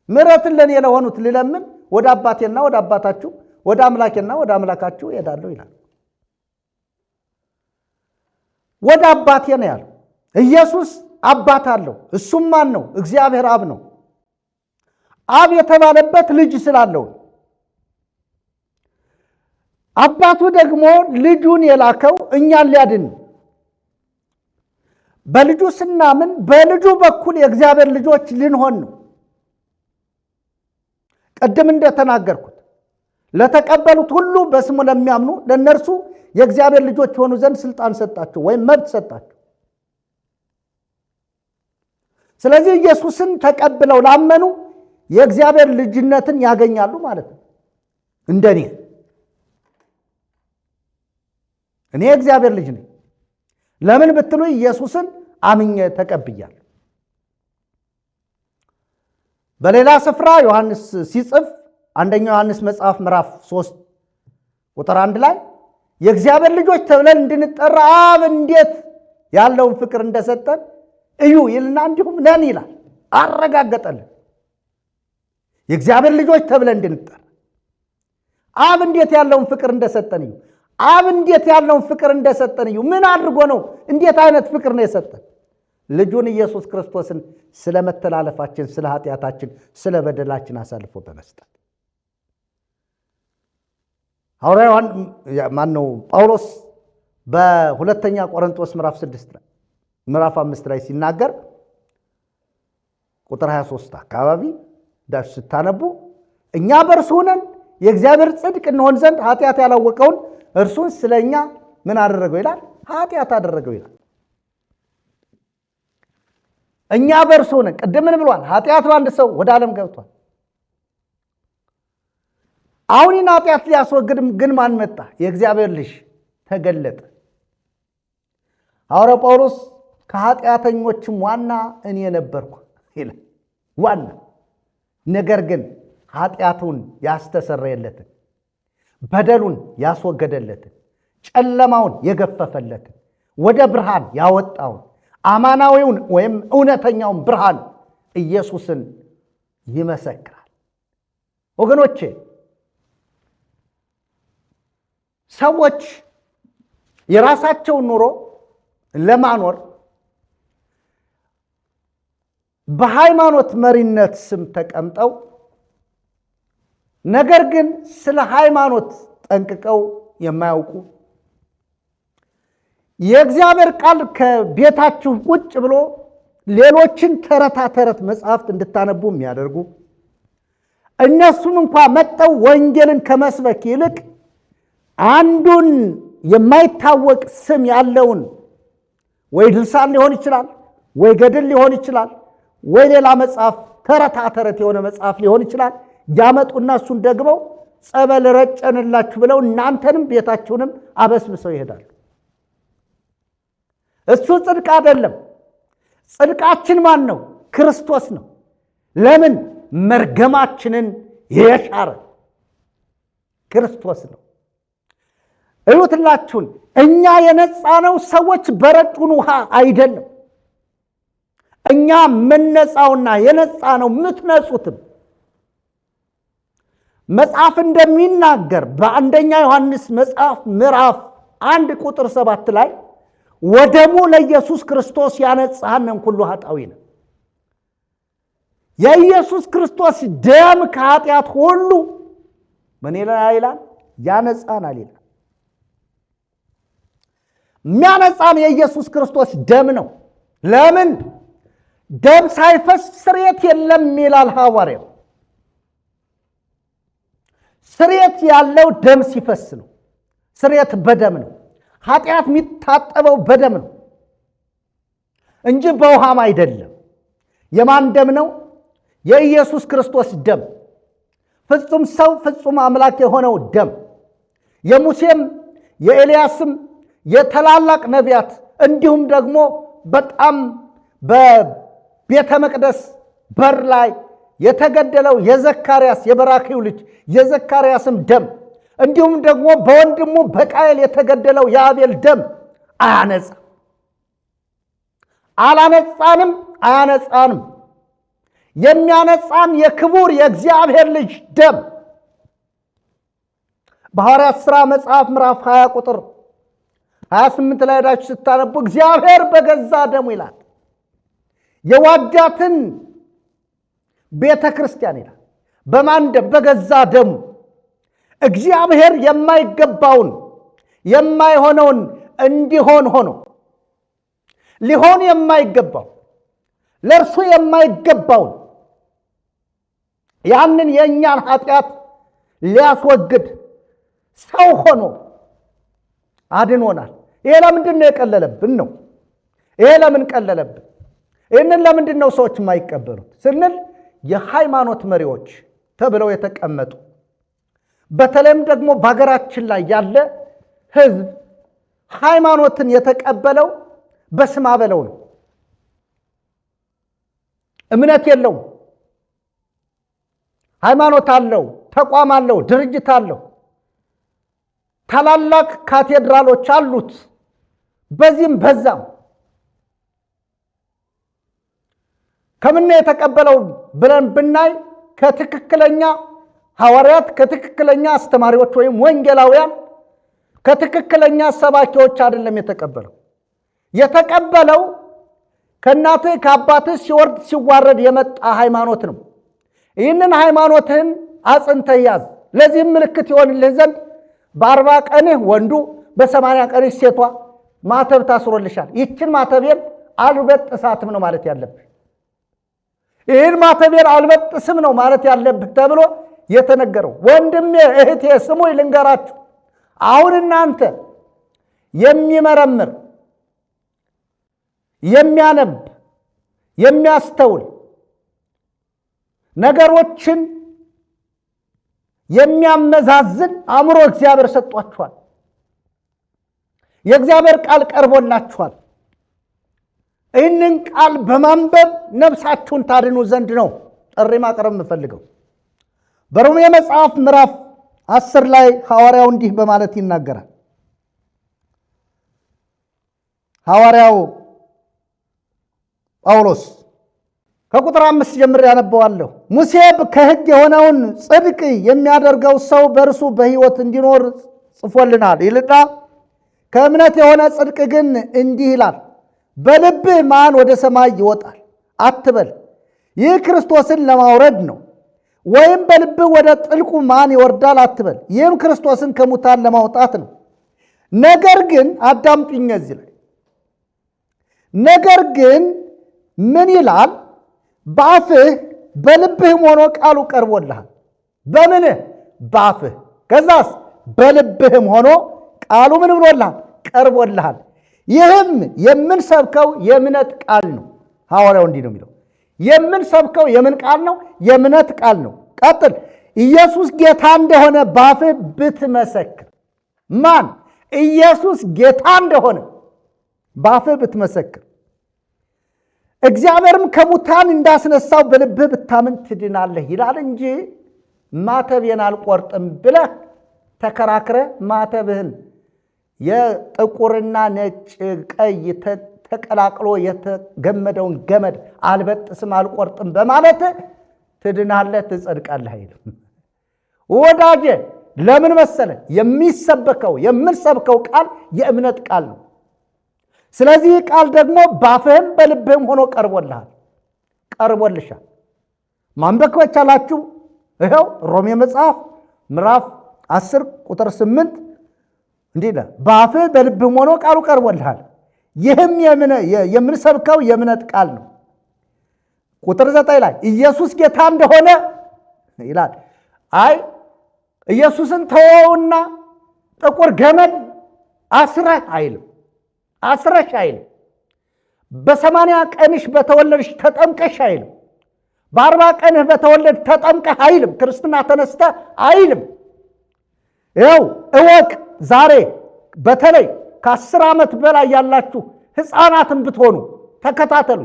ምሕረትን ለእኔ ለሆኑት ልለምን ወደ አባቴና ወደ አባታችሁ ወደ አምላኬና ወደ አምላካችሁ እሄዳለሁ ይላል። ወደ አባቴ ነው ያለው። ኢየሱስ አባት አለው። እሱም ማን ነው? እግዚአብሔር አብ ነው። አብ የተባለበት ልጅ ስላለው፣ አባቱ ደግሞ ልጁን የላከው እኛን ሊያድን። በልጁ ስናምን በልጁ በኩል የእግዚአብሔር ልጆች ልንሆን ነው። ቅድም እንደተናገርኩት ለተቀበሉት ሁሉ በስሙ ለሚያምኑ ለነርሱ የእግዚአብሔር ልጆች ሆኑ ዘንድ ስልጣን ሰጣቸው ወይም መብት ሰጣቸው። ስለዚህ ኢየሱስን ተቀብለው ላመኑ የእግዚአብሔር ልጅነትን ያገኛሉ ማለት ነው። እንደኔ እኔ የእግዚአብሔር ልጅ ነኝ። ለምን ብትሉ ኢየሱስን አምኜ ተቀብያለሁ። በሌላ ስፍራ ዮሐንስ ሲጽፍ አንደኛው ዮሐንስ መጽሐፍ ምዕራፍ 3 ቁጥር 1 ላይ የእግዚአብሔር ልጆች ተብለን እንድንጠራ አብ እንዴት ያለውን ፍቅር እንደሰጠን እዩ ይልና እንዲሁም ነን ይላል። አረጋገጠልን። የእግዚአብሔር ልጆች ተብለን እንድንጠራ አብ እንዴት ያለውን ፍቅር እንደሰጠን እዩ። አብ እንዴት ያለውን ፍቅር እንደሰጠን እዩ። ምን አድርጎ ነው? እንዴት አይነት ፍቅር ነው የሰጠን? ልጁን ኢየሱስ ክርስቶስን ስለ መተላለፋችን፣ ስለ ኃጢአታችን፣ ስለ በደላችን አሳልፎ በመስጠት ሐዋርያው ጳውሎስ በሁለተኛ ቆሮንቶስ ምዕራፍ 5 ላይ ሲናገር ቁጥር 23 አካባቢ ዳሽ ስታነቡ እኛ በእርሱ ሆነን የእግዚአብሔር ጽድቅ እንሆን ዘንድ ኃጢአት ያላወቀውን እርሱን ስለኛ ምን አደረገው ይላል? ኃጢአት አደረገው ይላል። እኛ በእርሱ ሆነን ቅድም ምን ብሏል? ኃጢአት በአንድ ሰው ወደ ዓለም ገብቷል። አሁን ይህን ኃጢአት ሊያስወግድ ግን ማን መጣ? የእግዚአብሔር ልጅ ተገለጠ። ሐዋርያው ጳውሎስ ከኃጢአተኞችም ዋና እኔ ነበርኩ ይላል። ዋና ነገር ግን ኃጢአቱን ያስተሰረየለትን፣ በደሉን ያስወገደለትን፣ ጨለማውን የገፈፈለትን፣ ወደ ብርሃን ያወጣውን አማናዊውን ወይም እውነተኛውን ብርሃን ኢየሱስን ይመሰክራል። ወገኖቼ ሰዎች የራሳቸውን ኑሮ ለማኖር በሃይማኖት መሪነት ስም ተቀምጠው ነገር ግን ስለ ሃይማኖት ጠንቅቀው የማያውቁ የእግዚአብሔር ቃል ከቤታችሁ ቁጭ ብሎ ሌሎችን ተረት መጽሐፍት እንድታነቡ የሚያደርጉ እነሱም እንኳን መጠው ወንጌልን ከመስበክ ይልቅ አንዱን የማይታወቅ ስም ያለውን ወይ ድርሳን ሊሆን ይችላል፣ ወይ ገድል ሊሆን ይችላል፣ ወይ ሌላ መጽሐፍ ተረት የሆነ መጽሐፍ ሊሆን ይችላል ያመጡና እሱን ደግመው ጸበል ረጨንላችሁ ብለው እናንተንም ቤታችሁንም አበስብሰው ይሄዳሉ። እሱ ጽድቅ አይደለም። ጽድቃችን ማን ነው? ክርስቶስ ነው። ለምን? መርገማችንን የሻረ ክርስቶስ ነው። እዩትላችሁን እኛ የነጻነው ሰዎች በረጩን ውሃ አይደለም። እኛ የምንነጻውና የነጻነው የምትነጹትም መጽሐፍ እንደሚናገር በአንደኛ ዮሐንስ መጽሐፍ ምዕራፍ 1 ቁጥር 7 ላይ ወደሙ ለኢየሱስ ክርስቶስ ያነጻሃንን ሁሉ ኃጣዊነ የኢየሱስ ክርስቶስ ደም ከኃጢአት ሁሉ ምን ይላል? ያነጻናል ይላል። የሚያነጻን የኢየሱስ ክርስቶስ ደም ነው። ለምን? ደም ሳይፈስ ስርየት የለም ይላል ሐዋርያው። ስርየት ያለው ደም ሲፈስ ነው። ስርየት በደም ነው። ኃጢአት የሚታጠበው በደም ነው እንጂ በውሃም አይደለም። የማን ደም ነው? የኢየሱስ ክርስቶስ ደም። ፍጹም ሰው ፍጹም አምላክ የሆነው ደም። የሙሴም የኤልያስም የታላላቅ ነቢያት እንዲሁም ደግሞ በጣም በቤተ መቅደስ በር ላይ የተገደለው የዘካርያስ የበራክዩ ልጅ የዘካርያስም ደም እንዲሁም ደግሞ በወንድሙ በቃየል የተገደለው የአቤል ደም አያነጻ አላነጻንም፣ አያነጻንም። የሚያነጻን የክቡር የእግዚአብሔር ልጅ ደም በሐዋርያት ሥራ መጽሐፍ ምዕራፍ 20 ቁጥር 28 ላይ ሄዳችሁ ስታነቡ እግዚአብሔር በገዛ ደሙ ይላል የዋጃትን ቤተ ክርስቲያን ይላል። በማን ደም? በገዛ ደሙ። እግዚአብሔር የማይገባውን የማይሆነውን እንዲሆን ሆኖ ሊሆን የማይገባው ለእርሱ የማይገባውን ያንን የእኛን ኃጢአት ሊያስወግድ ሰው ሆኖ አድኖናል። ይሄ ለምንድን ነው የቀለለብን ነው? ይሄ ለምን ቀለለብን? ይህንን ለምንድን ነው ሰዎች የማይቀበሉት ስንል የሃይማኖት መሪዎች ተብለው የተቀመጡ በተለይም ደግሞ በሀገራችን ላይ ያለ ሕዝብ ሃይማኖትን የተቀበለው በስማ በለው ነው። እምነት የለውም። ሃይማኖት አለው፣ ተቋም አለው፣ ድርጅት አለው፣ ታላላቅ ካቴድራሎች አሉት። በዚህም በዛም ከምን የተቀበለው ብለን ብናይ ከትክክለኛ ሐዋርያት፣ ከትክክለኛ አስተማሪዎች ወይም ወንጌላውያን፣ ከትክክለኛ ሰባኪዎች አይደለም የተቀበለው። የተቀበለው ከእናትህ ከአባትህ ሲወርድ ሲዋረድ የመጣ ሃይማኖት ነው። ይህንን ሃይማኖትህን አጽንተህ ያዝ፣ ለዚህም ምልክት ይሆንልህ ዘንድ በ40 ቀንህ ወንዱ በ80 ቀንህ ሴቷ ማተብ ታስሮልሻል። ይችን ማተቤን አልበጥሳትም ነው ማለት ያለብህ። ይህን ማተቤን አልበጥስም ነው ማለት ያለብህ ተብሎ የተነገረው። ወንድሜ እህቴ ስሙ ልንገራችሁ፣ አሁን እናንተ የሚመረምር የሚያነብ የሚያስተውል ነገሮችን የሚያመዛዝን አእምሮ እግዚአብሔር ሰጧችኋል። የእግዚአብሔር ቃል ቀርቦላችኋል። ይህንን ቃል በማንበብ ነፍሳችሁን ታድኑ ዘንድ ነው ጥሪ ማቅረብ የምፈልገው። በሮሜ መጽሐፍ ምዕራፍ 10 ላይ ሐዋርያው እንዲህ በማለት ይናገራል። ሐዋርያው ጳውሎስ ከቁጥር 5 ጀምሬ ያነበዋለሁ። ሙሴ ከሕግ የሆነውን ጽድቅ የሚያደርገው ሰው በእርሱ በሕይወት እንዲኖር ጽፎልናል ይልና ከእምነት የሆነ ጽድቅ ግን እንዲህ ይላል፣ በልብህ ማን ወደ ሰማይ ይወጣል አትበል፣ ይህ ክርስቶስን ለማውረድ ነው። ወይም በልብህ ወደ ጥልቁ ማን ይወርዳል አትበል፣ ይህም ክርስቶስን ከሙታን ለማውጣት ነው። ነገር ግን አዳምጡኝ፣ እዚህ ላይ ነገር ግን ምን ይላል? በአፍህ በልብህም ሆኖ ቃሉ ቀርቦልሃል። በምንህ? በአፍህ። ከዛስ በልብህም ሆኖ ቃሉ ምን ብሎልሃል? ቀርቦልሃል። ይህም የምንሰብከው የእምነት ቃል ነው። ሐዋርያው እንዲህ ነው የሚለው፣ የምንሰብከው የምን ቃል ነው? የእምነት ቃል ነው። ቀጥል፣ ኢየሱስ ጌታ እንደሆነ በአፍህ ብትመሰክር። ማን? ኢየሱስ ጌታ እንደሆነ በአፍህ ብትመሰክር፣ እግዚአብሔርም ከሙታን እንዳስነሳው በልብህ ብታምን ትድናለህ ይላል እንጂ ማተቤን አልቆርጥም ብለህ ተከራክረ ማተብህን የጥቁርና ነጭ ቀይ ተቀላቅሎ የተገመደውን ገመድ አልበጥስም አልቆርጥም በማለት ትድናለህ፣ ትጸድቃለህ አይልም። ወዳጄ ለምን መሰለ? የምንሰብከው ቃል የእምነት ቃል ነው። ስለዚህ ቃል ደግሞ ባፍህም በልብህም ሆኖ ቀርቦልሻል። ማንበብ ከቻላችሁ ይኸው ሮሜ መጽሐፍ ምዕራፍ 10 ቁጥር 8 እንዲህ ይላል፣ ባፍህ በልብህም ሆኖ ቃሉ ቀርቦልሃል። ይህም የምንሰብከው የእምነት ቃል ነው። ቁጥር 9 ላይ ኢየሱስ ጌታ እንደሆነ ይላል። አይ ኢየሱስን ተወውና ጥቁር ገመድ አስረህ አይልም፣ አስረሽ አይልም። በ80 ቀንሽ በተወለድሽ ተጠምቀሽ አይልም። በ40 ቀንህ በተወለድ ተጠምቀህ አይልም። ክርስትና ተነስተ አይልም። ይኸው እወቅ። ዛሬ በተለይ ከ10 ዓመት በላይ ያላችሁ ሕፃናትን ብትሆኑ ተከታተሉ፣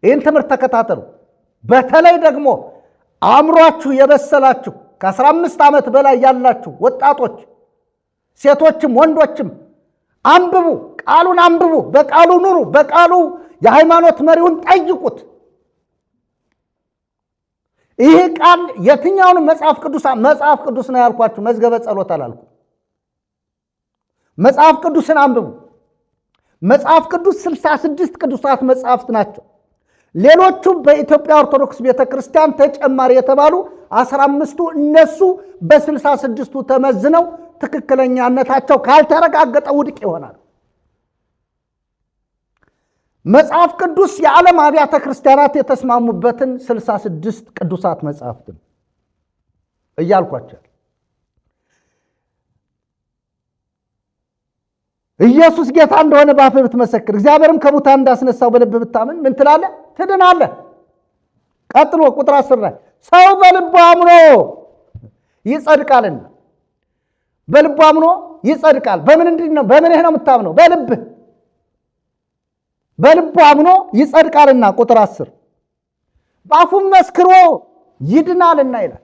ይህን ትምህርት ተከታተሉ። በተለይ ደግሞ አእምሯችሁ የበሰላችሁ ከ15 ዓመት በላይ ያላችሁ ወጣቶች፣ ሴቶችም ወንዶችም አንብቡ፣ ቃሉን አንብቡ፣ በቃሉ ኑሩ፣ በቃሉ የሃይማኖት መሪውን ጠይቁት። ይህ ቃል የትኛውን መጽሐፍ ቅዱስ ነው ያልኳችሁ፣ መዝገበ ጸሎት አላልኩ። መጽሐፍ ቅዱስን አንብቡ። መጽሐፍ ቅዱስ 66 ቅዱሳት መጽሐፍት ናቸው። ሌሎቹም በኢትዮጵያ ኦርቶዶክስ ቤተክርስቲያን ተጨማሪ የተባሉ 15ቱ እነሱ በ66ቱ ተመዝነው ትክክለኛነታቸው ካልተረጋገጠ ውድቅ ይሆናል። መጽሐፍ ቅዱስ የዓለም አብያተ ክርስቲያናት የተስማሙበትን 66 ቅዱሳት መጽሐፍትን እያልኳቸው ኢየሱስ ጌታ እንደሆነ በአፍህ ብትመሰክር እግዚአብሔርም ከሙታን እንዳስነሳው በልብህ ብታምን ምን ትላለህ? ትድናለህ። ቀጥሎ ቁጥር 10 ላይ ሰው በልቡ አምኖ ይጸድቃልና። በልቡ አምኖ ይጸድቃል። በምንድን ነው? በምንህ ነው የምታምነው? በልብህ። በልቡ አምኖ ይጸድቃልና። ቁጥር 10 በአፉም መስክሮ ይድናልና ይላል።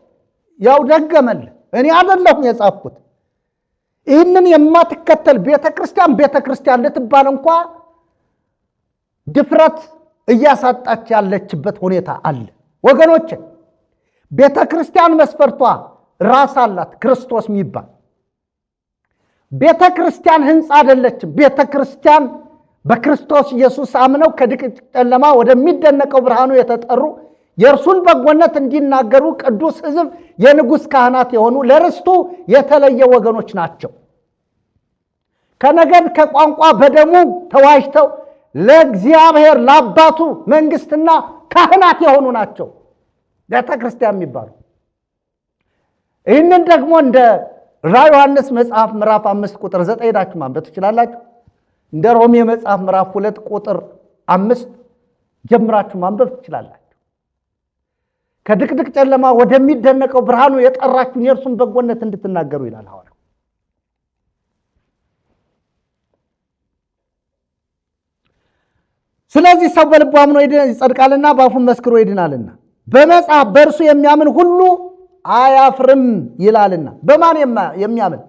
ያው ደገመልህ። እኔ አይደለሁም የጻፍኩት። ይህንን የማትከተል ቤተክርስቲያን ልትባል እንኳ ድፍረት እያሳጣች ያለችበት ሁኔታ አለ። ወገኖች ቤተክርስቲያን መስፈርቷ ራስ አላት፣ ክርስቶስ የሚባል ቤተክርስቲያን ህንፃ አይደለችም። ቤተክርስቲያን በክርስቶስ ኢየሱስ አምነው ከድቅድቅ ጨለማ ወደሚደነቀው ብርሃኑ የተጠሩ የእርሱን በጎነት እንዲናገሩ ቅዱስ ሕዝብ የንጉሥ ካህናት የሆኑ ለርስቱ የተለየ ወገኖች ናቸው። ከነገድ ከቋንቋ በደሙ ተዋጅተው ለእግዚአብሔር ለአባቱ መንግስትና ካህናት የሆኑ ናቸው ቤተ ክርስቲያን የሚባሉ። ይህንን ደግሞ እንደ ራዕየ ዮሐንስ መጽሐፍ ምዕራፍ 5 ቁጥር 9 ሄዳችሁ ማንበብ ትችላላችሁ። እንደ ሮሜ መጽሐፍ ምዕራፍ 2 ቁጥር 5 ጀምራችሁ ማንበብ ትችላላችሁ። ከድቅድቅ ጨለማ ወደሚደነቀው ብርሃኑ የጠራችሁን የእርሱን በጎነት እንድትናገሩ ይላል ሐዋርያው። ስለዚህ ሰው በልቡ አምኖ ይጸድቃልና በአፉም መስክሮ ይድናልና በመጽሐፍ በእርሱ የሚያምን ሁሉ አያፍርም ይላልና። በማን የሚያምን?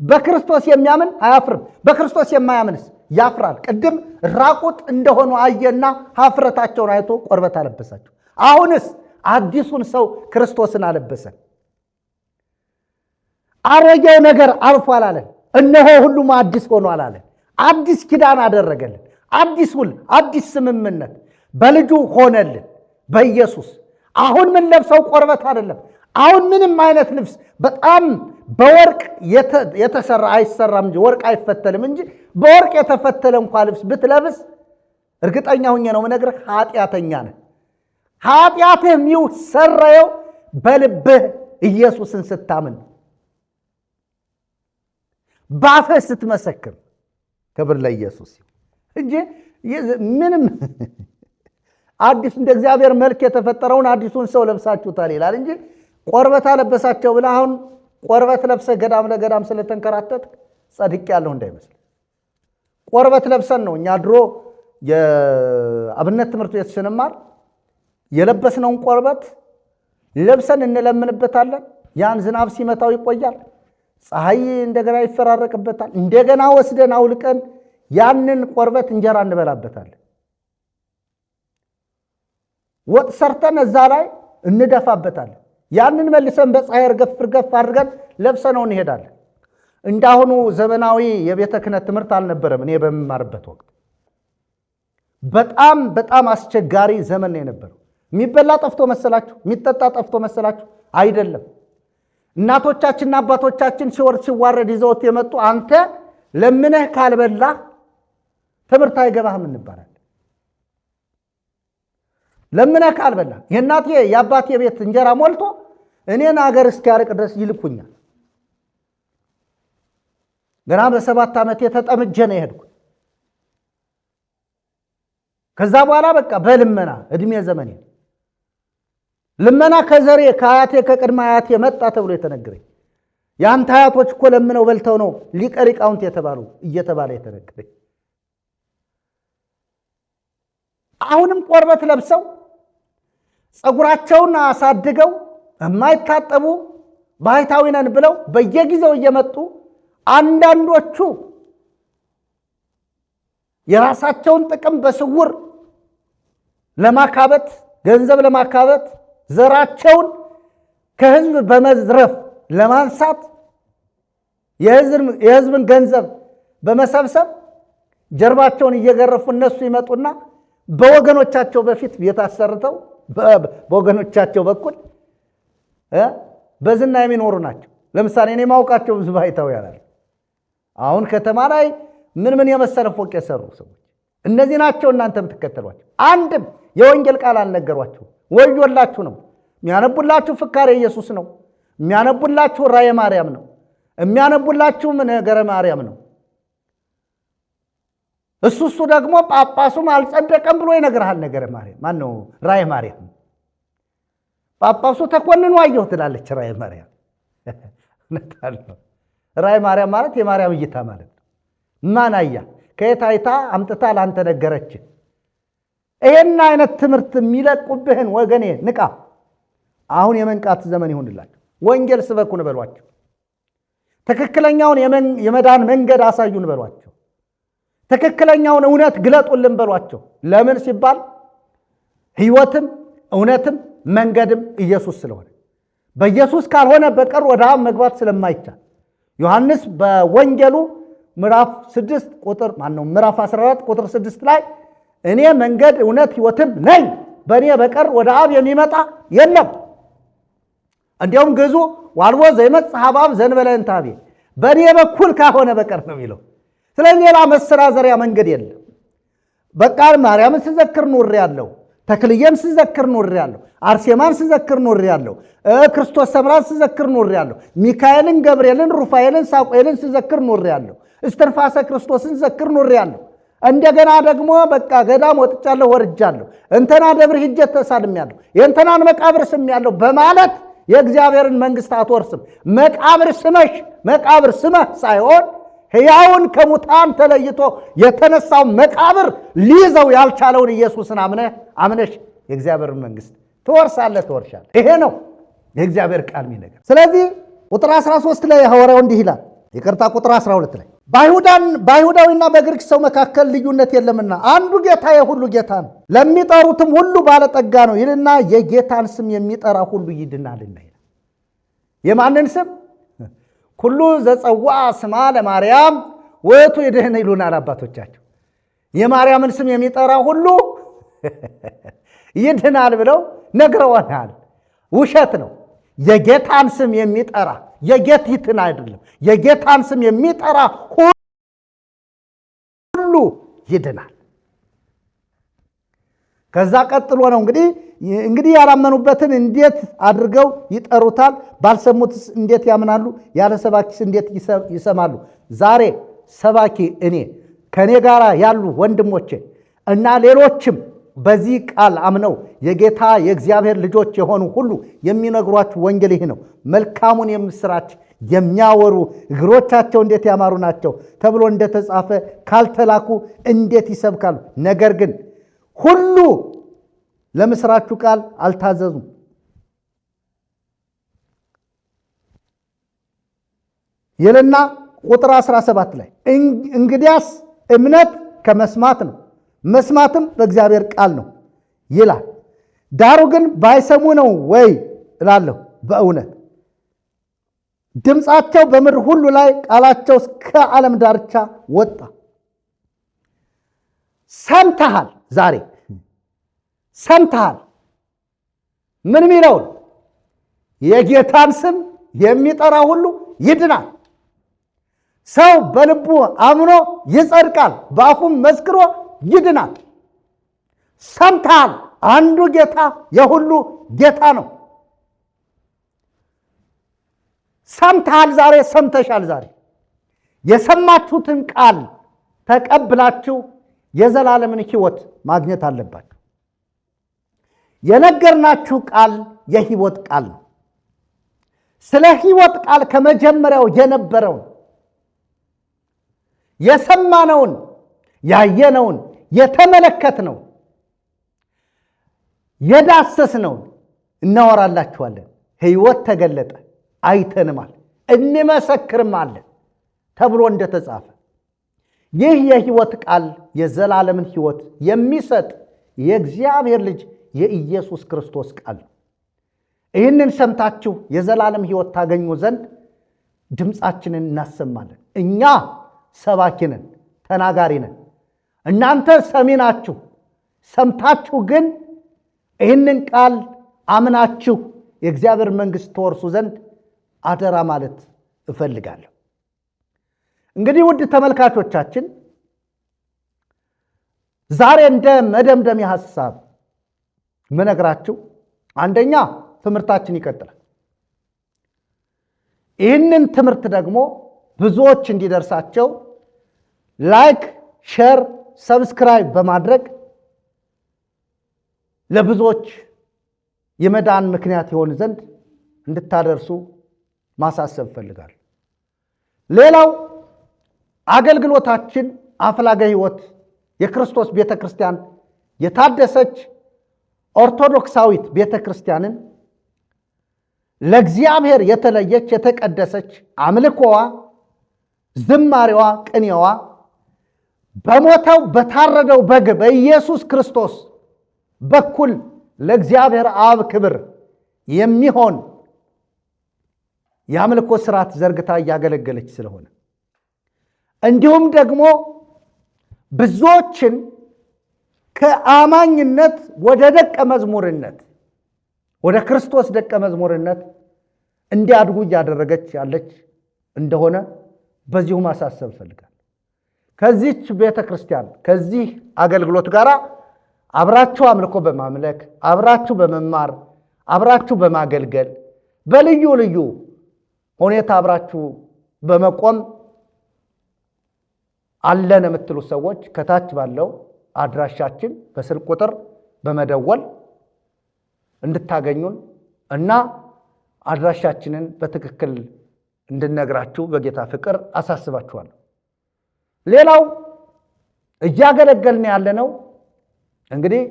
በክርስቶስ የሚያምን አያፍርም። በክርስቶስ የማያምንስ ያፍራል። ቅድም ራቁት እንደሆኑ አየና ሀፍረታቸውን አይቶ ቆርበት አለበሳቸው። አሁንስ አዲሱን ሰው ክርስቶስን አለበሰን። አሮጌው ነገር አልፏል አለን፣ እነሆ ሁሉም አዲስ ሆኗል አለን። አዲስ ኪዳን አደረገልን፣ አዲስ ውል፣ አዲስ ስምምነት በልጁ ሆነልን በኢየሱስ። አሁን ምን ለብሰው ቆርበት አይደለም። አሁን ምንም አይነት ልብስ በጣም በወርቅ የተሰራ አይሰራም እንጂ ወርቅ አይፈተልም እንጂ በወርቅ የተፈተለ እንኳን ልብስ ብትለብስ እርግጠኛ ሆኜ ነው የምነግርህ ኃጢአተኛ ነህ። ኃጢአትህ የሚሰረየው በልብህ ኢየሱስን ስታምን በአፍህ ስትመሰክር። ክብር ለኢየሱስ እንጂ ምንም አዲስ እንደ እግዚአብሔር መልክ የተፈጠረውን አዲሱን ሰው ለብሳችሁታል ይላል እንጂ ቆርበት አለበሳቸው ብለህ አሁን ቆርበት ለብሰህ ገዳም ለገዳም ስለተንከራተት ጸድቅ ያለው እንዳይመስል። ቆርበት ለብሰን ነው እኛ ድሮ የአብነት ትምህርት ቤት ስንማር የለበስነውን ቆርበት ለብሰን እንለምንበታለን። ያን ዝናብ ሲመታው ይቆያል፣ ፀሐይ እንደገና ይፈራረቅበታል። እንደገና ወስደን አውልቀን ያንን ቆርበት እንጀራ እንበላበታለን። ወጥ ሰርተን እዛ ላይ እንደፋበታለን። ያንን መልሰን በፀሐይ እርገፍ አድርገን ለብሰነው እንሄዳለን። እንዳሁኑ ዘመናዊ የቤተ ክህነት ትምህርት አልነበረም። እኔ በምማርበት ወቅት በጣም አስቸጋሪ ዘመን ነው የነበረው። የሚበላ ጠፍቶ መሰላችሁ? የሚጠጣ ጠፍቶ መሰላችሁ? አይደለም። እናቶቻችንና አባቶቻችን ሲወርድ ሲዋረድ ይዘውት የመጡ አንተ ለምነህ ካልበላ ትምህርት አይገባህም እንባላለን። ለምነህ ካልበላ የእናቴ የአባቴ ቤት እንጀራ ሞልቶ እኔን አገር እስኪያርቅ ድረስ ይልኩኛል። ገና በ7 ዓመቴ ተጠምጄ ነው የሄድኩት። ከዛ በኋላ በቃ በልመና እድሜ ዘመኔ ልመና ከዘሬ ከአያቴ ከቅድመ አያቴ መጣ ተብሎ የተነገረኝ። ያንተ አያቶች እኮ ለምነው በልተው ነው ሊቀ ሊቃውንት እየተባለ የተነገረኝ። አሁንም ቆርበት ለብሰው ፀጉራቸውን አሳድገው የማይታጠቡ ባህታዊ ነን ብለው በየጊዜው እየመጡ አንዳንዶቹ የራሳቸውን ጥቅም በስውር ለማካበት ገንዘብ ለማካበት ዘራቸውን ከህዝብ በመዝረፍ ለማንሳት የህዝብን ገንዘብ በመሰብሰብ ጀርባቸውን እየገረፉ እነሱ ይመጡና በወገኖቻቸው በፊት ቤት አሰርተው በወገኖቻቸው በኩል በዝና የሚኖሩ ናቸው። ለምሳሌ እኔ ማውቃቸው ብዙ ባህታዊ ያላል። አሁን ከተማ ላይ ምን የመሰለ ፎቅ የሰሩ ሰዎች እነዚህ ናቸው እናንተ የምትከተሏቸው። አንድም የወንጌል ቃል አልነገሯችሁ። ወዮላችሁ ነው። የሚያነቡላችሁ ፍካሬ ኢየሱስ ነው። የሚያነቡላችሁ ራእየ ማርያም ነው። የሚያነቡላችሁ ነገረ ማርያም ነው። እሱ ደግሞ ጳጳሱም አልጸደቀም ብሎ ይነግርሃል። ነገረ ማርያም ማን ነው? ራእየ ማርያም። ጳጳሱ ተኮንኖ አየሁ ትላለች ራእየ ማርያም። ራእየ ማርያም ማለት የማርያም እይታ ማለት ነው። ማን አያ? ከየት አይታ አምጥታ ላንተ ነገረች? ይሄን አይነት ትምህርት የሚለቁብህን ወገኔ ንቃ። አሁን የመንቃት ዘመን ይሁንላችሁ። ወንጌል ስበኩን በሏቸው። ትክክለኛውን የመዳን መንገድ አሳዩን በሏቸው። ትክክለኛውን እውነት ግለጡልን በሏቸው። ለምን ሲባል ሕይወትም እውነትም መንገድም ኢየሱስ ስለሆነ፣ በኢየሱስ ካልሆነ በቀር ወደ አብ መግባት ስለማይቻል ዮሐንስ በወንጌሉ ምዕራፍ 14 ቁጥር 6 ላይ እኔ መንገድ እውነት ሕይወትም ነኝ፣ በእኔ በቀር ወደ አብ የሚመጣ የለም። እንዲያውም ግዙ ዋልቦ ዘይመጽእ ኀበ አብ ዘእንበለ እንተ አብየ፣ በእኔ በኩል ካልሆነ በቀር ነው የሚለው። ስለዚህ ሌላ መሰራዘሪያ መንገድ የለም። በቃ ማርያምን ስዘክር ኖሬአለሁ፣ ተክልዬን ስዘክር ኖሬአለሁ፣ አርሴማን ስዘክር ኖሬአለሁ፣ ክርስቶስ ሰምራን ስዘክር ኖሬአለሁ፣ ሚካኤልን፣ ገብርኤልን፣ ሩፋኤልን፣ ሳቁኤልን ስዘክር ኖሬአለሁ፣ እስትንፋሰ ክርስቶስን ስዘክር ኖሬአለሁ። እንደገና ደግሞ በቃ ገዳም ወጥቻለሁ ወርጃለሁ፣ እንተና ደብር ሂጄ ተሳልሜያለሁ፣ የእንተናን መቃብር ስሜያለሁ በማለት የእግዚአብሔርን መንግሥት አትወርስም። መቃብር ስመህ ሳይሆን ሕያውን ከሙታን ተለይቶ የተነሳው መቃብር ሊይዘው ያልቻለውን ኢየሱስን አምነሽ የእግዚአብሔርን መንግሥት ትወርሻለህ። ይሄ ነው የእግዚአብሔር ቃል የሚነገር። ስለዚህ ቁጥር 13 ላይ ሐዋርያው እንዲህ ይላል። ይቅርታ፣ ቁጥር 12 ላይ በአይሁዳዊና በግሪክ ሰው መካከል ልዩነት የለምና አንዱ ጌታ የሁሉ ጌታ ነው፣ ለሚጠሩትም ሁሉ ባለጠጋ ነው ይልና የጌታን ስም የሚጠራ ሁሉ ይድናልና ይላል። የማንን ስም? ኩሉ ዘጸዋ ስማ ለማርያም ውእቱ ይድህን ይሉናል አባቶቻቸው። የማርያምን ስም የሚጠራ ሁሉ ይድናል ብለው ነግረውናል። ውሸት ነው። የጌታን ስም የሚጠራ የጌቲትን አይደለም፣ የጌታን ስም የሚጠራ ሁሉ ይድናል። ከዛ ቀጥሎ ነው እንግዲህ ያላመኑበትን እንዴት አድርገው ይጠሩታል? ባልሰሙትስ እንዴት ያምናሉ? ያለ ሰባኪስ እንዴት ይሰማሉ? ዛሬ ሰባኪ እኔ ከኔ ጋር ያሉ ወንድሞቼ እና ሌሎችም በዚህ ቃል አምነው የጌታ የእግዚአብሔር ልጆች የሆኑ ሁሉ የሚነግሯችሁ ወንጌል ይህ ነው። መልካሙን የምስራች የሚያወሩ እግሮቻቸው እንዴት ያማሩ ናቸው ተብሎ እንደተጻፈ ካልተላኩ እንዴት ይሰብካሉ? ነገር ግን ሁሉ ለምስራቹ ቃል አልታዘዙም። ይልና ቁጥር 17 ላይ እንግዲያስ እምነት ከመስማት ነው፣ መስማትም በእግዚአብሔር ቃል ነው ይላል። ዳሩ ግን ባይሰሙ ነው ወይ እላለሁ። በእውነት ድምፃቸው በምድር ሁሉ ላይ ቃላቸው እስከ ዓለም ዳርቻ ወጣ። ሰምተሃል? ዛሬ ሰምተሃል? ምን ሚለውን? የጌታን ስም የሚጠራ ሁሉ ይድናል። ሰው በልቡ አምኖ ይጸድቃል፣ በአፉም መስክሮ ይድናል። ሰምተሃል? አንዱ ጌታ የሁሉ ጌታ ነው። ሰምተሃል? ዛሬ ሰምተሻል? ዛሬ የሰማችሁትን ቃል ተቀብላችሁ የዘላለምን ሕይወት ማግኘት አለባችሁ። የነገርናችሁ ቃል የሕይወት ቃል ነው። ስለ ሕይወት ቃል ከመጀመሪያው የነበረውን የሰማነውን ያየነውን የተመለከትነውን የዳሰስነውን እናወራላችኋለን። ሕይወት ተገለጠ፣ አይተንማል፣ እንመሰክርማለን ተብሎ እንደተጻፈ ይህ የሕይወት ቃል የዘላለምን ሕይወት የሚሰጥ የእግዚአብሔር ልጅ የኢየሱስ ክርስቶስ ቃል ነው። ይህንን ሰምታችሁ የዘላለም ሕይወት ታገኙ ዘንድ ድምፃችንን እናሰማለን። እኛ ሰባኪ ነን፣ ተናጋሪ ነን። እናንተ ሰሚ ናችሁ። ሰምታችሁ ግን ይህንን ቃል አምናችሁ የእግዚአብሔር መንግሥት ተወርሱ ዘንድ አደራ ማለት እፈልጋለሁ። እንግዲህ ውድ ተመልካቾቻችን ዛሬ እንደ መደምደሚያ ሐሳብ ምነግራችሁ አንደኛ ትምህርታችን ይቀጥላል። ይህንን ትምህርት ደግሞ ብዙዎች እንዲደርሳቸው ላይክ፣ ሼር፣ ሰብስክራይብ በማድረግ ለብዙዎች የመዳን ምክንያት ይሆን ዘንድ እንድታደርሱ ማሳሰብ ፈልጋለሁ። ሌላው አገልግሎታችን አፍላገ ሕይወት የክርስቶስ ቤተክርስቲያን የታደሰች ኦርቶዶክሳዊት ቤተክርስቲያንን ለእግዚአብሔር የተለየች የተቀደሰች አምልኮዋ፣ ዝማሬዋ፣ ቅኔዋ በሞተው በታረደው በግ በኢየሱስ ክርስቶስ በኩል ለእግዚአብሔር አብ ክብር የሚሆን የአምልኮ ስርዓት ዘርግታ እያገለገለች ስለሆነ እንዲሁም ደግሞ ብዙዎችን ከአማኝነት ወደ ደቀ መዝሙርነት ወደ ክርስቶስ ደቀ መዝሙርነት እንዲያድጉ እያደረገች ያለች እንደሆነ በዚሁ ማሳሰብ ፈልጋለሁ። ከዚህች ቤተክርስቲያን ከዚህ አገልግሎት ጋር አብራችሁ አምልኮ በማምለክ አብራችሁ በመማር አብራችሁ በማገልገል በልዩ ልዩ ሁኔታ አብራችሁ በመቆም አለን የምትሉ ሰዎች ከታች ባለው አድራሻችን በስልክ ቁጥር በመደወል እንድታገኙን እና አድራሻችንን በትክክል እንድነግራችሁ በጌታ ፍቅር አሳስባችኋለሁ። ሌላው እያገለገልን ያለነው እንግዲህ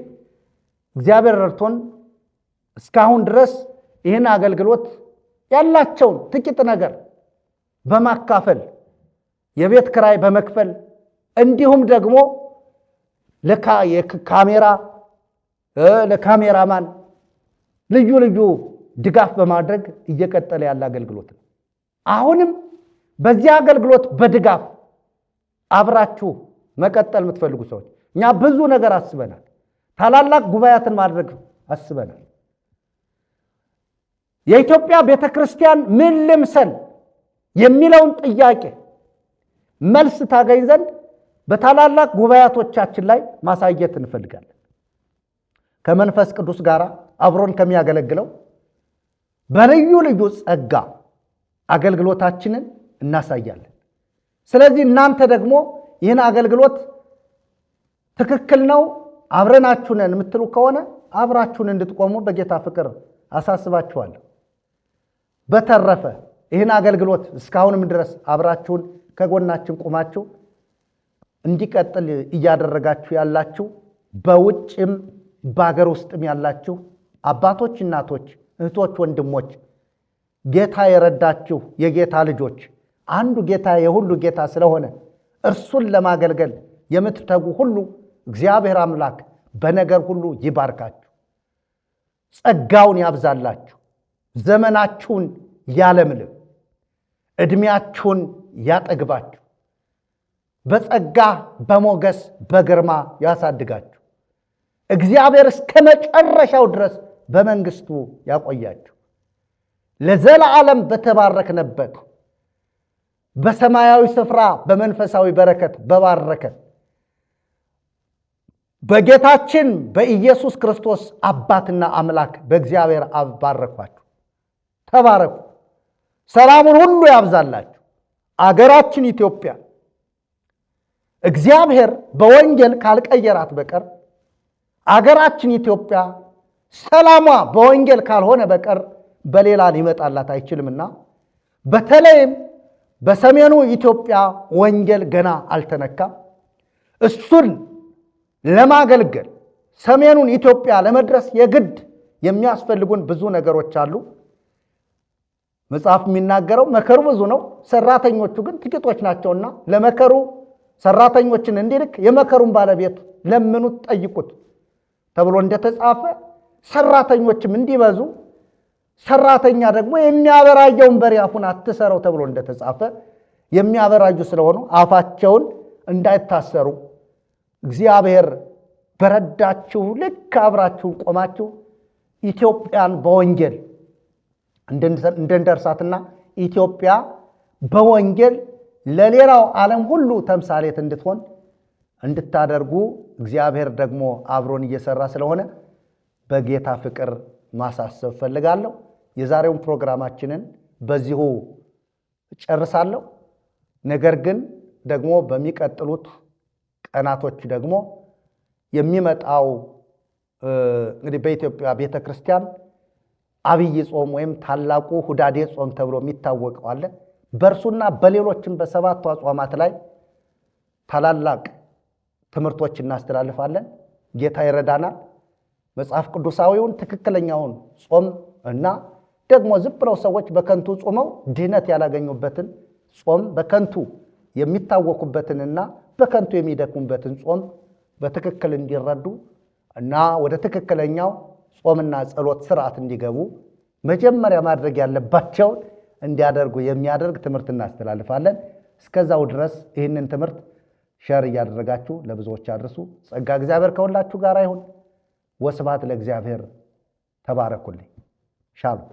እግዚአብሔር ረድቶን እስካሁን ድረስ ይህን አገልግሎት ያላቸውን ጥቂት ነገር በማካፈል የቤት ክራይ በመክፈል እንዲሁም ደግሞ ለካሜራማን ልዩ ልዩ ድጋፍ በማድረግ እየቀጠለ ያለ አገልግሎት ነው። አሁንም በዚህ አገልግሎት በድጋፍ አብራችሁ መቀጠል የምትፈልጉ ሰዎች እኛ ብዙ ነገር አስበናል። ታላላቅ ጉባኤያትን ማድረግ አስበናል። የኢትዮጵያ ቤተክርስቲያን ምን ልምሰል የሚለውን ጥያቄ መልስ ታገኝ ዘንድ በታላላቅ ጉባኤያቶቻችን ላይ ማሳየት እንፈልጋለን። ከመንፈስ ቅዱስ ጋር አብሮን ከሚያገለግለው በልዩ ልዩ ጸጋ አገልግሎታችንን እናሳያለን። ስለዚህ እናንተ ደግሞ ይህን አገልግሎት ትክክል ነው አብረናችሁ ነን የምትሉ ከሆነ አብራችሁን እንድትቆሙ በጌታ ፍቅር አሳስባችኋለሁ። በተረፈ ይህን አገልግሎት እስካሁንም ድረስ አብራችሁን ከጎናችን ቆማችሁ እንዲቀጥል እያደረጋችሁ ያላችሁ በውጭም በአገር ውስጥም ያላችሁ አባቶች፣ እናቶች፣ እህቶች፣ ወንድሞች ጌታ የረዳችሁ የጌታ ልጆች አንዱ ጌታ የሁሉ ጌታ ስለሆነ እርሱን ለማገልገል የምትተጉ ሁሉ እግዚአብሔር አምላክ በነገር ሁሉ ይባርካችሁ፣ ጸጋውን ያብዛላችሁ፣ ዘመናችሁን ያለምልም፣ ዕድሜያችሁን ያጠግባችሁ፣ በጸጋ በሞገስ በግርማ ያሳድጋችሁ፣ እግዚአብሔር እስከ መጨረሻው ድረስ በመንግስቱ ያቆያችሁ። ለዘላለም በተባረክንበት በሰማያዊ ስፍራ በመንፈሳዊ በረከት በባረከን በጌታችን በኢየሱስ ክርስቶስ አባትና አምላክ በእግዚአብሔር አብ ባረኳችሁ። ተባረኩ። ሰላሙን ሁሉ ያብዛላችሁ። አገራችን ኢትዮጵያ እግዚአብሔር በወንጌል ካልቀየራት በቀር አገራችን ኢትዮጵያ ሰላሟ በወንጌል ካልሆነ በቀር በሌላ ሊመጣላት አይችልምና በተለይም በሰሜኑ ኢትዮጵያ ወንጌል ገና አልተነካም። እሱን ለማገልገል ሰሜኑን ኢትዮጵያ ለመድረስ የግድ የሚያስፈልጉን ብዙ ነገሮች አሉ። መጽሐፍ የሚናገረው መከሩ ብዙ ነው፣ ሰራተኞቹ ግን ጥቂቶች ናቸውና ለመከሩ ሰራተኞችን እንዲልክ የመከሩን ባለቤት ለምኑት፣ ጠይቁት ተብሎ እንደተጻፈ ሰራተኞችም እንዲበዙ ሰራተኛ ደግሞ የሚያበራየውን በሬ አፉን አትሰረው ተብሎ እንደተጻፈ የሚያበራዩ ስለሆኑ አፋቸውን እንዳይታሰሩ እግዚአብሔር በረዳችሁ ልክ አብራችሁ ቆማችሁ ኢትዮጵያን በወንጌል እንደንደርሳትና ኢትዮጵያ በወንጌል ለሌላው ዓለም ሁሉ ተምሳሌት እንድትሆን እንድታደርጉ እግዚአብሔር ደግሞ አብሮን እየሰራ ስለሆነ በጌታ ፍቅር ማሳሰብ ፈልጋለሁ። የዛሬውን ፕሮግራማችንን በዚሁ ጨርሳለሁ። ነገር ግን ደግሞ በሚቀጥሉት ቀናቶች ደግሞ የሚመጣው እንግዲህ በኢትዮጵያ ቤተክርስቲያን አብይ ጾም ወይም ታላቁ ሁዳዴ ጾም ተብሎ የሚታወቀው አለ። በእርሱና በሌሎችም በሰባቱ አጽዋማት ላይ ታላላቅ ትምህርቶች እናስተላልፋለን። ጌታ ይረዳናል። መጽሐፍ ቅዱሳዊውን ትክክለኛውን ጾም እና ደግሞ ዝም ብለው ሰዎች በከንቱ ጾመው ድህነት ያላገኙበትን ጾም በከንቱ የሚታወቁበትንና በከንቱ የሚደክሙበትን ጾም በትክክል እንዲረዱ እና ወደ ትክክለኛው ጾምና ጸሎት ስርዓት እንዲገቡ መጀመሪያ ማድረግ ያለባቸውን እንዲያደርጉ የሚያደርግ ትምህርት እናስተላልፋለን። እስከዛው ድረስ ይህንን ትምህርት ሸር እያደረጋችሁ ለብዙዎች አድርሱ። ጸጋ እግዚአብሔር ከሁላችሁ ጋር ይሁን። ወስብሐት ለእግዚአብሔር። ተባረኩልኝ። ሻሎም